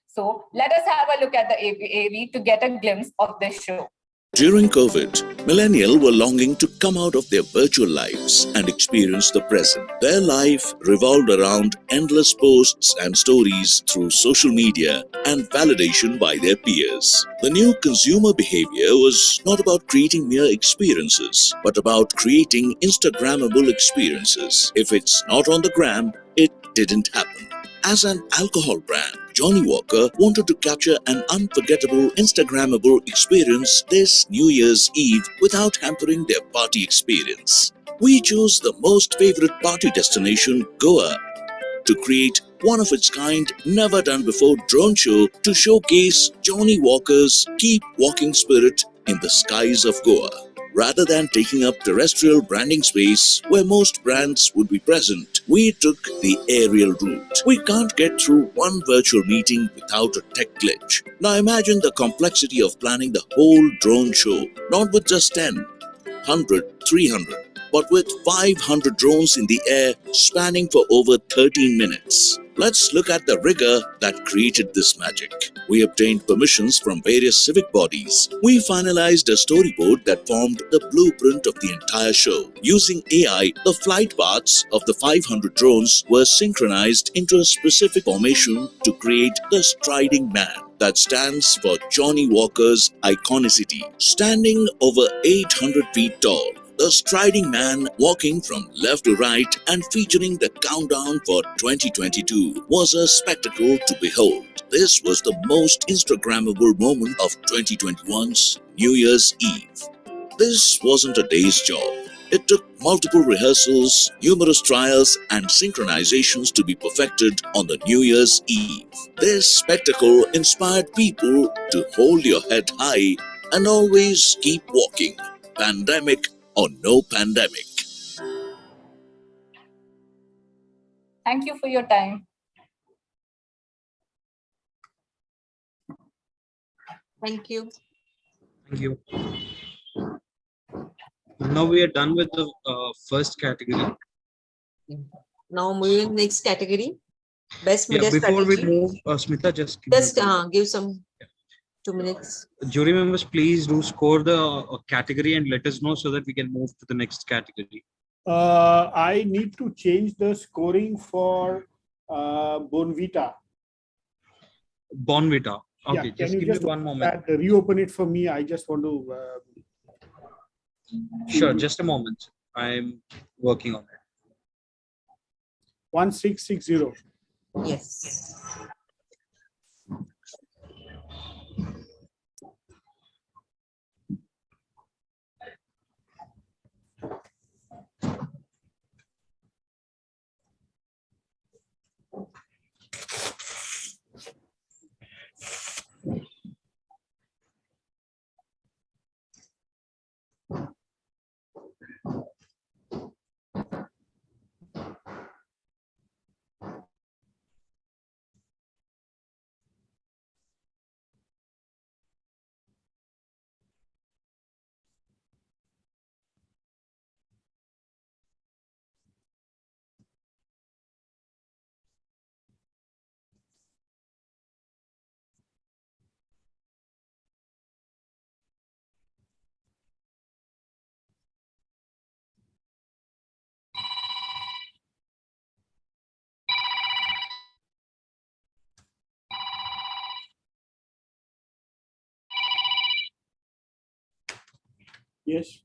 So let us have a look at the AV to get a glimpse of this show. During COVID, millennials were longing to come out of their virtual lives and experience the present. Their life revolved around endless posts and stories through social media and validation by their peers. The new consumer behavior was not about creating mere experiences, but about creating Instagrammable experiences. If it's not on the gram, it didn't happen. As an alcohol brand, Johnny Walker wanted to capture an unforgettable Instagrammable experience this New Year's Eve without hampering their party experience. We chose the most favorite party destination, Goa, to create one of its kind, never done before drone show to showcase Johnny Walker's Keep Walking spirit in the skies of Goa. Rather than taking up terrestrial branding space where most brands would be present, we took the aerial route. We can't get through one virtual meeting without a tech glitch. Now imagine the complexity of planning the whole drone show, not with just 10, 100, 300, but with 500 drones in the air spanning for over 13 minutes. Let's look at the rigor that created this magic. We obtained permissions from various civic bodies. We finalized a storyboard that formed the blueprint of the entire show. Using AI, the flight paths of the 500 drones were synchronized into a specific formation to create the Striding Man that stands for Johnny Walker's iconicity. Standing over 800 feet tall, the Striding Man walking from left to right and featuring the countdown for 2022 was a spectacle to behold. This was the most Instagrammable moment of 2021's New Year's Eve. This wasn't a day's job. It took multiple rehearsals, numerous trials, and synchronizations to be perfected on the New Year's Eve. This spectacle inspired people to hold your head high and always keep walking, pandemic or no pandemic. Thank you for your time. Thank you. Thank you. Now we are done with the first category. Now moving next category. Best media before strategy. we move, Smita, just give some 2 minutes. Jury members, please do score the category and let us know so that we can move to the next category. I need to change the scoring for Bonvita. Bonvita. Okay, Yeah, just give me one moment. Reopen it for me. I just want to. Sure, just a moment. I'm working on it. 1660. Yes. Yes.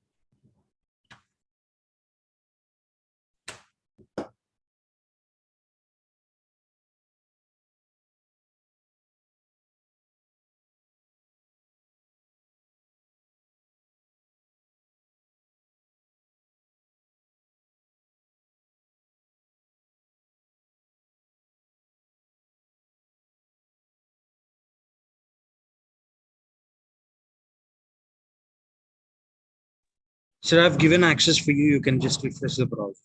So I've given access for you. You can just refresh the browser.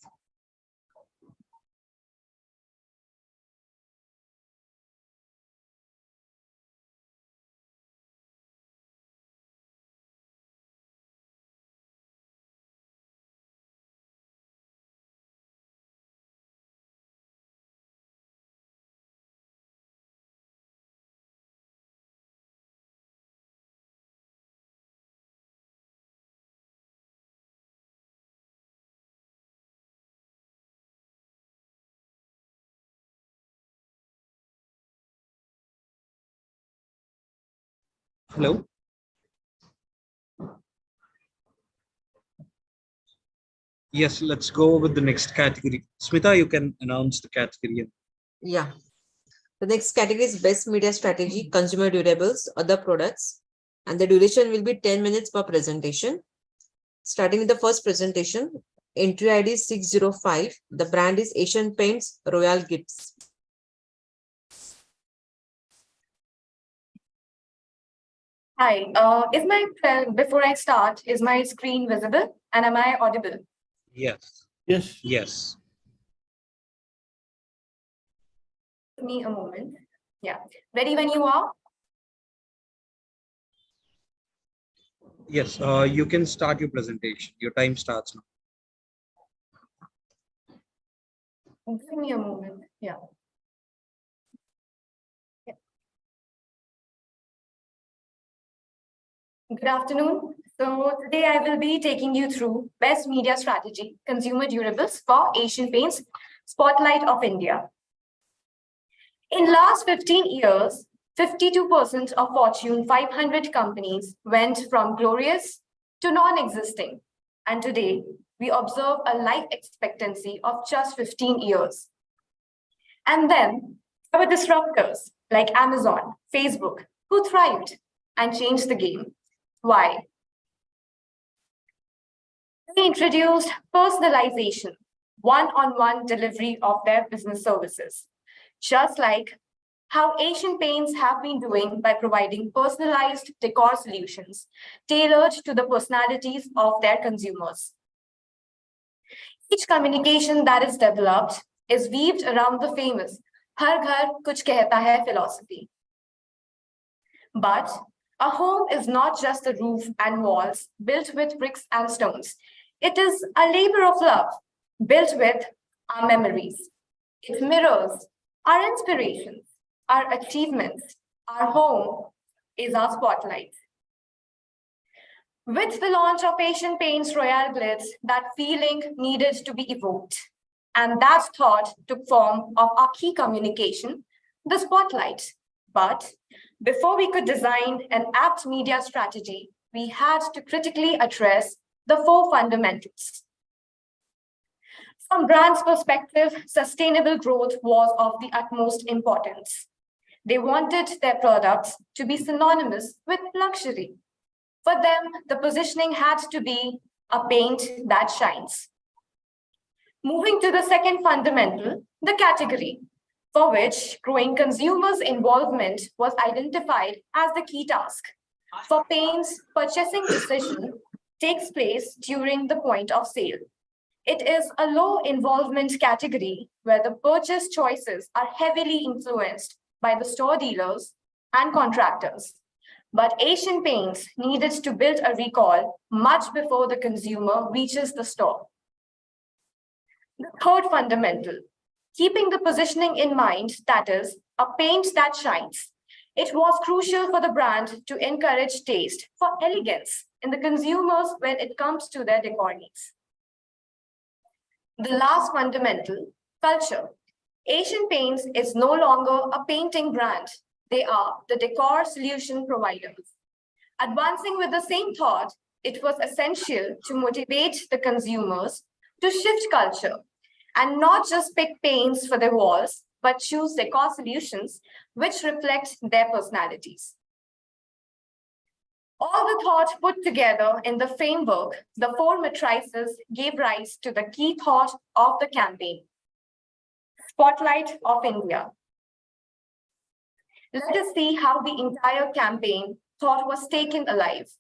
Hello. Yes, let's go with the next category. Smita, you can announce the category. Yeah. The next category is best media strategy, consumer durables, other products. And the duration will be 10 minutes per presentation. Starting with the first presentation, entry ID is 605. The brand is Asian Paints Royal Gifts. Hi, before I start, is my screen visible and am I audible? Yes. Yes. Yes. Give me a moment. Yeah. Ready when you are? Yes. You can start your presentation. Your time starts now. Give me a moment. Yeah. Good afternoon. So today I will be taking you through best media strategy, consumer durables for Asian Paints Spotlight of India. In last 15 years, 52% of Fortune 500 companies went from glorious to non-existing. And today, we observe a life expectancy of just 15 years. And then there were disruptors like Amazon, Facebook, who thrived and changed the game. Why? They introduced personalization, one-on-one delivery of their business services, just like how Asian Paints have been doing by providing personalized decor solutions tailored to the personalities of their consumers. Each communication that is developed is weaved around the famous "Har ghar kuch kehta hai" philosophy. But a home is not just a roof and walls built with bricks and stones. It is a labor of love built with our memories. It mirrors our inspirations, our achievements. Our home is our spotlight. With the launch of Asian Paints Royal Glitz, that feeling needed to be evoked. And that thought took form of our key communication, the spotlight. But before we could design an apt media strategy, we had to critically address the 4 fundamentals. From brands' perspective, sustainable growth was of the utmost importance. They wanted their products to be synonymous with luxury. For them, the positioning had to be a paint that shines. Moving to the second fundamental, the category, for which growing consumers' involvement was identified as the key task. For paints, purchasing decision takes place during the point of sale. It is a low involvement category where the purchase choices are heavily influenced by the store dealers and contractors. But Asian Paints needed to build a recall much before the consumer reaches the store. The third fundamental, keeping the positioning in mind, that is, a paint that shines. It was crucial for the brand to encourage taste for elegance in the consumers when it comes to their decor needs. The last fundamental, culture. Asian Paints is no longer a painting brand. They are the decor solution providers. Advancing with the same thought, it was essential to motivate the consumers to shift culture and not just pick paints for their walls, but choose decor solutions which reflect their personalities. All the thought put together in the framework, the 4 matrices gave rise to the key thought of the campaign, Spotlight of India. Let us see how the entire campaign thought was taken alive.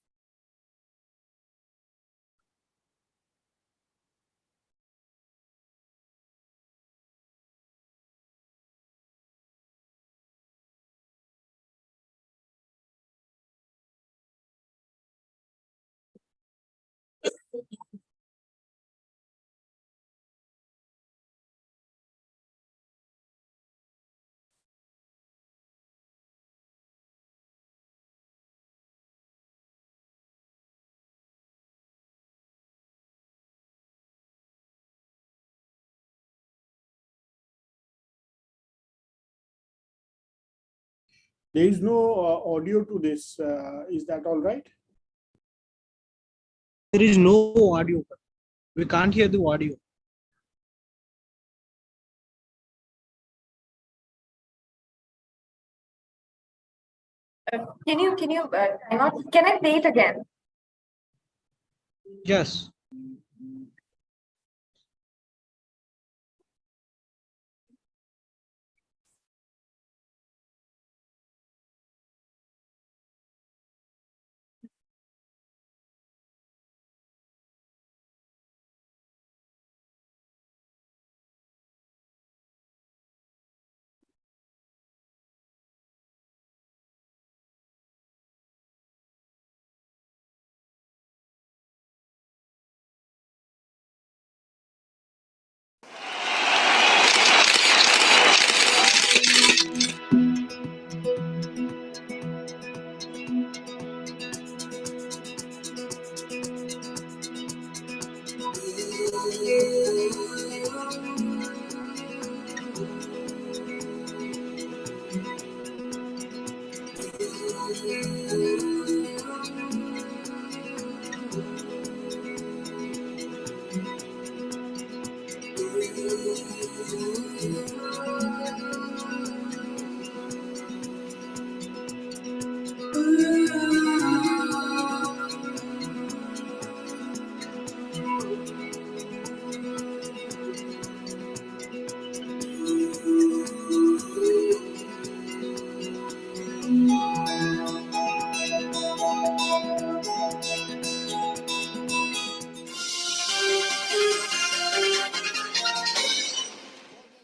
There is no audio to this. Is that all right? There is no audio. We can't hear the audio. Can I play it again? Yes.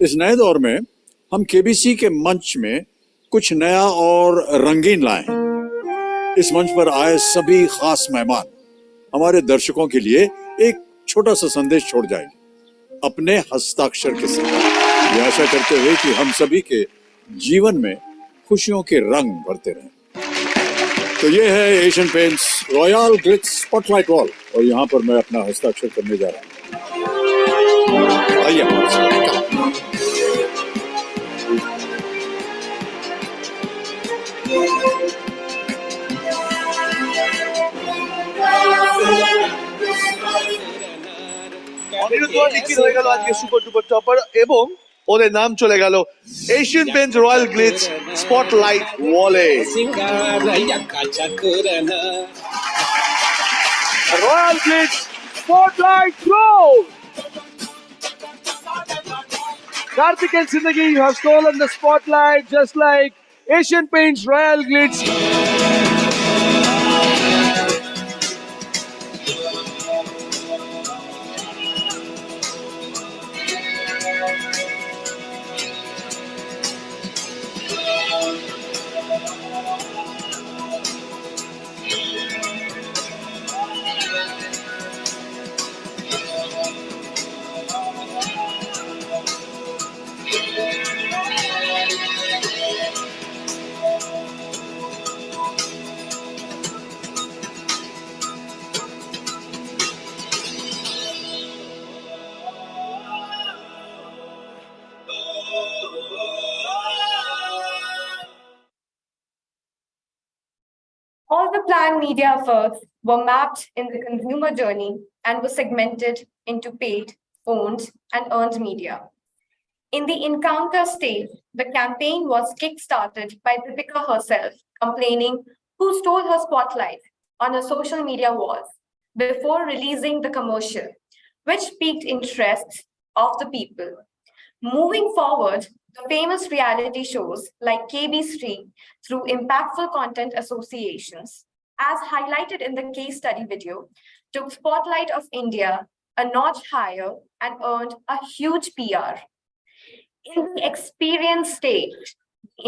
इस नए दौर में हम KBC के मंच में कुछ नया और रंगीन लाए हैं। इस मंच पर आए सभी खास मेहमान हमारे दर्शकों के लिए एक छोटा सा संदेश छोड़ जाएंगे अपने हस्ताक्षर के साथ। ये आशा करते हुए कि हम सभी के जीवन में खुशियों के रंग भरते रहें। तो ये है Asian paints royal Glitz spotlight wall और यहाँ पर मैं अपना हस्ताक्षर करने जा रहा हूँ। आइए हमारे साथ। লিখিত হয়ে গেল আজকে সুপার ডুপার টপার এবং ওদের নাম চলে গেল Asian paints royal glitz spotlight ওয়ালে। Royal glitz spotlight wall. Karthik and Sindagi, you have stolen the spotlight just like Asian Paints Royal Glitz. All the planned media efforts were mapped in the consumer journey and were segmented into paid, owned, and earned media. In the encounter stage, the campaign was kick-started by Deepika herself, complaining who stole her spotlight on her social media walls before releasing the commercial, which piqued interest of the people. Moving forward, the famous reality shows like KB3 through impactful content associations, as highlighted in the case study video, took Spotlight of India a notch higher and earned a huge PR. In the experience stage,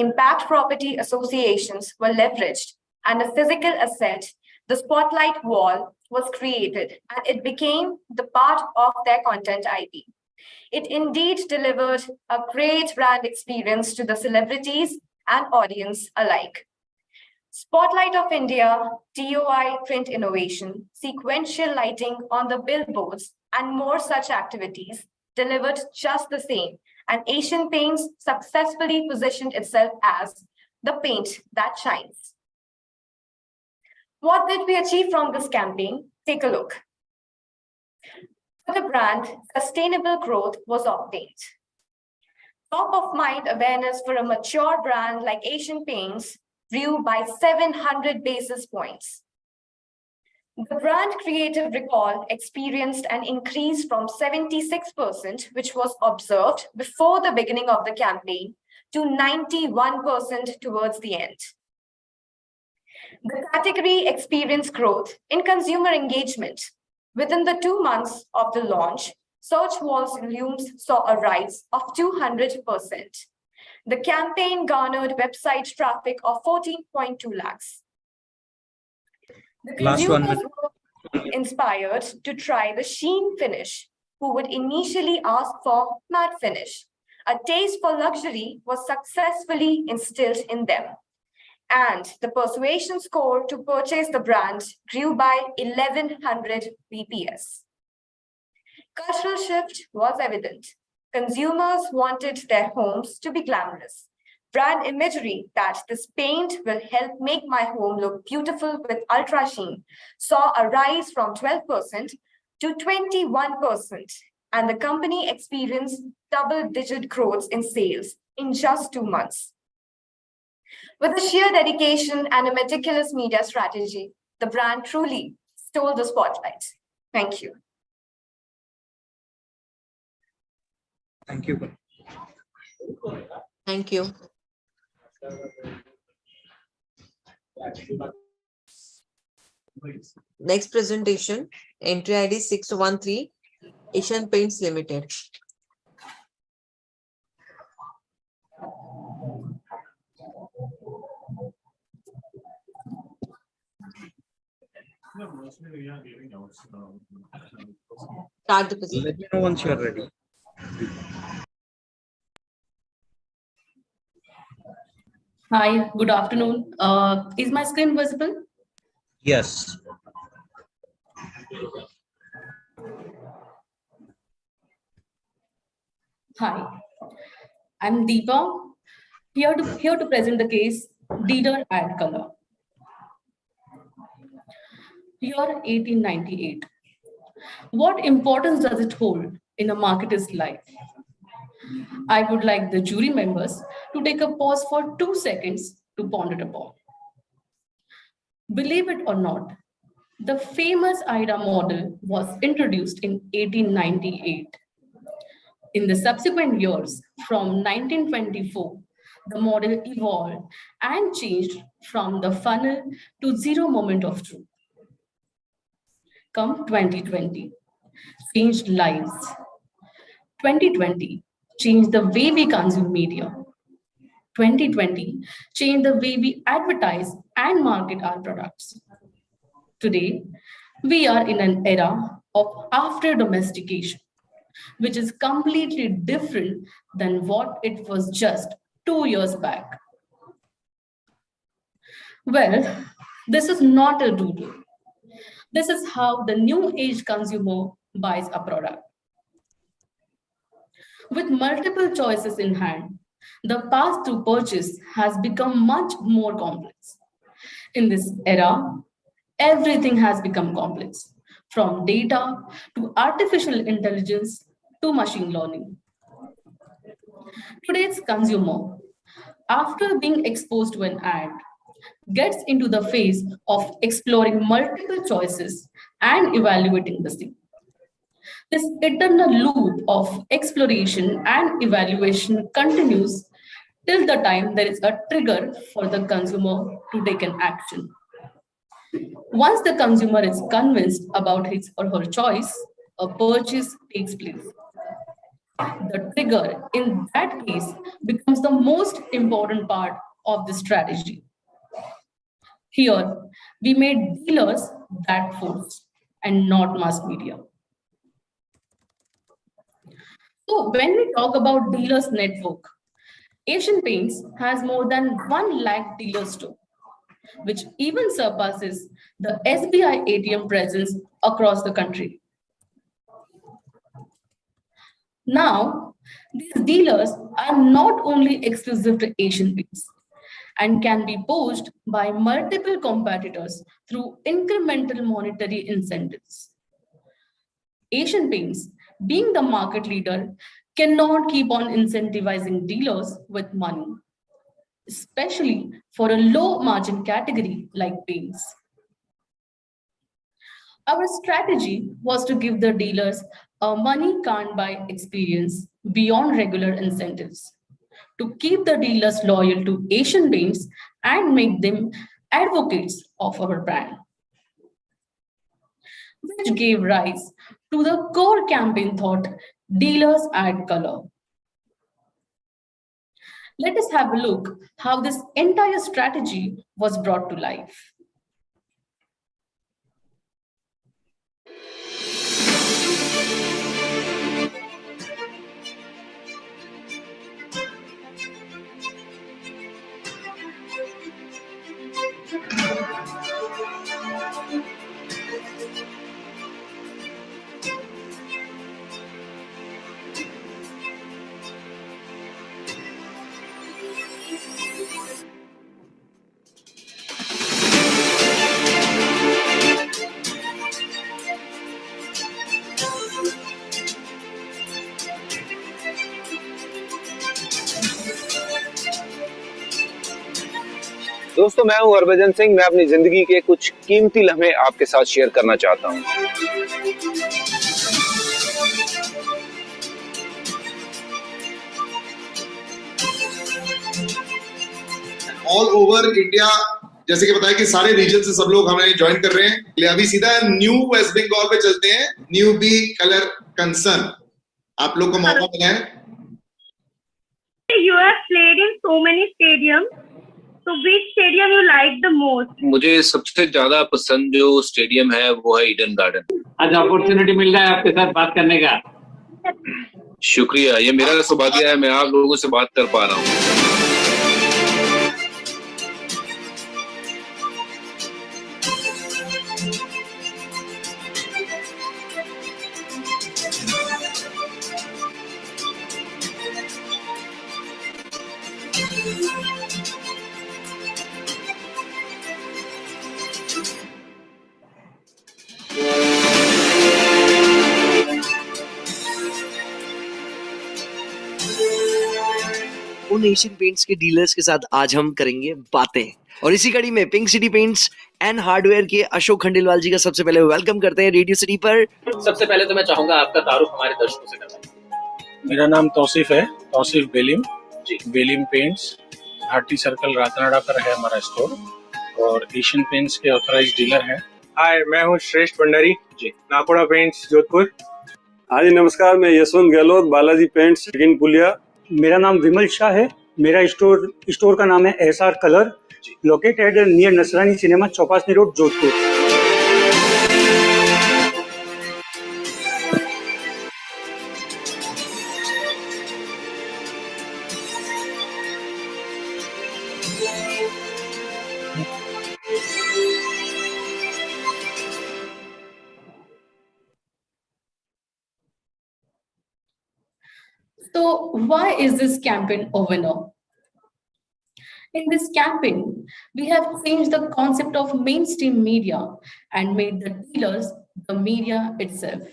impact property associations were leveraged and a physical asset, the Spotlight wall, was created and it became the part of their content IP. It indeed delivered a great brand experience to the celebrities and audience alike. Spotlight of India, TOI print innovation, sequential lighting on the billboards, and more such activities delivered just the same, and Asian Paints successfully positioned itself as the paint that shines. What did we achieve from this campaign? Take a look. For the brand, sustainable growth was obtained. Top of mind awareness for a mature brand like Asian Paints grew by 700 basis points. The brand creative recall experienced an increase from 76%, which was observed before the beginning of the campaign, to 91% towards the end. The category experienced growth in consumer engagement. Within the 2 months of the launch, search volumes saw a rise of 200%. The campaign garnered website traffic of 14.2 lakhs. The consumers were inspired to try the sheen finish, who would initially ask for matte finish. A taste for luxury was successfully instilled in them, and the persuasion score to purchase the brand grew by 1100 BPS. Cultural shift was evident. Consumers wanted their homes to be glamorous. Brand imagery that this paint will help make my home look beautiful with ultra sheen saw a rise from 12% to 21%, and the company experienced double-digit growth in sales in just 2 months. With a sheer dedication and a meticulous media strategy, the brand truly stole the spotlight. Thank you. Thank you. Thank you. Next presentation, entry ID 613, Asian Paints Limited. Start the presentation. Let me know once you're ready. Hi, good afternoon. Is my screen visible? Yes. Hi, I'm Deepa, here to present the case Dealer Ad Color. Year 1898. What importance does it hold in a marketer's life? I would like the jury members to take a pause for 2 seconds to ponder upon. Believe it or not, the famous IDA model was introduced in 1898. In the subsequent years, from 1924, the model evolved and changed from the funnel to zero moment of truth. Come 2020, changed lives. 2020 changed the way we consume media. 2020 changed the way we advertise and market our products. Today, we are in an era of after domestication, which is completely different than what it was just 2 years back. Well, this is not a doodle. This is how the new age consumer buys a product. With multiple choices in hand, the path to purchase has become much more complex. In this era, everything has become complex, from data to artificial intelligence to machine learning. Today's consumer, after being exposed to an ad, gets into the phase of exploring multiple choices and evaluating the same. This eternal loop of exploration and evaluation continues till the time there is a trigger for the consumer to take an action. Once the consumer is convinced about his or her choice, a purchase takes place. The trigger in that case becomes the most important part of the strategy. Here, we made dealers that force and not mass media. So when we talk about dealers network, Asian Paints has more than 1 lakh dealer store, which even surpasses the SBI ATM presence across the country. Now, these dealers are not only exclusive to Asian Paints. and can be poached by multiple competitors through incremental monetary incentives. Asian Paints, being the market leader, cannot keep on incentivizing dealers with money, especially for a low margin category like paints. Our strategy was to give the dealers a money can't buy experience beyond regular incentives, to keep the dealers loyal to Asian Paints and make them advocates of our brand, which gave rise to the core campaign thought, Dealers Add Color. Let us have a look how this entire strategy was brought to life. दोस्तों, मैं हूं हरभजन सिंह। मैं अपनी जिंदगी के कुछ कीमती लम्हे आपके साथ शेयर करना चाहता हूं। ऑल ओवर इंडिया, जैसे कि बताया कि सारे रीजन से सब लोग हमें ज्वाइन कर रहे हैं। अभी सीधा न्यू वेस्ट बंगाल पे चलते हैं। न्यू बी कलर कंसर्न, आप लोग को मौका मिला है। You have played in so many stadiums. So which stadium you like the most? मुझे सबसे ज्यादा पसंद जो स्टेडियम है वो है ईडन गार्डन। आज अपॉर्चुनिटी मिल रहा है आपके साथ बात करने का। शुक्रिया, ये मेरा सौभाग्य है, मैं आप लोगों से बात कर पा रहा हूँ। उन एशियन पेंट्स के डीलर्स के साथ आज हम करेंगे बातें, और इसी कड़ी में pink city paints and hardware के अशोक खंडेलवाल जी का सबसे पहले वेलकम करते हैं रेडियो सिटी पर। सबसे पहले तो मैं चाहूंगा आपका तारुफ हमारे दर्शकों से करवाएं। मेरा नाम तौसीफ है, तौसीफ बेलिम जी। बेलिम पेंट्स, भारती सर्कल रातनाडा पर है हमारा स्टोर, और एशियन पेंट्स के ऑथराइज्ड डीलर हैं। हाय, मैं हूँ श्रेष्ठ भंडारी जी, नाकोड़ा पेंट्स जोधपुर। हाँ जी नमस्कार, मैं यशवंत गहलोत, बालाजी पेंट्स पुलिया। मेरा नाम विमल शाह है। मेरा स्टोर का नाम है S R colour, located near Nasrani cinema, Chopasni road, Jodhpur. So why is this campaign a winner? In this campaign, we have changed the concept of mainstream media and made the dealers the media itself.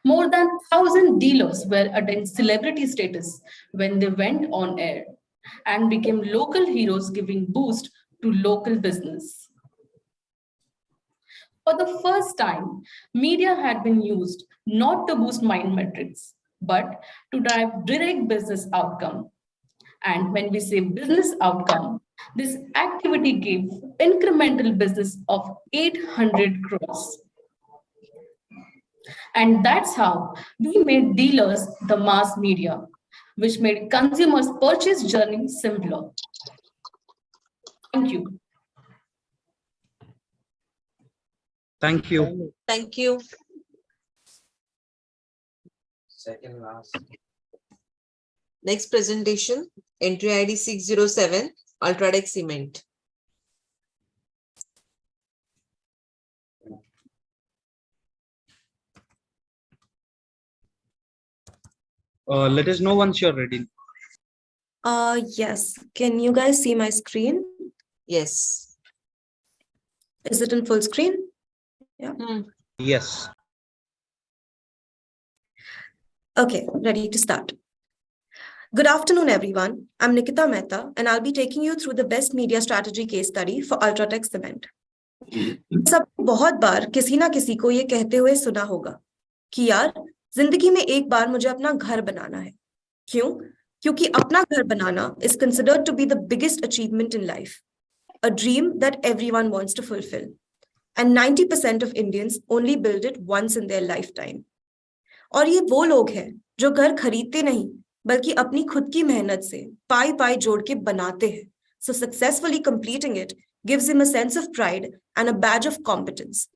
More than 1,000 dealers were attained celebrity status when they went on air and became local heroes, giving boost to local business. For the first time, media had been used not to boost mind metrics, but to drive direct business outcome. And when we say business outcome, this activity gave incremental business of 800 crores. And that's how we made dealers the mass media, which made consumers' purchase journey simpler. Thank you. Thank you. Thank you. Second last. Next presentation, entry ID 607, Ultradec Cement. Let us know once you're ready. Yes. Can you guys see my screen? Yes. Is it in full screen? Yeah. Yes. Okay, ready to start. Good afternoon, everyone. I'm Nikita Mehta, and I'll be taking you through the best media strategy case study for Ultratech Cement. सब बहुत बार किसी ना किसी को ये कहते हुए सुना होगा कि यार जिंदगी में एक बार मुझे अपना घर बनाना है. क्यों? क्योंकि अपना घर बनाना is considered to be the biggest achievement in life, a dream that everyone wants to fulfill. And 90% of Indians only build it once in their lifetime. और ये वो लोग हैं जो घर खरीदते नहीं बल्कि अपनी खुद की मेहनत से पाई पाई जोड़ के बनाते हैं. So successfully completing it gives him a sense of pride and a badge of competence.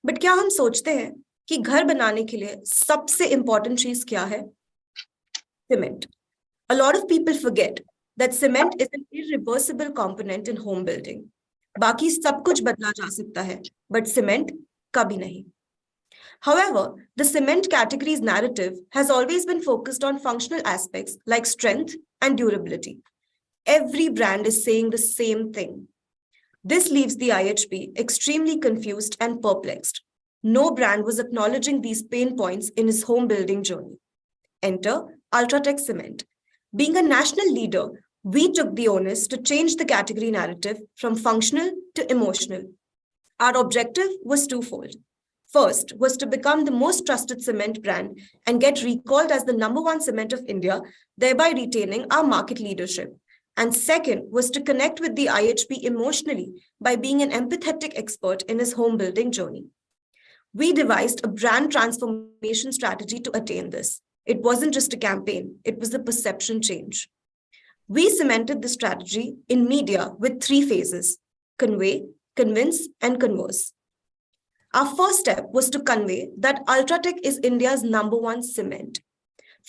But क्या हम सोचते हैं कि घर बनाने के लिए सबसे important चीज क्या है? Cement. A lot of people forget that cement is an irreversible component in home building. बाकी सब कुछ बदला जा सकता है, but cement कभी नहीं. However, the cement category's narrative has always been focused on functional aspects like strength and durability. Every brand is saying the same thing. This leaves the IHP extremely confused and perplexed. No brand was acknowledging these pain points in his home building journey. Enter Ultratech Cement. Being a national leader, we took the onus to change the category narrative from functional to emotional. Our objective was twofold. First was to become the most trusted cement brand and get recalled as the #1 cement of India, thereby retaining our market leadership. And second was to connect with the IHP emotionally by being an empathetic expert in his home building journey. We devised a brand transformation strategy to attain this. It wasn't just a campaign, it was a perception change. We cemented the strategy in media with 3 phases: convey, convince, and converse. Our first step was to convey that Ultratech is India's #1 cement.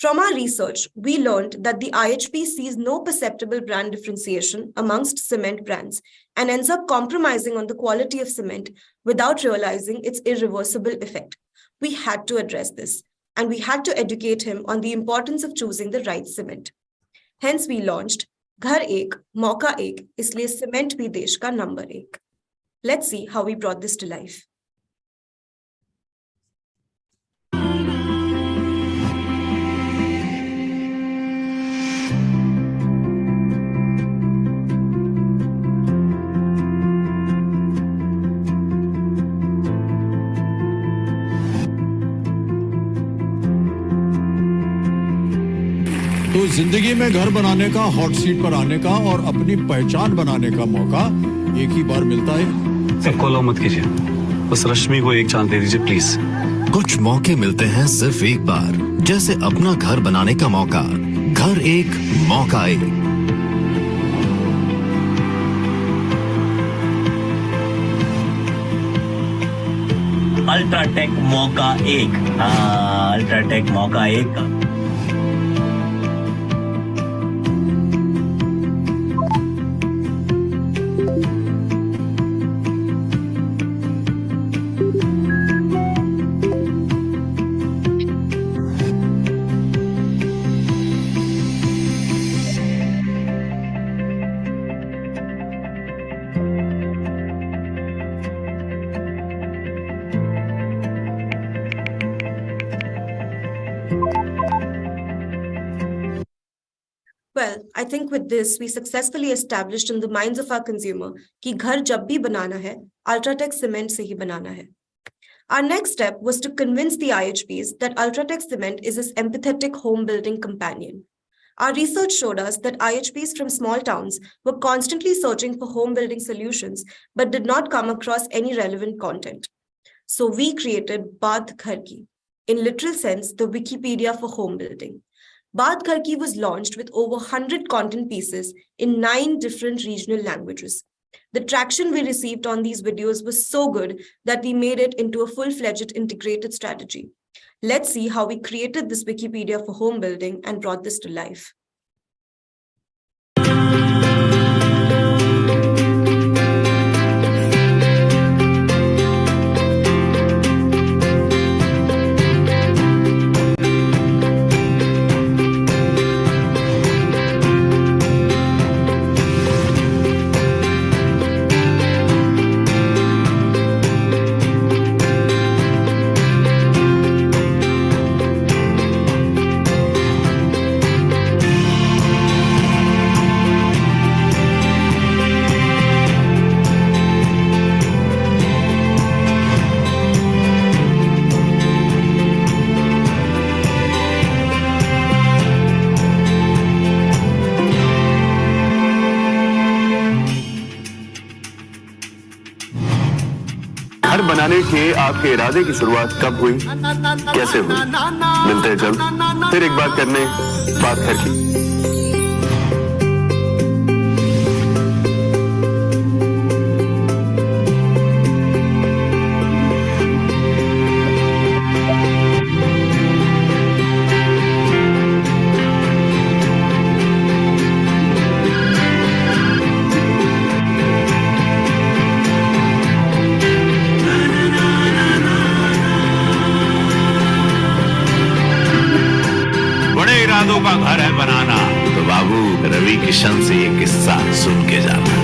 From our research, we learned that the IHP sees no perceptible brand differentiation amongst cement brands and ends up compromising on the quality of cement without realizing its irreversible effect. We had to address this, and we had to educate him on the importance of choosing the right cement. Hence, we launched Ghar Ek, Mauka Ek, isliye cement bhi desh ka number 1. Let's see how we brought this to life. तो जिंदगी में घर बनाने का, hot seat पर आने का और अपनी पहचान बनाने का मौका एक ही बार मिलता है. सबको अलाउ मत कीजिए, बस रश्मि को एक चांस दे दीजिए प्लीज. कुछ मौके मिलते हैं सिर्फ एक बार, जैसे अपना घर बनाने का मौका. घर एक, मौका एक. अल्ट्राटेक मौका एक. अल्ट्राटेक मौका एक. Well, I think with this, we successfully established in the minds of our consumer कि घर जब भी बनाना है, Ultratech cement से ही बनाना है. Our next step was to convince the IHPs that Ultratech cement is his empathetic home building companion. Our research showed us that IHPs from small towns were constantly searching for home building solutions, but did not come across any relevant content. So we created Baat Ghar Ki, in literal sense, the Wikipedia for home building. Baat Ghar Ki was launched with over 100 content pieces in 9 different regional languages. The traction we received on these videos was so good that we made it into a full-fledged integrated strategy. Let's see how we created this Wikipedia for home building and brought this to life. बनाने के आपके इरादे की शुरुआत कब हुई, कैसे हुई? मिलते हैं जल्द फिर एक बार करने बात घर की। इरादों का घर है बनाना, तो बाबू रवि किशन से ये किस्सा सुन के जाना।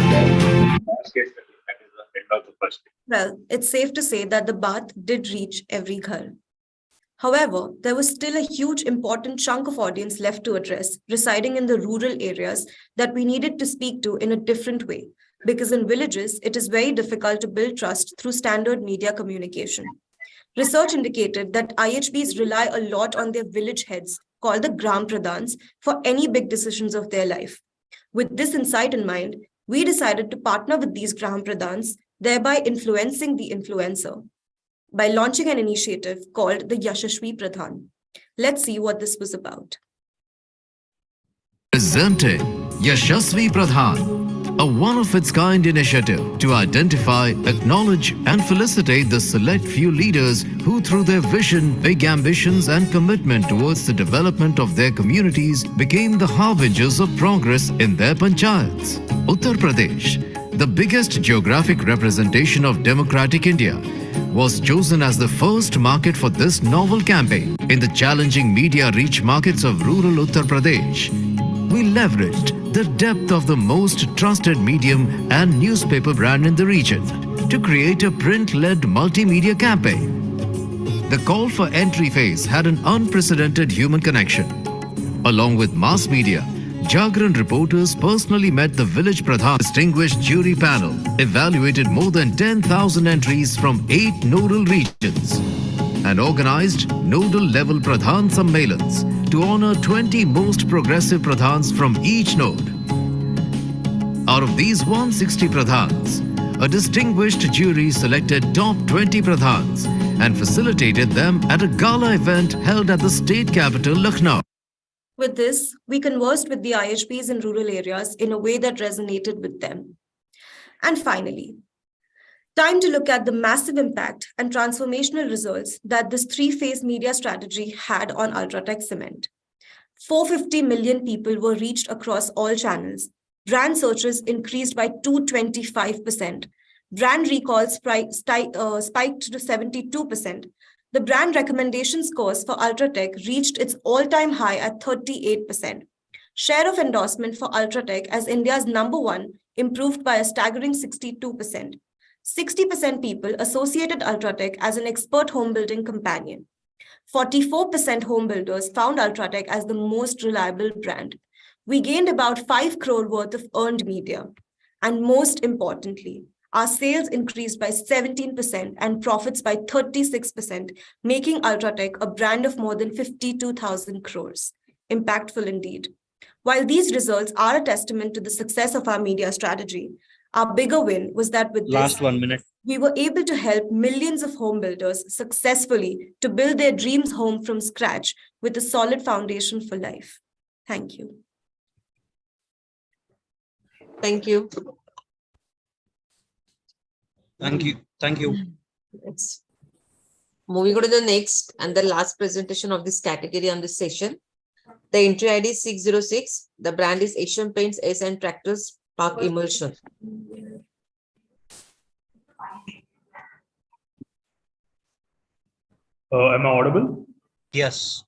Well, it's safe to say that the bath did reach every ghar. However, there was still a huge important chunk of audience left to address, residing in the rural areas that we needed to speak to in a different way, because in villages, it is very difficult to build trust through standard media communication. Research indicated that IHBs rely a lot on their village heads, called the Gram Pradhans, for any big decisions of their life. With this insight in mind, we decided to partner with these Gram Pradhans, thereby influencing the influencer, by launching an initiative called the Yashashvi Pradhan. Let's see what this was about. Presenting Yashasvi Pradhan, a one-of-its-kind initiative to identify, acknowledge and felicitate the select few leaders who through their vision, big ambitions and commitment towards the development of their communities became the harbingers of progress in their panchayats. Uttar Pradesh, the biggest geographic representation of democratic India, was chosen as the first market for this novel campaign. In the challenging media reach markets of rural Uttar Pradesh, we leveraged the depth of the most trusted medium and newspaper brand in the region to create a print-led multimedia campaign. The call for entry phase had an unprecedented human connection. Along with mass media, Jagran reporters personally met the village Pradhan distinguished jury panel, evaluated more than 10,000 entries from 8 nodal regions, and organized nodal level Pradhan Sammelans to honor 20 most progressive Pradhans from each node. Out of these 160 Pradhans, a distinguished jury selected top 20 Pradhans and facilitated them at a gala event held at the state capital Lucknow. With this, we conversed with the IHPs in rural areas in a way that resonated with them. And finally, time to look at the massive impact and transformational results that this three-phase media strategy had on Ultratech Cement. 450 million people were reached across all channels. Brand searches increased by 225%. Brand recalls spiked to 72%. The brand recommendation scores for Ultratech reached its all-time high at 38%. Share of endorsement for Ultratech as India's #1 improved by a staggering 62%. 60% people associated Ultratech as an expert home building companion. 44% home builders found Ultratech as the most reliable brand. We gained about 5 crore worth of earned media. And most importantly, our sales increased by 17% and profits by 36%, making Ultratech a brand of more than 52,000 crores. Impactful indeed. While these results are a testament to the success of our media strategy, our bigger win was that with Last 1 minute. we were able to help millions of home builders successfully to build their dreams home from scratch with a solid foundation for life. Thank you. Thank you. Thank you. Thank you. Let's moving on to the next and the last presentation of this category on this session. The entry ID is 606. The brand is Asian Paints S and Tractors Park Emulsion. Am I audible? Yes.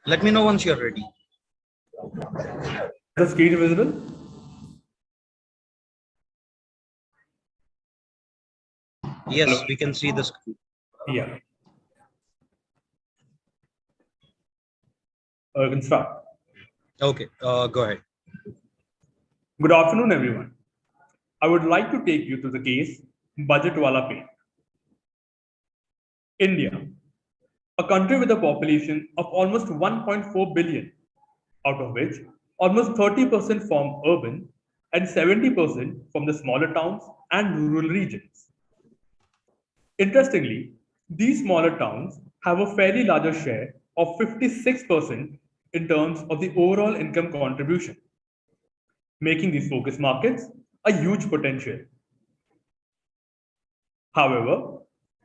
Let me know once you're ready. Is the screen visible? Yes, Hello. we can see the screen. Yeah. You can start. Okay, go ahead. Good afternoon, everyone. I would like to take you to the case Budget Wala Paint. India, a country with a population of almost 1.4 billion, out of which almost 30% form urban and 70% from the smaller towns and rural regions. Interestingly, these smaller towns have a fairly larger share of 56% in terms of the overall income contribution, making these focus markets a huge potential. However,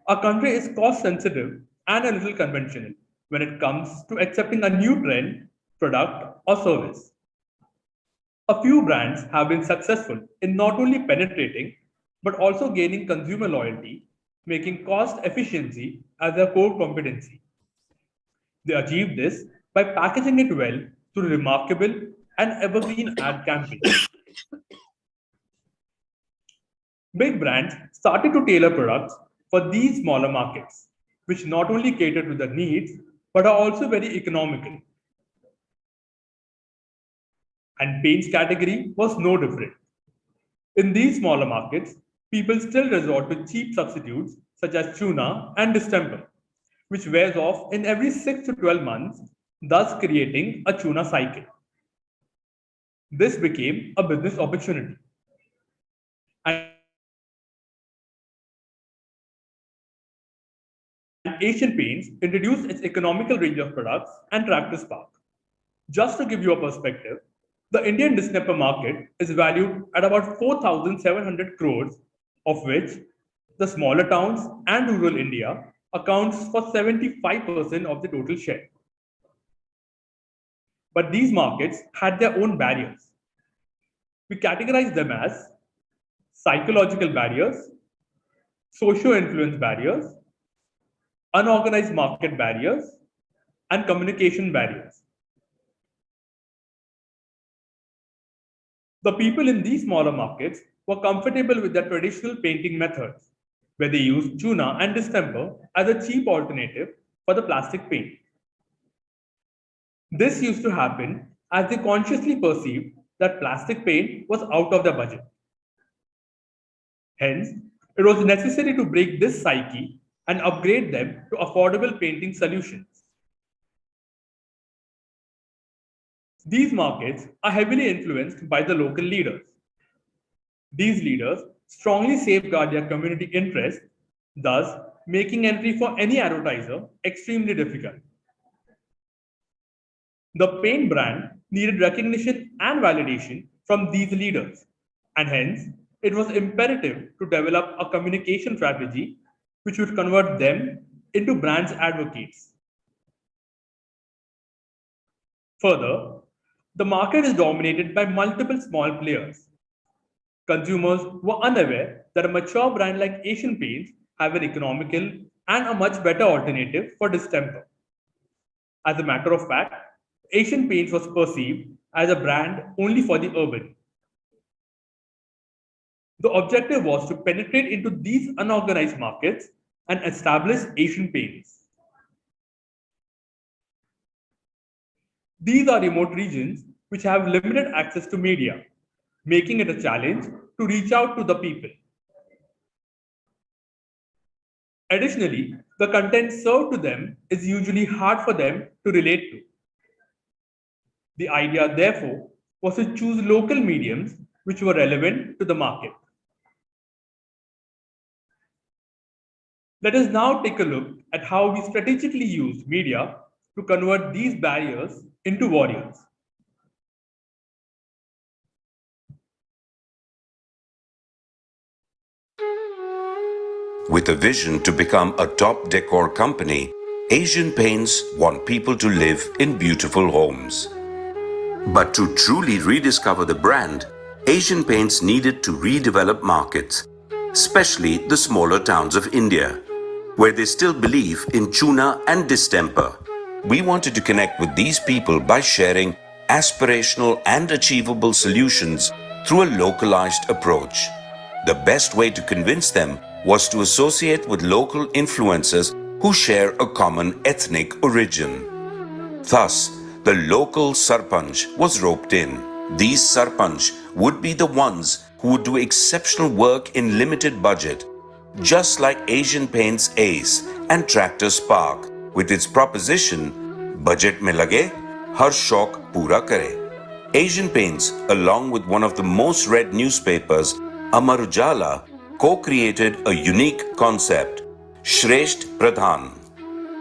our country is cost sensitive and a little conventional when it comes to accepting a new trend, product, or service. A few brands have been successful in not only penetrating but also gaining consumer loyalty, making cost efficiency as their core competency. They achieved this by packaging it well through remarkable and evergreen ad campaigns. Big brands started to tailor products for these smaller markets, which not only cater to their needs but are also very economical. And paints category was no different. In these smaller markets, people still resort to cheap substitutes such as tuna and distemper, which wears off in every 6 to 12 months, thus creating a tuna cycle. This became a business opportunity. And Asian Paints introduced its economical range of products and Tractor Spark. Just to give you a perspective, the Indian distemper market is valued at about 4,700 crores, of which the smaller towns and rural India accounts for 75% of the total share. But these markets had their own barriers. We categorize them as psychological barriers, socio-influence barriers, unorganized market barriers, and communication barriers. The people in these smaller markets were comfortable with their traditional painting methods, where they used tuna and distemper as a cheap alternative for the plastic paint. This used to happen as they consciously perceived that plastic paint was out of their budget. Hence, it was necessary to break this psyche and upgrade them to affordable painting solutions. These markets are heavily influenced by the local leaders. These leaders strongly safeguard their community interests, thus making entry for any advertiser extremely difficult. The paint brand needed recognition and validation from these leaders, and hence it was imperative to develop a communication strategy which would convert them into brands advocates. Further, the market is dominated by multiple small players. Consumers were unaware that a mature brand like Asian Paints have an economical and a much better alternative for distemper. As a matter of fact, Asian Paints was perceived as a brand only for the urban. The objective was to penetrate into these unorganized markets and establish Asian Paints. These are remote regions which have limited access to media, making it a challenge to reach out to the people. Additionally, the content served to them is usually hard for them to relate to. The idea, therefore, was to choose local mediums which were relevant to the market. Let us now take a look at how we strategically used media to convert these barriers into warriors. With a vision to become a top decor company, Asian Paints want people to live in beautiful homes. But to truly rediscover the brand, Asian Paints needed to redevelop markets, especially the smaller towns of India, where they still believe in tuna and distemper. We wanted to connect with these people by sharing aspirational and achievable solutions through a localized approach. The best way to convince them was to associate with local influencers who share a common ethnic origin. Thus, the local sarpanch was roped in. These sarpanch would be the ones who would do exceptional work in limited budget, just like Asian Paints Ace and Tractor Spark, with its proposition, budget mein lage, har shauk pura kare. Asian Paints, along with one of the most read newspapers, Amar Ujala, co-created a unique concept, Shresht Pradhan.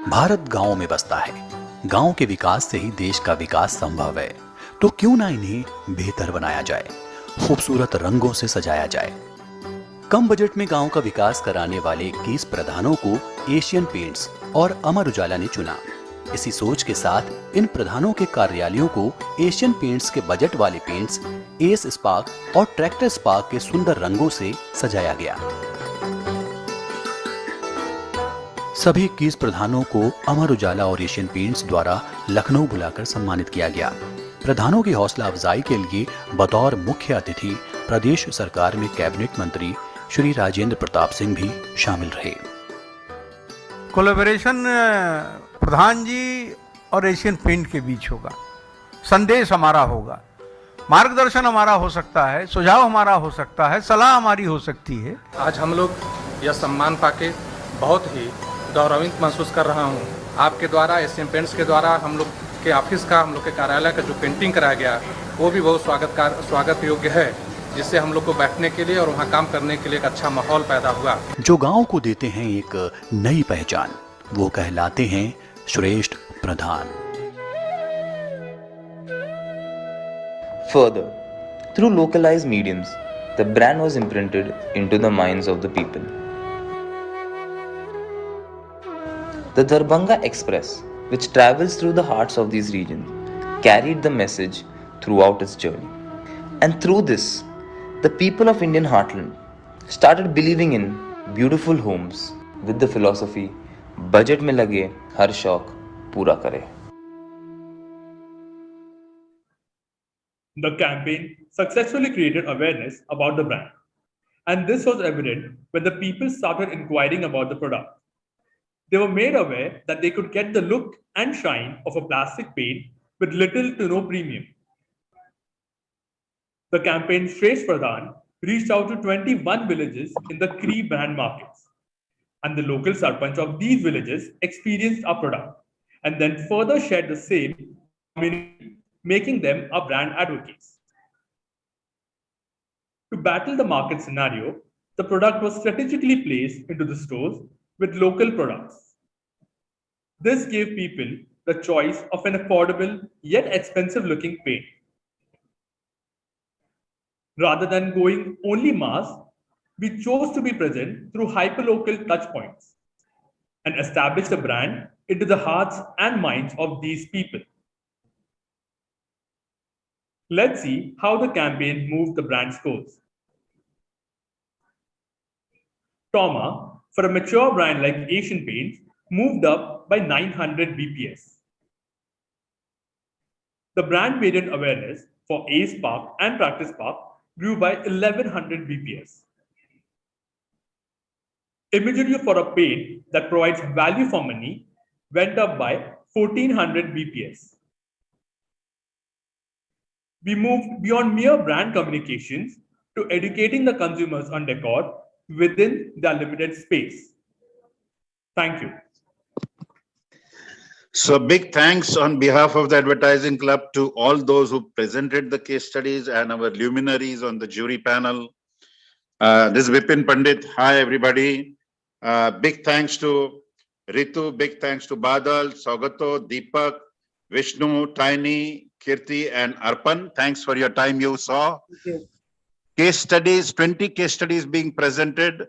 Bharat गांवों में बसता है। गांव के विकास से ही देश का विकास संभव है। तो क्यों ना इन्हें बेहतर बनाया जाए, खूबसूरत रंगों से सजाया जाए। कम बजट में गांव का विकास कराने वाले 21 प्रधानों को एशियन पेंट्स और अमर उजाला ने चुना। इसी सोच के साथ इन प्रधानों के कार्यालयों को एशियन पेंट्स के बजट वाले पेंट्स एस स्पार्क और ट्रैक्टर स्पार्क के सुंदर रंगों से सजाया गया। सभी 21 प्रधानों को अमर उजाला और एशियन पेंट्स द्वारा लखनऊ बुलाकर सम्मानित किया गया। प्रधानों की हौसला अफजाई के लिए बतौर मुख्य अतिथि प्रदेश सरकार में कैबिनेट मंत्री श्री राजेंद्र प्रताप सिंह भी शामिल रहे। कोलैबोरेशन प्रधान जी और एशियन पेंट के बीच होगा। संदेश हमारा होगा, मार्गदर्शन हमारा हो सकता है, सुझाव हमारा हो सकता है, सलाह हमारी हो सकती है। आज हम लोग यह सम्मान पाके बहुत ही गौरवित महसूस कर रहा हूँ। आपके द्वारा, एशियन पेंट्स के द्वारा हम लोग के ऑफिस का, हम लोग के कार्यालय का जो पेंटिंग कराया गया वो भी बहुत स्वागत योग्य है, जिससे हम लोग को बैठने के लिए और वहाँ काम करने के लिए एक अच्छा माहौल पैदा हुआ। जो गांव को देते हैं एक नई पहचान, वो कहलाते हैं श्रेष्ठ प्रधान। Further, through localized mediums, the brand was imprinted into the minds of the people. The Darbhanga Express, which travels through the hearts of these regions, carried the message throughout its journey. And through this, the people of Indian heartland started believing in beautiful homes with the philosophy, budget mein lage har shauk pura kare. The campaign successfully created awareness about the brand, and this was evident when the people started inquiring about the product. They were made aware that they could get the look and shine of a plastic paint with little to no premium. The campaign Shresht Pradhan reached out to 21 villages in the Cree brand markets, and the local sarpanch of these villages experienced our product and then further shared the same community, making them our brand advocates. To battle the market scenario, the product was strategically placed into the stores with local products. This gave people the choice of an affordable yet expensive looking paint. Rather than going only mass, we chose to be present through hyperlocal touchpoints and establish the brand into the hearts and minds of these people. Let's see how the campaign moved the brand scores. Trauma, for a mature brand like Asian Paints, moved up by 900 BPS. The brand variant awareness for Ace Park and Practice Park grew by 1100 BPS. Imagery for a paint that provides value for money went up by 1400 BPS. We moved beyond mere brand communications to educating the consumers on decor within their limited space. Thank you. So big thanks on behalf of the Advertising Club to all those who presented the case studies and our luminaries on the jury panel. This is Vipin Pandit. Hi, everybody. Big thanks to Ritu, big thanks to Badal, Saugato, Deepak, Vishnu, Tiny, Kirti, and Arpan. Thanks for your time you saw. Case studies, 20 case studies being presented,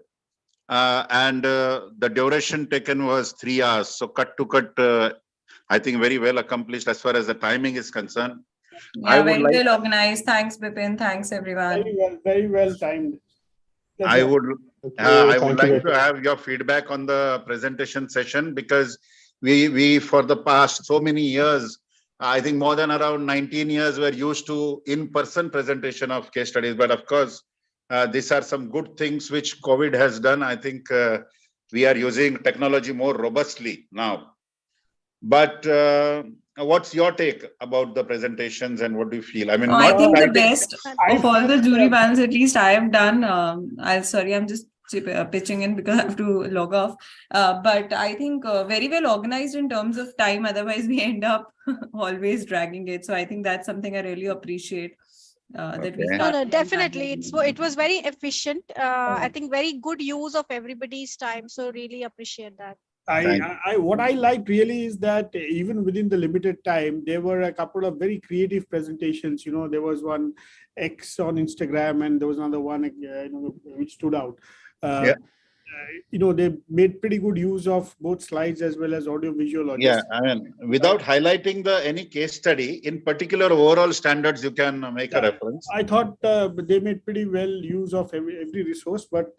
and the duration taken was 3 hours. So cut to cut, I think very well accomplished as far as the timing is concerned. Yeah, very well organized. Thanks, Bipin. Thanks, everyone. Very well timed. I would like to have your feedback on the presentation session, because we for the past so many years, I think more than around 19 years, we're used to in-person presentation of case studies. But of course, these are some good things which COVID has done. I think we are using technology more robustly now. But what's your take about the presentations and what do you feel? I mean, I think the best of all the jury bands, at least I have done. I'm just pitching in because I have to log off. But I think very well organized in terms of time. Otherwise, we end up always dragging it. So I think that's something I really appreciate. That we No, start. no, definitely. It was very efficient. I think very good use of everybody's time. So really appreciate that. What I liked really is that even within the limited time, there were a couple of very creative presentations. You know, there was one X on Instagram, and there was another one, which stood out. They made pretty good use of both slides as well as audio visual. Yeah, I mean, without highlighting any case study, in particular overall standards, you can make a reference. I thought they made pretty well use of every resource, but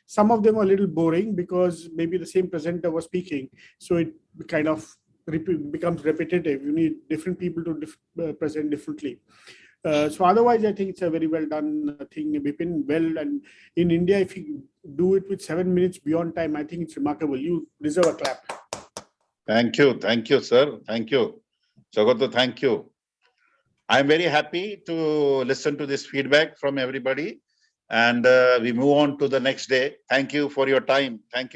some of them are a little boring because maybe the same presenter was speaking. So it kind of becomes repetitive. You need different people to present differently. So otherwise, I think it's a very well done thing. Bipin, well, and in India, if you do it with 7 minutes beyond time, I think it's remarkable. You deserve a clap. Thank you, sir. Thank you, Jagato. Thank you. I'm very happy to listen to this feedback from everybody, and we move on to the next day. Thank you for your time. Thank you.